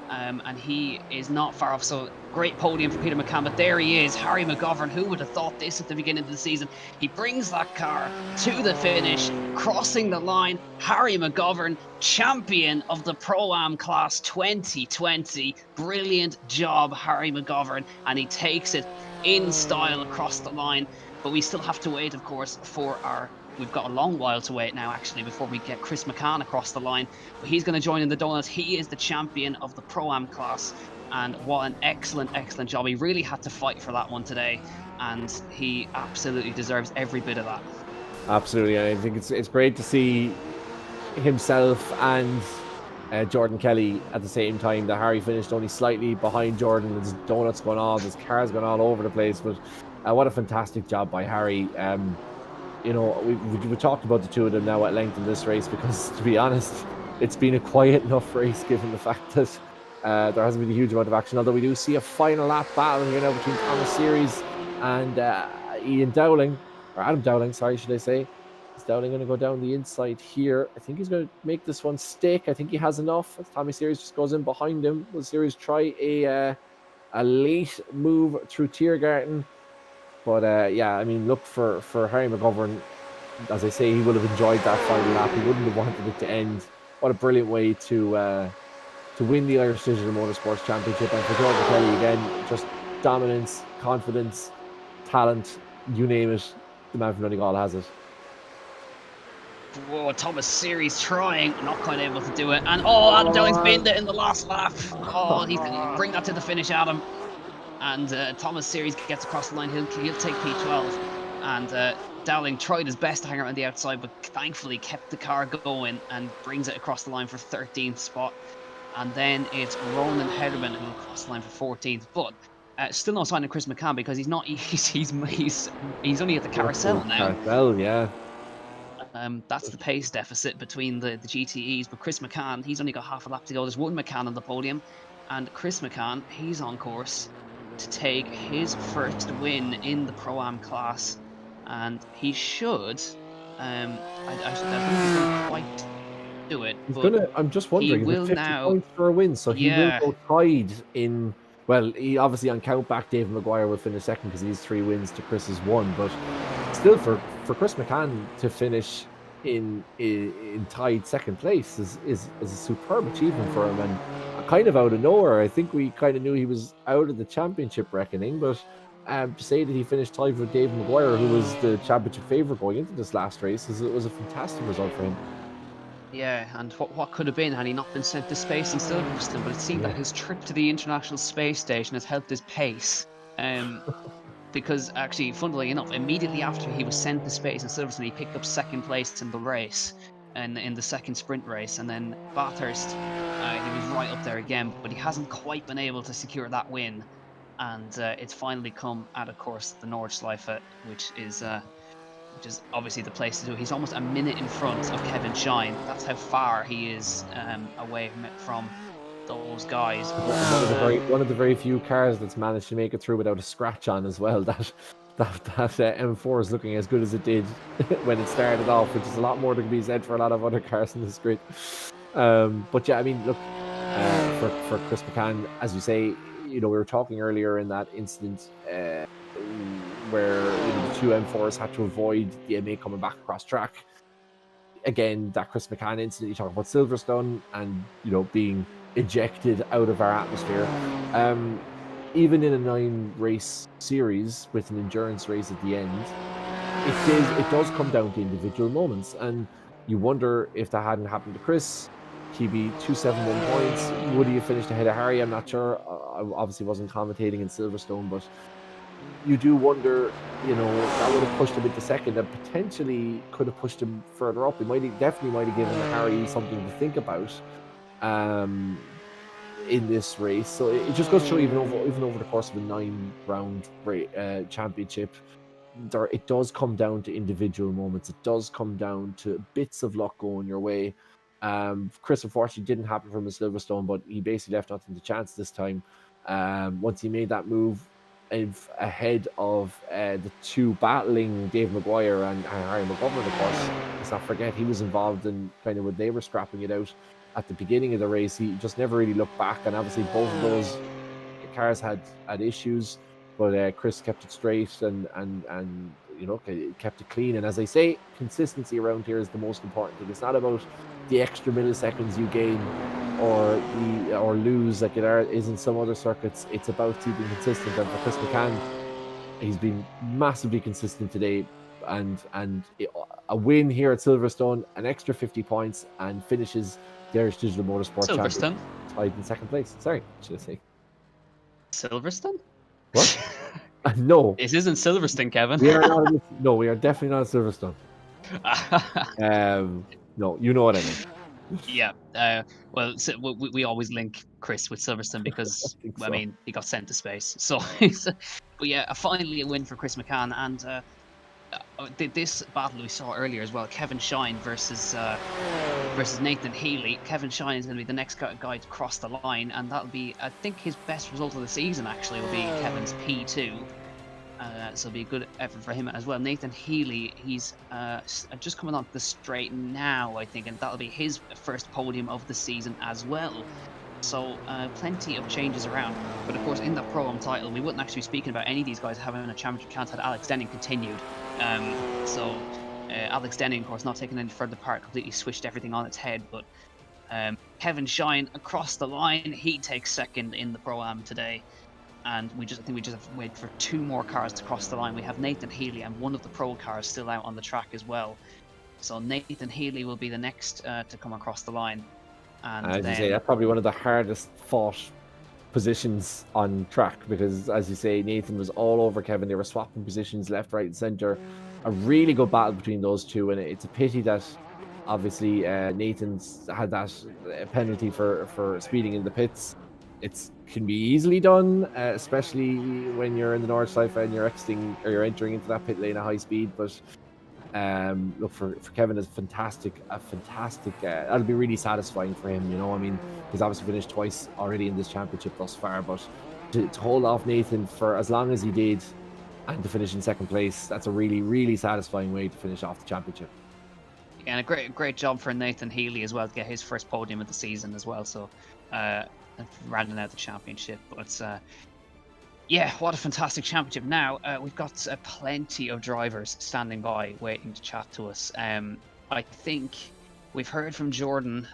And he is not far off, so great podium for Peter Mccann. But there he is, Harry Mcgovern. Who would have thought this at the beginning of the season? He brings that car to the finish, crossing the line. Harry Mcgovern, champion of the Pro-Am class 2020. Brilliant job, Harry Mcgovern, and he takes it in style across the line. But we still have to wait, of course, for our... We've got a long while to wait now, actually, before we get Chris Mccann across the line. But he's going to join in the donuts. He is the champion of the Pro-Am class. And what an excellent, excellent job. He really had to fight for that one today. And he absolutely deserves every bit of that. Absolutely. I think it's great to see himself and Jordan Kelly at the same time. That Harry finished only slightly behind Jordan. There's donuts going on. There's cars going all over the place. But what a fantastic job by Harry. We talked about the two of them now at length in this race, because, to be honest, it's been a quiet enough race given the fact that there hasn't been a huge amount of action. Although we do see a final lap battle here now between Thomas Series and Ian Dowling, or Adam Dowling, sorry, should I say. Is Dowling going to go down the inside here? I think he's going to make this one stick. I think he has enough. As Tommy Series just goes in behind him. Will Series try a late move through Tiergarten? But look, for Harry Mcgovern, as I say, he would have enjoyed that final lap. He wouldn't have wanted it to end. What a brilliant way to win the Irish Digital Motorsports Championship. And for Jordan Kelly, again, just dominance, confidence, talent, you name it. The man from Donegal has it. Whoa, Thomas Series trying, not quite able to do it. And Adam Dowling's binned it in the last lap. He's going to bring that to the finish, Adam. And Thomas Series gets across the line. He'll take P12. And Dowling tried his best to hang around the outside, but thankfully kept the car going and brings it across the line for 13th spot. And then it's Ronan Hederman who will cross the line for 14th. But still no sign of Chris Mccann, because he's not. He's only at the carousel now. Carousel, yeah. That's the pace deficit between the GTEs. But Chris Mccann, he's only got half a lap to go. There's one Mccann on the podium, and Chris Mccann, he's on course to take his first win in the Pro-Am class, and he should. I don't think he's going to quite do it. I'm just wondering. He will 50 now points for a win, so he will go tied in. Well, he obviously on count back, David Mcguire will finish second because he's 3 wins to Chris's 1. But still, for Chris Mccann to finish in tied second place is a superb achievement for him, and kind of out of nowhere. I think we kind of knew he was out of the championship reckoning, but to say that he finished tied with David Mcguire, who was the championship favourite going into this last race, it was a fantastic result for him. Yeah, and what could have been had he not been sent to space in Silverstone, but it seemed that his trip to the International Space Station has helped his pace. Because actually, funnily enough, immediately after he was sent to space in Silverstone, he picked up second place in the race, and in the second sprint race. And then Bathurst, he was right up there again, but he hasn't quite been able to secure that win. And it's finally come at, of course, the Nordschleife, which is obviously the place to do. He's almost a minute in front of Kevin Shine. That's how far he is away from those guys. One of the very few cars that's managed to make it through without a scratch on as well. That M4 is looking as good as it did when it started off, which is a lot more to be said for a lot of other cars in this grid. But yeah, I mean, look, for Chris McCann, as you say, we were talking earlier in that incident where the two M4s had to avoid the MA coming back across track. Again, that Chris McCann incident, you talk about Silverstone and being ejected out of our atmosphere. Even in a 9-race series with an endurance race at the end, it does come down to individual moments, and you wonder if that hadn't happened to Chris, he'd be 271 points. Would he have finished ahead of Harry? I'm not sure. I obviously wasn't commentating in Silverstone, but you do wonder, that would have pushed him into second and potentially could have pushed him further up. It definitely might have given Harry something to think about in this race. So it just goes to show, even over the course of a 9-round championship, it does come down to individual moments. It does come down to bits of luck going your way. Chris, unfortunately, didn't happen from his Silverstone, but he basically left nothing to chance this time. Once he made that move ahead of the two battling Dave Mcguire and Harry Mcgovern, of course, let's not forget he was involved in kind of when they were scrapping it out at the beginning of the race. He just never really looked back, and obviously both of those cars had issues, but Chris kept it straight and kept it clean. And as I say, consistency around here is the most important thing. It's not about the extra milliseconds you gain or lose like it is in some other circuits. It's about keeping consistent. And for Chris McCann, he's been massively consistent today. And a win here at Silverstone, an extra 50 points, and finishes the Irish Digital Motorsport Silverstone? Championship tied in second place. Sorry, should I say Silverstone? what? No, This isn't Silverstone, Kevin. we are not. No, we are definitely not at Silverstone. No, you know what I mean. Yeah. Well, so we always link Chris with Silverstone because so. I mean he got sent to space. So, but yeah, finally a win for Chris McCann, and this battle we saw earlier as well, Kevin Shine versus Nathan Healey. Kevin Shine is going to be the next guy to cross the line, and that'll be, I think, his best result of the season. Actually, will be Kevin's P2. So it'll be a good effort for him as well. Nathan Healey, he's just coming onto the straight now, I think, and that'll be his first podium of the season as well. So plenty of changes around. But of course, in that Pro-Am title, we wouldn't actually be speaking about any of these guys having a championship chance had Alex Denning continued. Alex Denning, of course, not taking any further part, completely switched everything on its head. But Kevin Shine across the line, he takes second in the Pro-Am today. And I think we just have to wait for 2 more cars to cross the line. We have Nathan Healey and one of the pro cars still out on the track as well. So Nathan Healey will be the next to come across the line. And as you say, that's probably one of the hardest fought positions on track, because as you say, Nathan was all over Kevin. They were swapping positions left, right, and centre. A really good battle between those two, and it's a pity that obviously Nathan's had that penalty for speeding in the pits. It can be easily done, especially when you're in the North Side and you're entering into that pit lane at high speed. But look, for Kevin, is fantastic. That'll be really satisfying for him. I mean, he's obviously finished twice already in this championship thus far, but to hold off Nathan for as long as he did and to finish in second place, that's a really, really satisfying way to finish off the championship. Yeah, and a great job for Nathan Healey as well to get his first podium of the season as well. So rounding out the championship. But yeah, what a fantastic championship. Now we've got plenty of drivers standing by waiting to chat to us. I think we've heard from Jordan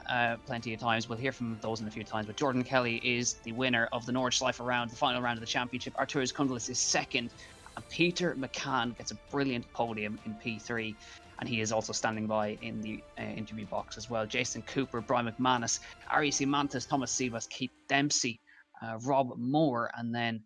plenty of times. We'll hear from those in a few times, but Jordan Kelly is the winner of the Nordschleife round, the final round of the championship. Arturas Kundlis is second, and Peter Mccann gets a brilliant podium in P3. And he is also standing by in the interview box as well. Jason Cooper, Brian McManus, REC Mantis, Thomas Sivas, Keith Dempsey, Rob Moore, and then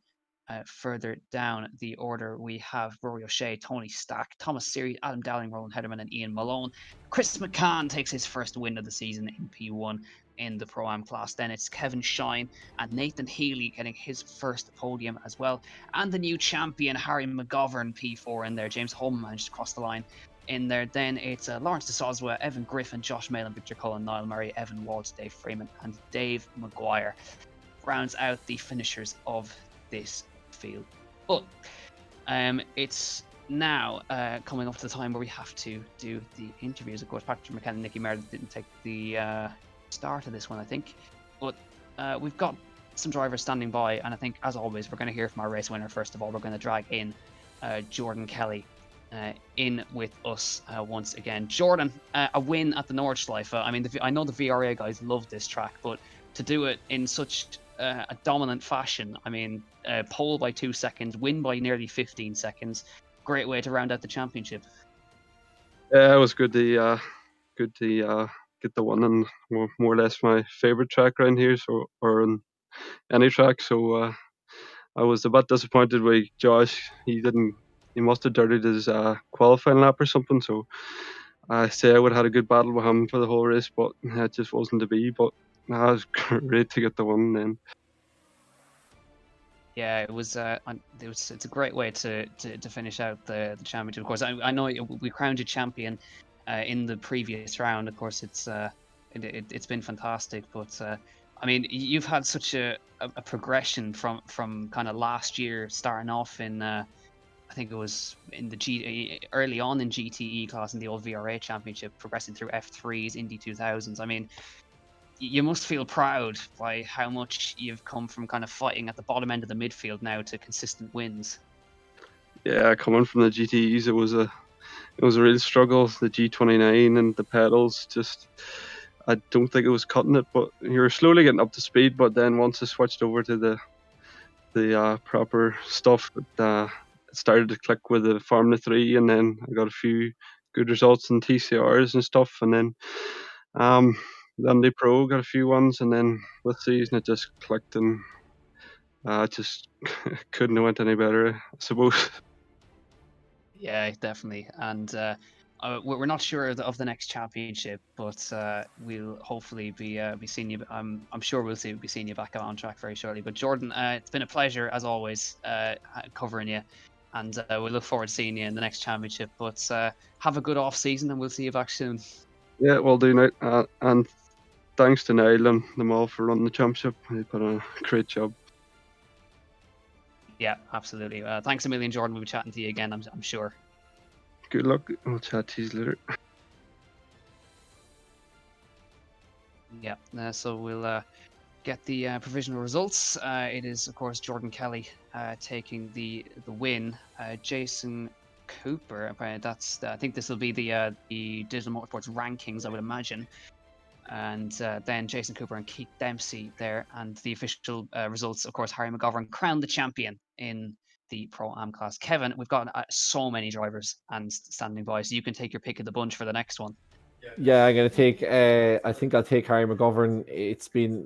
further down the order we have Rory O'Shea, Tony Stack, Thomas Seary, Adam Dowling, Roland Hederman, and Ian Malone. Chris McCann takes his first win of the season in P1 in the Pro-Am class. Then it's Kevin Shine and Nathan Healey getting his first podium as well. And the new champion, Harry Mcgovern, P4 in there. James Holman managed to cross the line in there. Then it's Lawrence de Soswa, Evan Griffin, Josh Malin, Victor Cullen, Niall Murray, Evan Waltz, Dave Freeman, and Dave Mcguire rounds out the finishers of this field. But it's now coming up to the time where we have to do the interviews. Of course, Patrick McCann and Nicky Meredith didn't take the start of this one, I think. But we've got some drivers standing by, and I think, as always, we're going to hear from our race winner. First of all, we're going to drag in Jordan Kelly in with us once again. Jordan, a win at the Nordschleife. I mean, I know the VRA guys love this track, but to do it in such a dominant fashion, I mean, pole by 2 seconds, win by nearly 15 seconds, great way to round out the championship. Yeah, it was good to get the one, and more or less my favorite track around here, so or in any track. So I was a bit disappointed with Josh. He must have dirtied his qualifying lap or something. So I say I would have had a good battle with him for the whole race, but it just wasn't to be. But it was great to get the one then. Yeah, it was. It's a great way to finish out the championship. Of course, I know we crowned you champion in the previous round. Of course, it's been fantastic. But I mean, you've had such a progression from kind of last year, starting off in I think it was in the early on in GTE class in the old VRA championship, progressing through F3s, Indy 2000s. I mean, you must feel proud by how much you've come from kind of fighting at the bottom end of the midfield now to consistent wins. Yeah, coming from the GTEs, it was a real struggle. The G29 and the pedals, just I don't think it was cutting it. But you're slowly getting up to speed. But then once I switched over to the proper stuff, it started to click with the Formula 3, and then I got a few good results in TCRs and stuff, and then the Indy Pro got a few ones, and then this season it just clicked, and just couldn't have went any better, I suppose. Yeah, definitely. And we're not sure of the next championship, but we'll hopefully be seeing you. I'm sure we'll be seeing you back on track very shortly. But Jordan, it's been a pleasure as always covering you, and we look forward to seeing you in the next championship. But have a good off season, and we'll see you back soon. Yeah, we'll do now. And thanks to Niall and them all for running the championship. They put on a great job. Yeah, absolutely. Thanks a million, Jordan. We'll be chatting to you again, I'm sure. Good luck. I'll chat to you later. Yeah, so we'll get the provisional results. It is, of course, Jordan Kelly taking the win. Jason Cooper, I think this will be the Digital Motorsports rankings, I would imagine. And then Jason Cooper and Keith Dempsey there. And the official results, of course, Harry Mcgovern crowned the champion in the Pro-Am class. Kevin, we've got so many drivers and standing by, so you can take your pick of the bunch for the next one. Yeah, I'm gonna take. I think I'll take Harry Mcgovern. It's been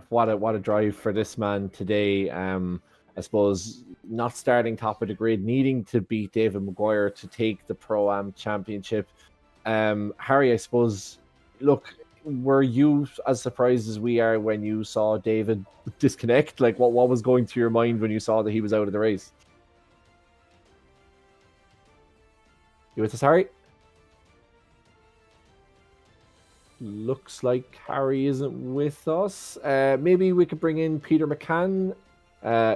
what a drive for this man today. I suppose not starting top of the grid, needing to beat David Mcguire to take the Pro-Am championship. Harry, I suppose. Look, were you as surprised as we are when you saw David disconnect? Like, what was going through your mind when you saw that he was out of the race? You with us, Harry? Looks like Harry isn't with us. Maybe we could bring in Peter Mccann,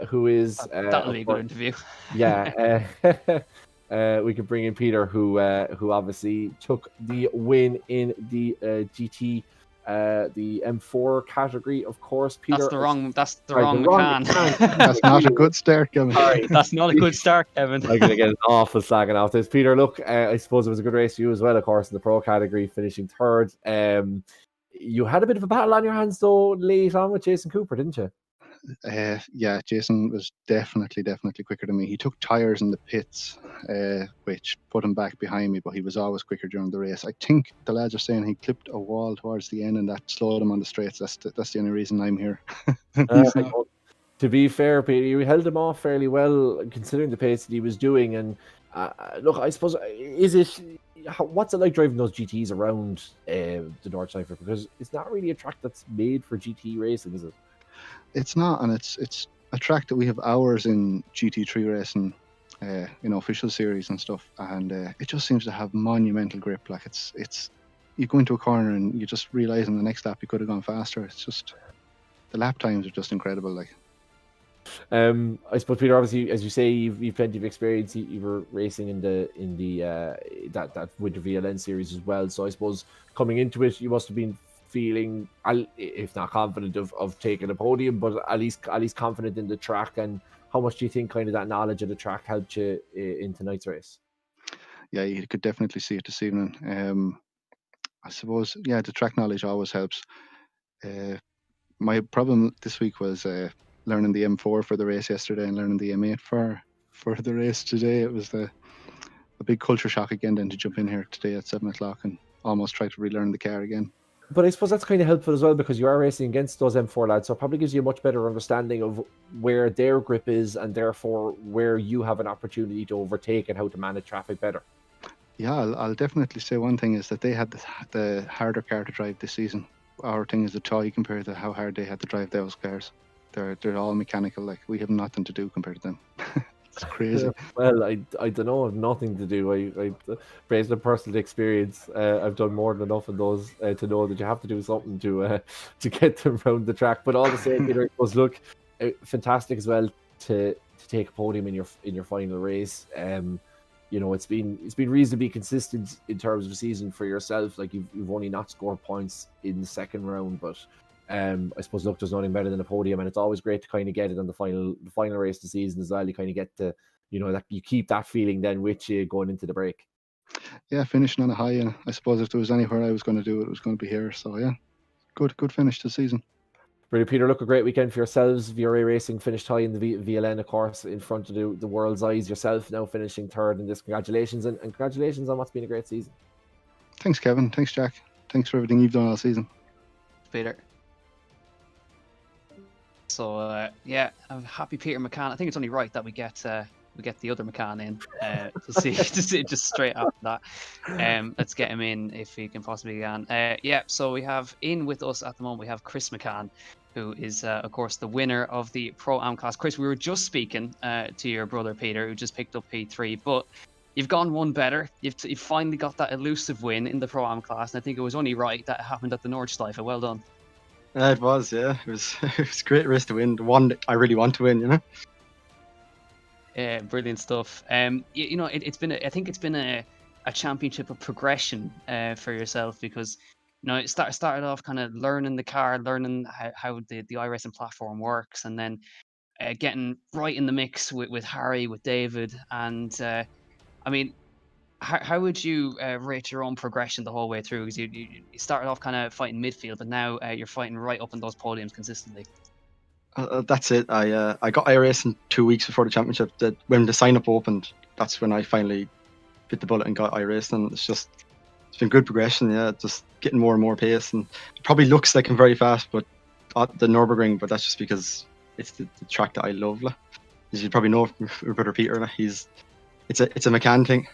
who is... That'll be a good interview. Yeah. We could bring in Peter, who obviously took the win in the GT, the M4 category, of course. Peter, that's the wrong Mccann. That's not a good start, Kevin. Sorry. That's not a good start, Kevin. I'm gonna get an awful slagging off this. Peter, look, I suppose it was a good race for you as well, of course, in the pro category, finishing third. You had a bit of a battle on your hands though late on with Jason Cooper, didn't you? Yeah, Jason was definitely quicker than me. He took tyres in the pits, which put him back behind me, but he was always quicker during the race. I think the lads are saying he clipped a wall towards the end and that slowed him on the straights. That's the only reason I'm here. To be fair, Peter, you held him off fairly well considering the pace that he was doing. And look, I suppose, what's it like driving those GTs around the Nordschleife? Because it's not really a track that's made for GT racing, is it? It's not, and it's a track that we have hours in GT3 racing, official series and stuff, and it just seems to have monumental grip. Like it's you go into a corner and you just realise in the next lap you could have gone faster. It's just the lap times are just incredible. Like, I suppose, Peter, obviously, as you say, you've plenty of experience. You were racing in the that Winter VLN series as well. So I suppose coming into it, you must have been feeling, if not confident of taking a podium, but at least confident in the track? And how much do you think kind of that knowledge of the track helped you in tonight's race? Yeah, you could definitely see it this evening. I suppose, yeah, the track knowledge always helps. My problem this week was learning the M4 for the race yesterday and learning the M8 for the race today. It was a big culture shock again then to jump in here today at 7 o'clock and almost try to relearn the car again. But I suppose that's kind of helpful as well, because you are racing against those M4 lads, so it probably gives you a much better understanding of where their grip is and therefore where you have an opportunity to overtake and how to manage traffic better. Yeah, I'll definitely say one thing is that they had the harder car to drive this season. Our thing is a toy compared to how hard they had to drive those cars. They're all mechanical. Like, we have nothing to do compared to them. It's crazy. Well, I don't know, nothing to do. I based on personal experience, I've done more than enough of those to know that you have to do something to get them around the track. But all the same, Peter, it was fantastic as well to take a podium in your final race. You know, it's been reasonably consistent in terms of the season for yourself. Like, you've only not scored points in the second round, but I suppose, look, there's nothing better than a podium, and it's always great to kind of get it on the final race of the season as well. You kind of get to, you know, that you keep that feeling then with you going into the break. Yeah, finishing on a high, and I suppose if there was anywhere I was going to do it, it was going to be here. So yeah, good finish to the season. Brilliant, Peter. Look, a great weekend for yourselves. VRA Racing finished high in the VLN, of course, in front of the world's eyes. Yourself now finishing third in this. Congratulations, and congratulations on what's been a great season. Thanks, Kevin. Thanks, Jack. Thanks for everything you've done all season. Peter. So yeah, I'm happy Peter Mccann. I think it's only right that we get the other Mccann in to see just straight after that. Let's get him in if he can possibly can. Yeah, so we have in with us at the moment, we have Chris Mccann, who is of course the winner of the Pro-Am class. Chris, we were just speaking to your brother Peter, who just picked up P3, but you've gone one better. You've finally got that elusive win in the Pro-Am class, and I think it was only right that it happened at the Nordschleife. Well done. It was, yeah. It was a great race to win. The one that I really want to win, you know. Yeah, brilliant stuff. You know, I think it's been a championship of progression for yourself, because you know it started off kind of learning the car, learning how the iRacing platform works, and then getting right in the mix with Harry, with David, and I mean, how would you rate your own progression the whole way through? Because you started off kind of fighting midfield, but now you're fighting right up in those podiums consistently. That's it. I got iRacing 2 weeks before the championship. That when the sign up opened, that's when I finally bit the bullet and got iRacing. It's been good progression. Yeah, just getting more and more pace, and it probably looks like I'm very fast, but at the Nürburgring. But that's just because it's the track that I love. Like. As you probably know, your brother Peter, like, it's a Mccann thing.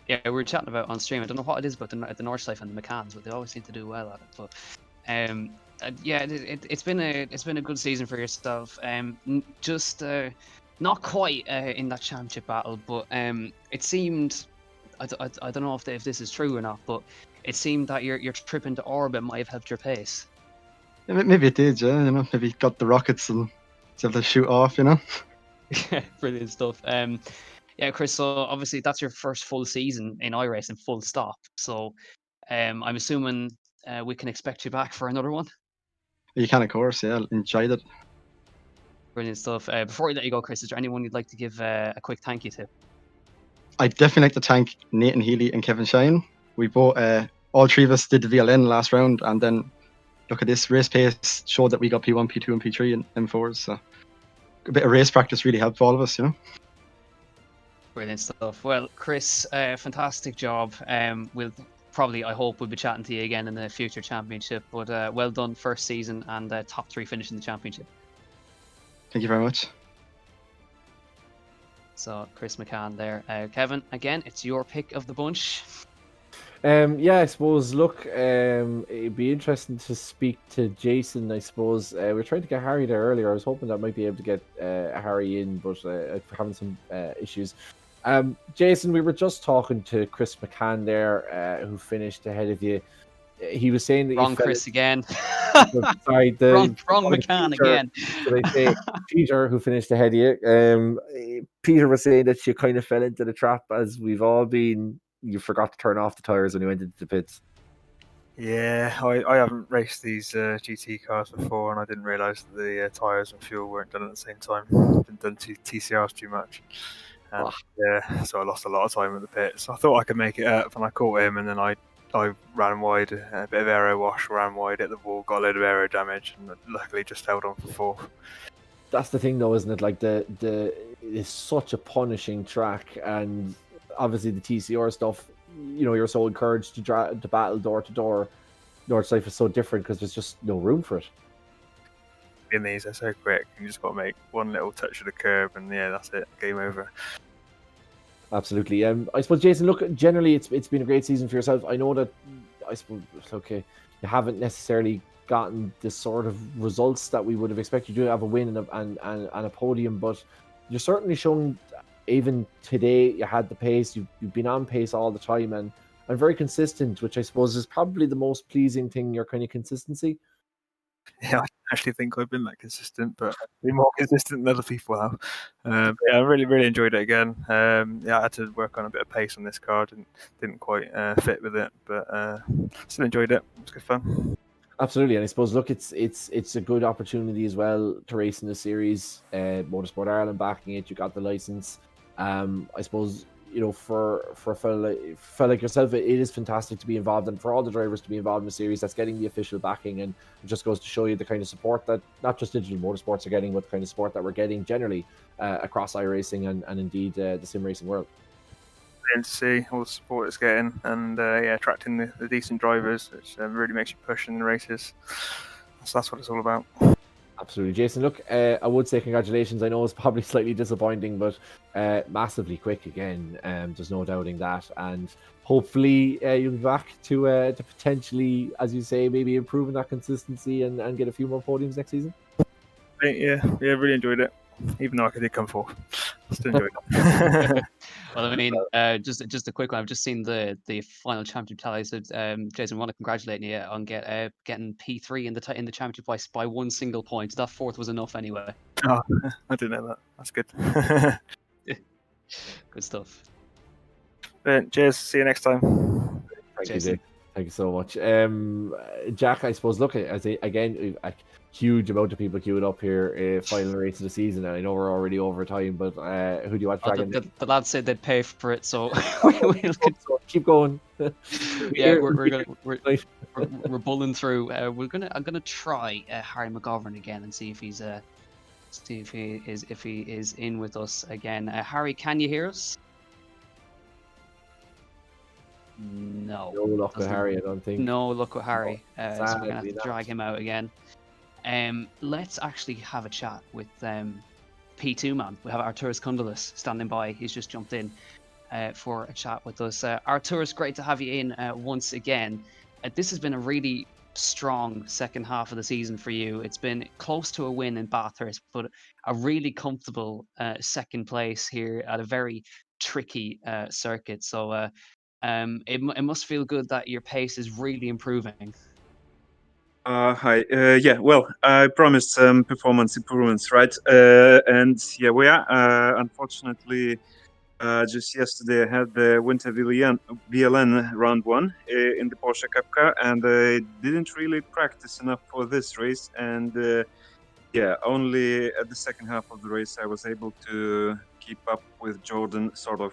Yeah, we were chatting about on stream. I don't know what it is about the Nordschleife and the Mccanns, but they always seem to do well at it. But yeah, it's been a good season for yourself. Just not quite in that championship battle, but it seemed I don't know if this is true or not, but it seemed that your trip into orbit might have helped your pace. Yeah, maybe it did. Yeah, you know, maybe got the rockets and was able to shoot off. You know. Yeah, brilliant stuff. Yeah, Chris, so obviously that's your first full season in iRacing, full stop. So I'm assuming we can expect you back for another one. You can, of course. Yeah, enjoyed it. Brilliant stuff. Before we let you go, Chris, is there anyone you'd like to give a quick thank you to? I'd definitely like to thank Nathan Healey and Kevin Shine. We both, all three of us did the VLN last round, and then look at this race pace showed that we got P1, P2, and P3 and M4s. So a bit of race practice really helped all of us, you know. Brilliant stuff. Well, Chris, fantastic job. We'll probably, I hope, we'll be chatting to you again in the future championship. But well done, first season, and top 3 finish in the championship. Thank you very much. So Chris Mccann there. Kevin, again, it's your pick of the bunch. Yeah, I suppose, look, it'd be interesting to speak to Jason, I suppose. We were trying to get Harry there earlier. I was hoping that I might be able to get Harry in, but I'm having some issues. Jason, we were just talking to Chris Mccann there, who finished ahead of you. He was saying that wrong Chris again. Sorry, wrong Mccann again. Did I say Peter, who finished ahead of you? Peter was saying that you kind of fell into the trap, as we've all been. You forgot to turn off the tires when you went into the pits. Yeah, I haven't raced these GT cars before, and I didn't realise that the tyres and fuel weren't done at the same time. I've done TCRs too much, and yeah, so I lost a lot of time at the pits. I thought I could make it up, and I caught him, and then I ran wide, a bit of aero wash, ran wide at the wall, got a load of aero damage, and luckily just held on for fourth. That's the thing, though, isn't it? Like it's such a punishing track, and obviously the TCR stuff. You're so encouraged to battle door to door. North Life is so different because there's just no room for it. In these, they're so quick. You just got to make one little touch of the curb, and yeah, that's it. Game over. Absolutely. I suppose, Jason, look, generally it's been a great season for yourself. I know that you haven't necessarily gotten the sort of results that we would have expected you to have a win and a podium, but you're certainly showing, even today, you had the pace. You've been on pace all the time and very consistent, which I suppose is probably the most pleasing thing, your kind of consistency. Yeah, I actually think I've been that consistent, but I've been more consistent than other people have. But yeah, I really enjoyed it again. Yeah, I had to work on a bit of pace on this car. Didn't quite fit with it, but still enjoyed it. It was good fun. Absolutely, and I suppose, look, it's a good opportunity as well to race in the series. Motorsport Ireland backing it, you got the license. I suppose, for a fella like yourself, it is fantastic to be involved, and for all the drivers to be involved in a series that's getting the official backing, and it just goes to show you the kind of support that not just digital motorsports are getting, but the kind of support that we're getting generally across iRacing and indeed the sim racing world. To see all the support it's getting, and yeah, attracting the decent drivers, which really makes you push in the races. So that's what it's all about. Absolutely, Jason. Look, I would say congratulations. I know it's probably slightly disappointing, but massively quick again. There's no doubting that, and hopefully you'll be back to potentially, as you say, maybe improving that consistency and get a few more podiums next season. Yeah, really enjoyed it. Even though I did come fourth, I still enjoyed it. Well, I mean, just a quick one. I've just seen the final championship tally. So, Jason, I want to congratulate you on getting P3 in the championship by one single point. That fourth was enough anyway. Oh, I didn't know that. That's good. Good stuff. Cheers. See you next time. Thank you, Jake. Thank you so much. Jack, I suppose, look, again, a huge amount of people queued up here, final race of the season, and I know we're already over time, but who do you want to drag in? The lads said they'd pay for it, so keep going. Yeah, we're bulling through. I'm gonna try Harry Mcgovern again and see if he's if he is in with us again. Harry, can you hear us? No. No luck with Harry, I don't think. No luck with Harry. So we're gonna have to drag him out again. Let's actually have a chat with P2 man. We have Arturas Kundalis standing by. He's just jumped in for a chat with us. Arturas, great to have you in once again. This has been a really strong second half of the season for you. It's been close to a win in Bathurst, but a really comfortable second place here at a very tricky circuit. So it must feel good that your pace is really improving. Hi. Yeah, well, I promised some performance improvements, right? And yeah, we are. Unfortunately, just yesterday I had the Winter VLN round one in the Porsche Cup car, and I didn't really practice enough for this race. And yeah, only at the second half of the race I was able to keep up with Jordan, sort of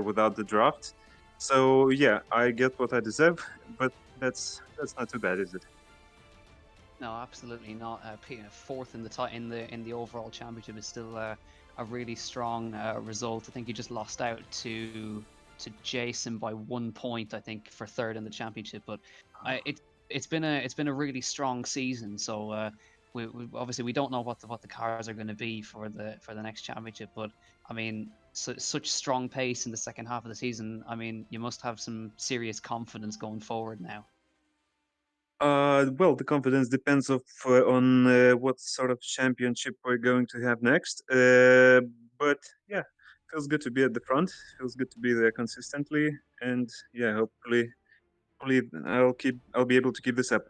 without the draft. So yeah, I get what I deserve, but that's not too bad, is it? No, absolutely not. Fourth in the overall championship is still a really strong result. I think you just lost out to Jason by 1 point, I think, for third in the championship. But it's been a really strong season. So we obviously we don't know what the cars are going to be for the next championship. But I mean, such strong pace in the second half of the season. I mean, you must have some serious confidence going forward now. Well, the confidence depends on what sort of championship we're going to have next. But yeah, feels good to be at the front. Feels good to be there consistently, and yeah, hopefully I'll be able to keep this up.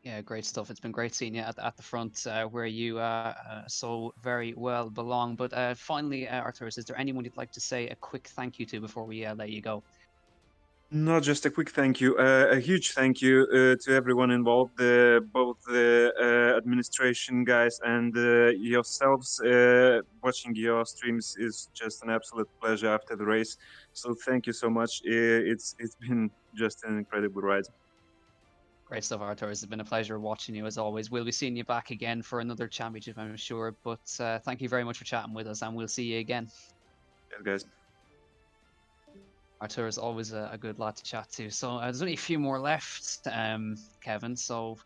Yeah, great stuff. It's been great seeing you at the front where you so very well belong. But finally, Arturas, is there anyone you'd like to say a quick thank you to before we let you go? No, just a quick thank you. A huge thank you to everyone involved, both the administration guys and yourselves. Watching your streams is just an absolute pleasure after the race. So thank you so much. It's been just an incredible ride. Great stuff, Arthur. It's been a pleasure watching you as always. We'll be seeing you back again for another championship, I'm sure. But thank you very much for chatting with us, and we'll see you again. Yes, guys. Arthur is always a good lad to chat to. So there's only a few more left, Kevin. So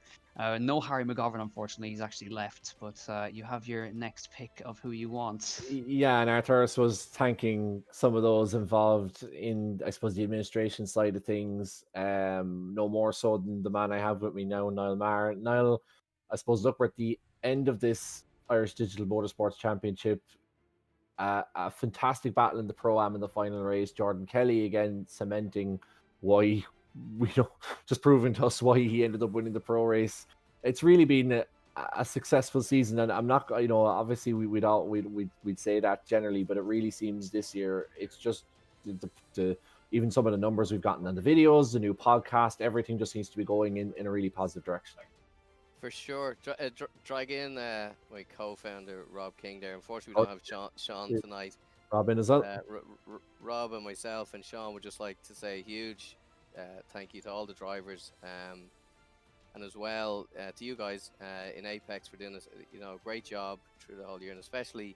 no Harry Mcgovern, unfortunately. He's actually left. But you have your next pick of who you want. Yeah, and Arturis was thanking some of those involved in, I suppose, the administration side of things. No more so than the man I have with me now, Niall Maher. Niall, I suppose, look, we're at the end of this Irish Digital Motorsports Championship. A fantastic battle in the Pro-Am in the final race. Jordan Kelly again cementing why we don't, just proving to us why he ended up winning the Pro race. It's really been a successful season, and I'm not, obviously we'd say that generally, but it really seems this year it's just the even some of the numbers we've gotten on the videos, the new podcast, everything just seems to be going in a really positive direction. For sure. Drag in my co-founder, Rob King there. Unfortunately, we don't have Sean tonight. Robin as well. Rob and myself and Sean would just like to say a huge thank you to all the drivers and as well to you guys in Apex for doing this, a great job through the whole year, and especially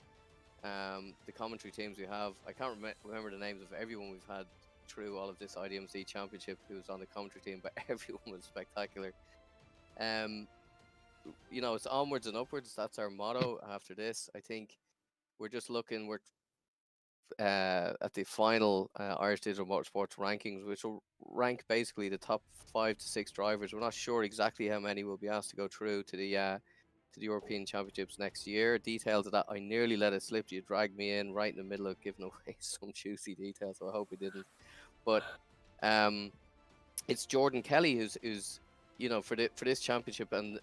the commentary teams we have. I can't remember the names of everyone we've had through all of this IDMC championship who was on the commentary team, but everyone was spectacular. It's onwards and upwards. That's our motto after this. I think we're just looking, at the final Irish Digital Motorsports rankings, which will rank basically the top 5 to 6 drivers. We're not sure exactly how many will be asked to go through to the European Championships next year. Details of that, I nearly let it slip. You dragged me in right in the middle of giving away some juicy details, so I hope we didn't. But it's Jordan Kelly who's for this championship, and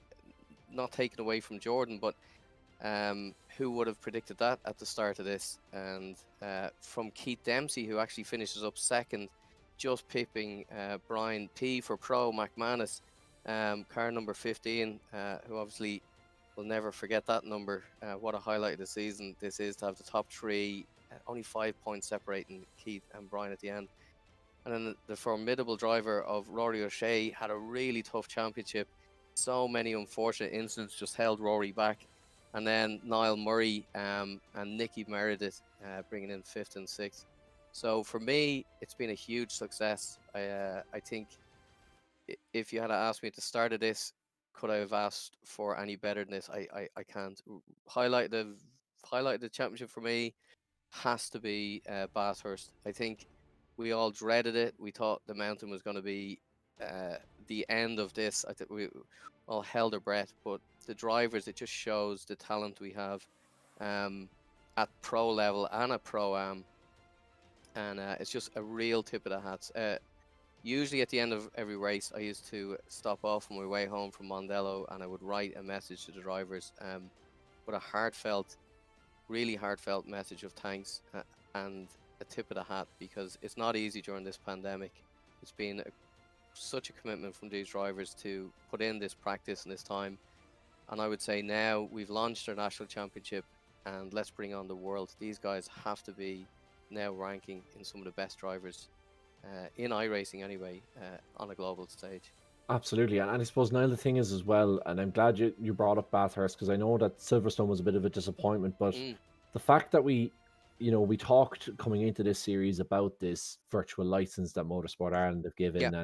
not taken away from Jordan, but who would have predicted that at the start of this? And from Keith Dempsey, who actually finishes up second, just pipping Brian P for Pro McManus, car number 15, who obviously will never forget that number. What a highlight of the season this is to have the top 3, only 5 points separating Keith and Brian at the end. And then the formidable driver of Rory O'Shea had a really tough championship. So many unfortunate incidents just held Rory back. And then Niall Murray and Nicky Meredith bringing in 5th and 6th. So for me, it's been a huge success. I think if you had asked me at the start of this, could I have asked for any better than this? I can't. Highlight the championship for me has to be Bathurst. I think we all dreaded it. We thought the mountain was going to be the end of this. I think we all held our breath, but the drivers, it just shows the talent we have at pro level and at Pro-Am, and it's just a real tip of the hats. Usually at the end of every race, I used to stop off on my way home from Mondello and I would write a message to the drivers, with a really heartfelt message of thanks and a tip of the hat, because it's not easy during this pandemic. It's been such a commitment from these drivers to put in this practice and this time, and I would say now we've launched our national championship and let's bring on the world. These guys have to be now ranking in some of the best drivers in iRacing anyway, on a global stage. Absolutely, and I suppose, Niall, the thing is as well, and I'm glad you brought up Bathurst, because I know that Silverstone was a bit of a disappointment, but the fact that we talked coming into this series about this virtual license that Motorsport Ireland have given. Yeah.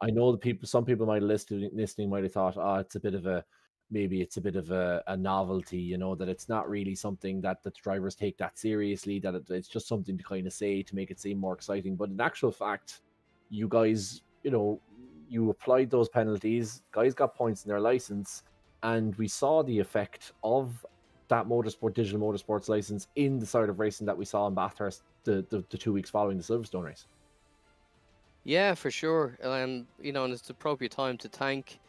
I know some people might have listening might have thought, it's a bit of a novelty, that it's not really something that the drivers take that seriously, that it's just something to kind of say to make it seem more exciting. But in actual fact, you guys, you applied those penalties, guys got points in their license, and we saw the effect of that digital motorsports license in the sort of racing that we saw in Bathurst the 2 weeks following the Silverstone race. Yeah, for sure. And and it's the appropriate time to thank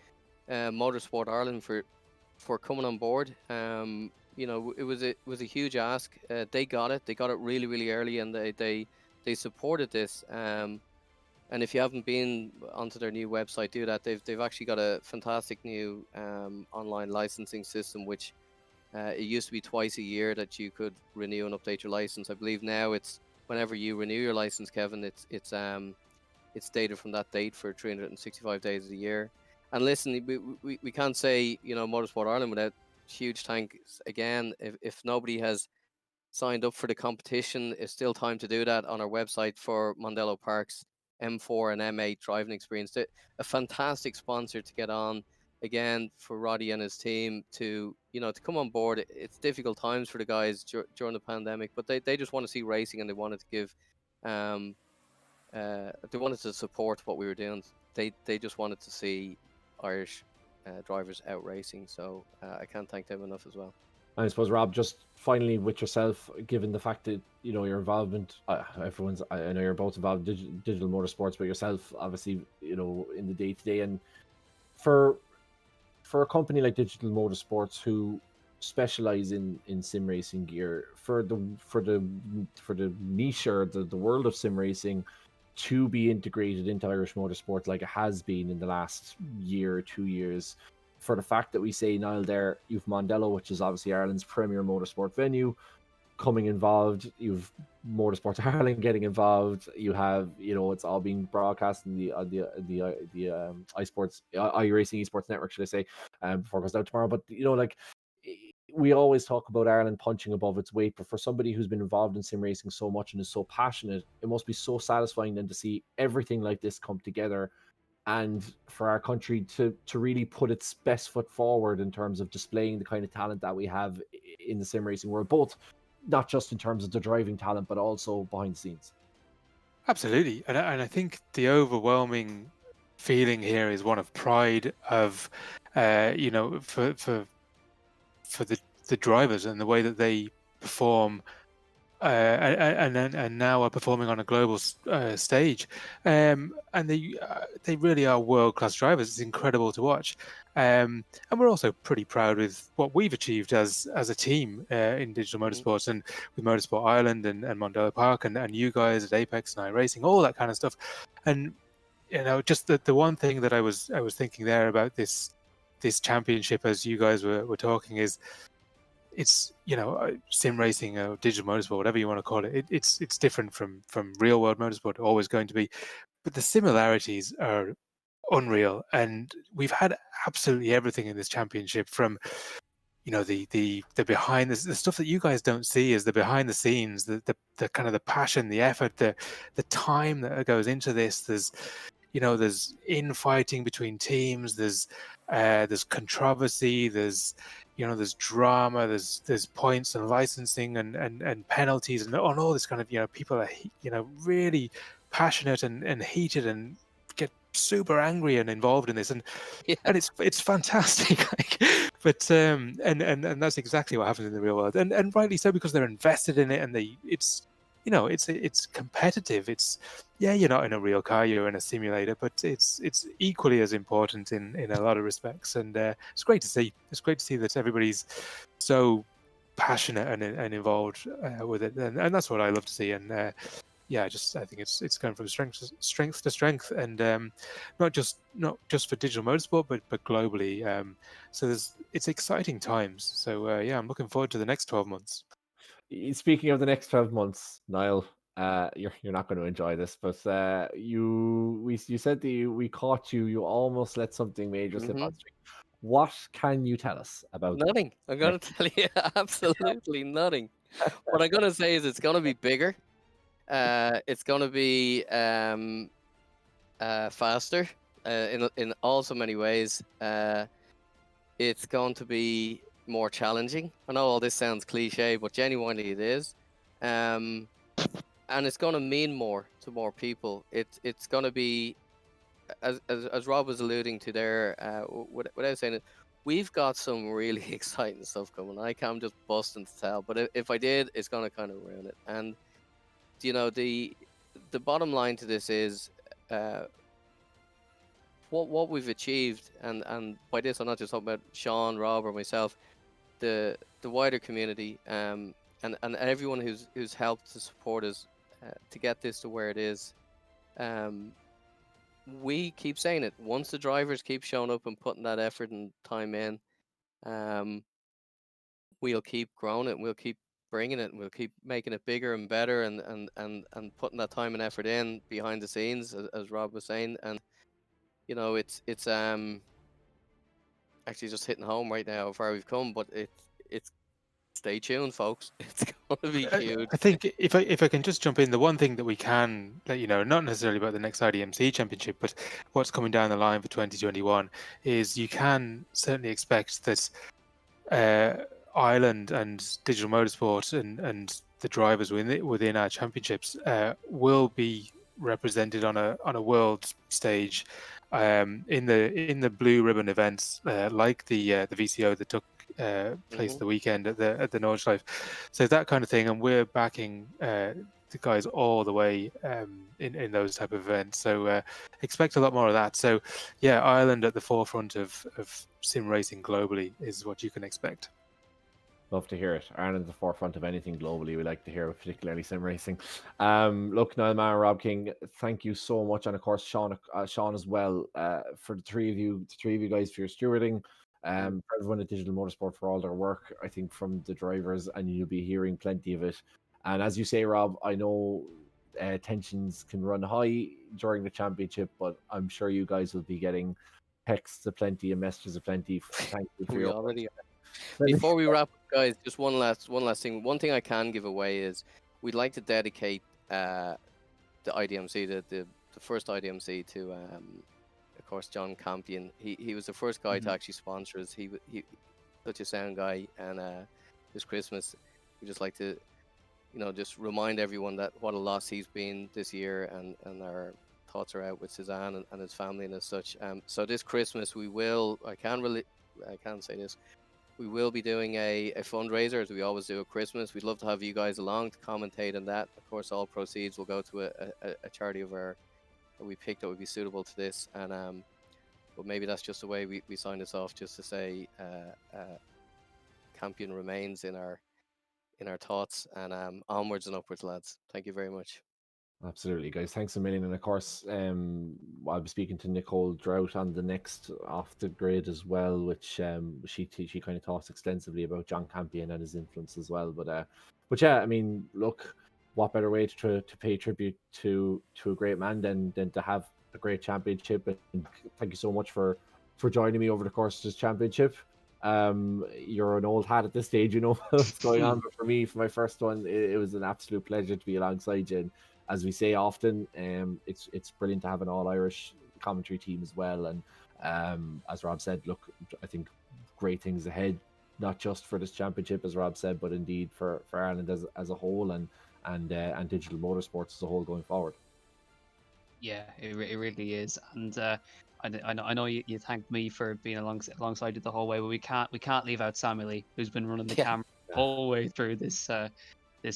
Motorsport Ireland for coming on board. It was a huge ask. They got it really, really early, and they supported this. And if you haven't been onto their new website, do that. They've actually got a fantastic new online licensing system, which it used to be twice a year that you could renew and update your license. I believe now it's whenever you renew your license, Kevin. It's dated from that date for 365 days of the year. And listen, we can't say, you know, Motorsport Ireland without huge thanks again. If nobody has signed up for the competition, it's still time to do that on our website for Mondello Park's M4 and M8 driving experience. A fantastic sponsor to get on again for Roddy and his team to, you know, to come on board. It's difficult times for the guys during the pandemic, but they just want to see racing, and they wanted to give they wanted to support what we were doing. They just wanted to see Irish drivers out racing, so I can't thank them enough as well. I suppose, Rob, just finally with yourself, given the fact that, you know, your involvement, I know you're both involved in digital motorsports, but yourself, obviously, you know, in the day-to-day, and for a company like Digital Motorsports who specialize in sim racing gear, for the niche or the world of sim racing to be integrated into Irish motorsport like it has been in the last year or 2 years, for the fact that we say, Niall, there, you've Mondello, which is obviously Ireland's premier motorsport venue, coming involved. You've Motorsport Ireland getting involved. You have, you know, it's all being broadcast in the iRacing Esports Network, should I say, before it goes out tomorrow. But, you know, like, we always talk about Ireland punching above its weight, but for somebody who's been involved in sim racing so much and is so passionate, it must be so satisfying then to see everything like this come together, and for our country to really put its best foot forward in terms of displaying the kind of talent that we have in the sim racing world, both not just in terms of the driving talent, but also behind the scenes. Absolutely, and I think the overwhelming feeling here is one of pride of, you know, for the drivers and the way that they perform. And now are performing on a global stage, and they really are world-class drivers. It's incredible to watch, and we're also pretty proud with what we've achieved as a team in digital motorsports, and with Motorsport Ireland and Mondello Park and you guys at Apex and iRacing, all that kind of stuff. And, you know, just the one thing that I was thinking there about this championship, as you guys were talking, is it's, you know, sim racing or digital motorsport, whatever you want to call it. It's different from real world motorsport, always going to be, but the similarities are unreal. And we've had absolutely everything in this championship, from, you know, the behind the stuff that you guys don't see is the behind the scenes, the kind of the passion, the effort, the time that goes into this. There's, you know, there's infighting between teams, there's controversy, there's, you know, there's drama, there's points and licensing and penalties and all this kind of, you know, people are, you know, really passionate and heated and get super angry and involved in this, and it's fantastic. Like, but and that's exactly what happens in the real world, and rightly so, because they're invested in it, and it's, you know, it's competitive. It's, yeah, you're not in a real car, you're in a simulator, but it's equally as important in a lot of respects, and it's great to see. It's great to see that everybody's so passionate and involved with it, and that's what I love to see. And yeah, I think it's going from strength to strength, and not just for digital motorsport, but globally. So it's exciting times. So yeah, I'm looking forward to the next 12 months. Speaking of the next 12 months, Niall, you're not going to enjoy this, but you said that we caught you. You almost let something major slip on stream. What can you tell us about? Nothing. I'm going to tell you absolutely nothing. What I'm going to say is it's going to be bigger. It's going to be faster in all so many ways. It's going to be more challenging. I know all this sounds cliche, but genuinely it is. And it's going to mean more to more people. It's going to be, as Rob was alluding to there, without saying it, we've got some really exciting stuff coming. I'm just busting to tell, but if I did, it's going to kind of ruin it. And, you know, the bottom line to this is what we've achieved, and by this I'm not just talking about Sean, Rob, or myself, the wider community, and everyone who's helped to support us to get this to where it is. we keep saying it. Once the drivers keep showing up and putting that effort and time in, we'll keep growing it. We'll keep bringing it. And we'll keep making it bigger and better, and putting that time and effort in behind the scenes, as Rob was saying. And it's actually just hitting home right now how far we've come. But it's stay tuned, folks. It's gonna be huge. I think if I can just jump in, the one thing that we can let you know, not necessarily about the next IDMC championship, but what's coming down the line for 2021 is you can certainly expect that Ireland and Digital Motorsport and the drivers within our championships will be represented on a world stage in the blue ribbon events like the VCO that took place the weekend at the Nordschleife. So that kind of thing, and we're backing the guys all the way in those type of events. So expect a lot more of that. So yeah, Ireland at the forefront of sim racing globally is what you can expect. Love to hear it. Ireland at the forefront of anything globally. We like to hear, particularly sim racing. Look, Niall Maher, Rob King, thank you so much, and of course Sean as well, for the three of you guys for your stewarding. For everyone at Digital Motorsport for all their work, I think, from the drivers, and you'll be hearing plenty of it. And as you say, Rob, I know tensions can run high during the championship, but I'm sure you guys will be getting texts aplenty and messages aplenty. Thank you for We your already are. Before we wrap up, guys, just one last thing. One thing I can give away is we'd like to dedicate the IDMC, the first IDMC, to of course John Campion. He was the first guy to actually sponsor us. He such a sound guy, and this Christmas we just like to just remind everyone that what a loss he's been this year, and our thoughts are out with Suzanne and his family and as such. So this Christmas we will. I can say this. We will be doing a fundraiser, as we always do at Christmas. We'd love to have you guys along to commentate on that. Of course, all proceeds will go to a charity that we picked that would be suitable to this. And but maybe that's just the way we sign this off, just to say Campion remains in our thoughts, and onwards and upwards, lads. Thank you very much. Absolutely, guys. Thanks a million. And of course, I'll be speaking to Nicole Drought on the next Off the Grid as well, which she kind of talks extensively about John Campion and his influence as well. But yeah, I mean, look, what better way to pay tribute to a great man than to have a great championship? And thank you so much for joining me over the course of this championship. You're an old hat at this stage, you know what's going on. But for me, for my first one, it was an absolute pleasure to be alongside you. And as we say often, it's brilliant to have an all-Irish commentary team as well. And as Rob said, look, I think great things ahead, not just for this championship, as Rob said, but indeed for Ireland as a whole, and Digital Motorsports as a whole going forward. Yeah, it really is. And I know you thanked me for being alongside you the whole way, but we can't leave out Samuel Lee, who's been running the camera the whole way through this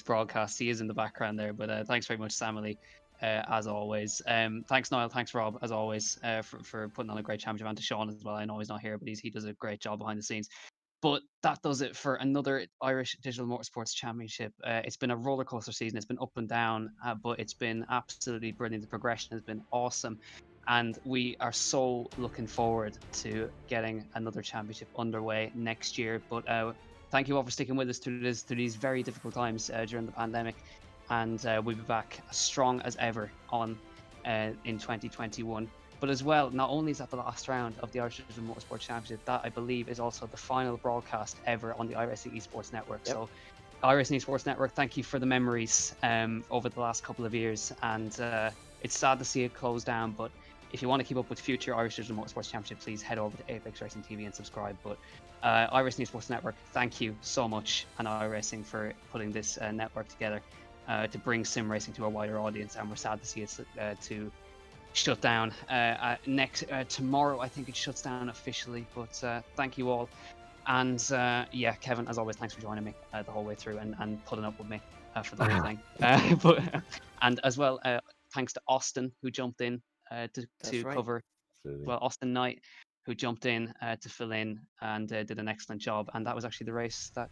broadcast. He is in the background there, but thanks very much, Samuel Lee, as always. Thanks, Niall. Thanks, Rob, as always, for putting on a great championship, and to Sean as well. I know he's not here, but he does a great job behind the scenes. But that does it for another Irish Digital Motorsports Championship. It's been a roller coaster season. It's been up and down, but it's been absolutely brilliant. The progression has been awesome, and we are so looking forward to getting another championship underway next year. But thank you all for sticking with us through these very difficult times during the pandemic, and we'll be back as strong as ever in 2021. But as well, not only is that the last round of the Irish Digital Motorsport Championship, that I believe is also the final broadcast ever on the iRacing Esports Network. Yep. So, iRacing Esports Network, thank you for the memories over the last couple of years. And it's sad to see it close down, but if you want to keep up with future Irish Digital Motorsports Championship, please head over to Apex Racing TV and subscribe. But iRacing Esports Network, thank you so much, and iRacing, for putting this network together to bring sim racing to a wider audience. And we're sad to see it to shut down tomorrow. I think it shuts down officially, but thank you all. And yeah, Kevin, as always, thanks for joining me the whole way through and putting up with me for the whole thing. And as well, thanks to Austin, who jumped in to cover. Absolutely. Well, Austin Knight, who jumped in to fill in and did an excellent job. And that was actually the race that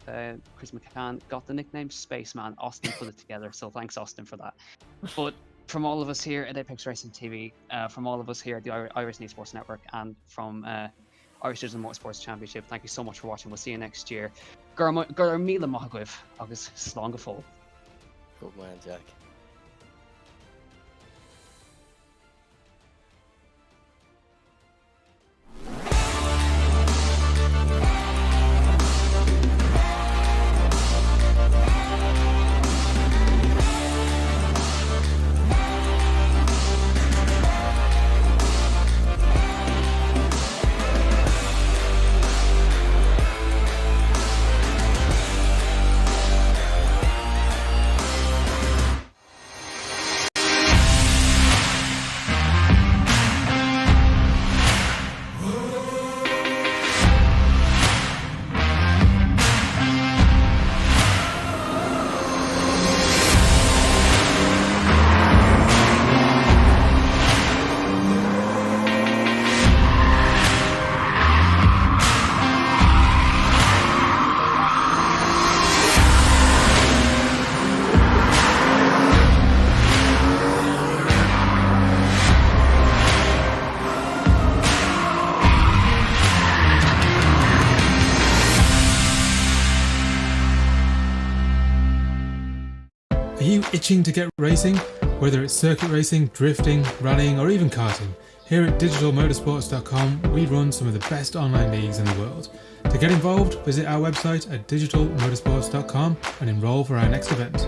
Chris Mccann got the nickname Spaceman. Austin put it together, so thanks, Austin, for that. But from all of us here at Apex Racing TV, from all of us here at the Irish Esports Network, and from Irish Digital Motorsports Championship, thank you so much for watching. We'll see you next year. Gur míle maith agaibh agus slán go fóill. Good man, Jack. Are you itching to get racing? Whether it's circuit racing, drifting, rallying, or even karting, here at digitalmotorsports.com we run some of the best online leagues in the world. To get involved, visit our website at digitalmotorsports.com and enroll for our next event.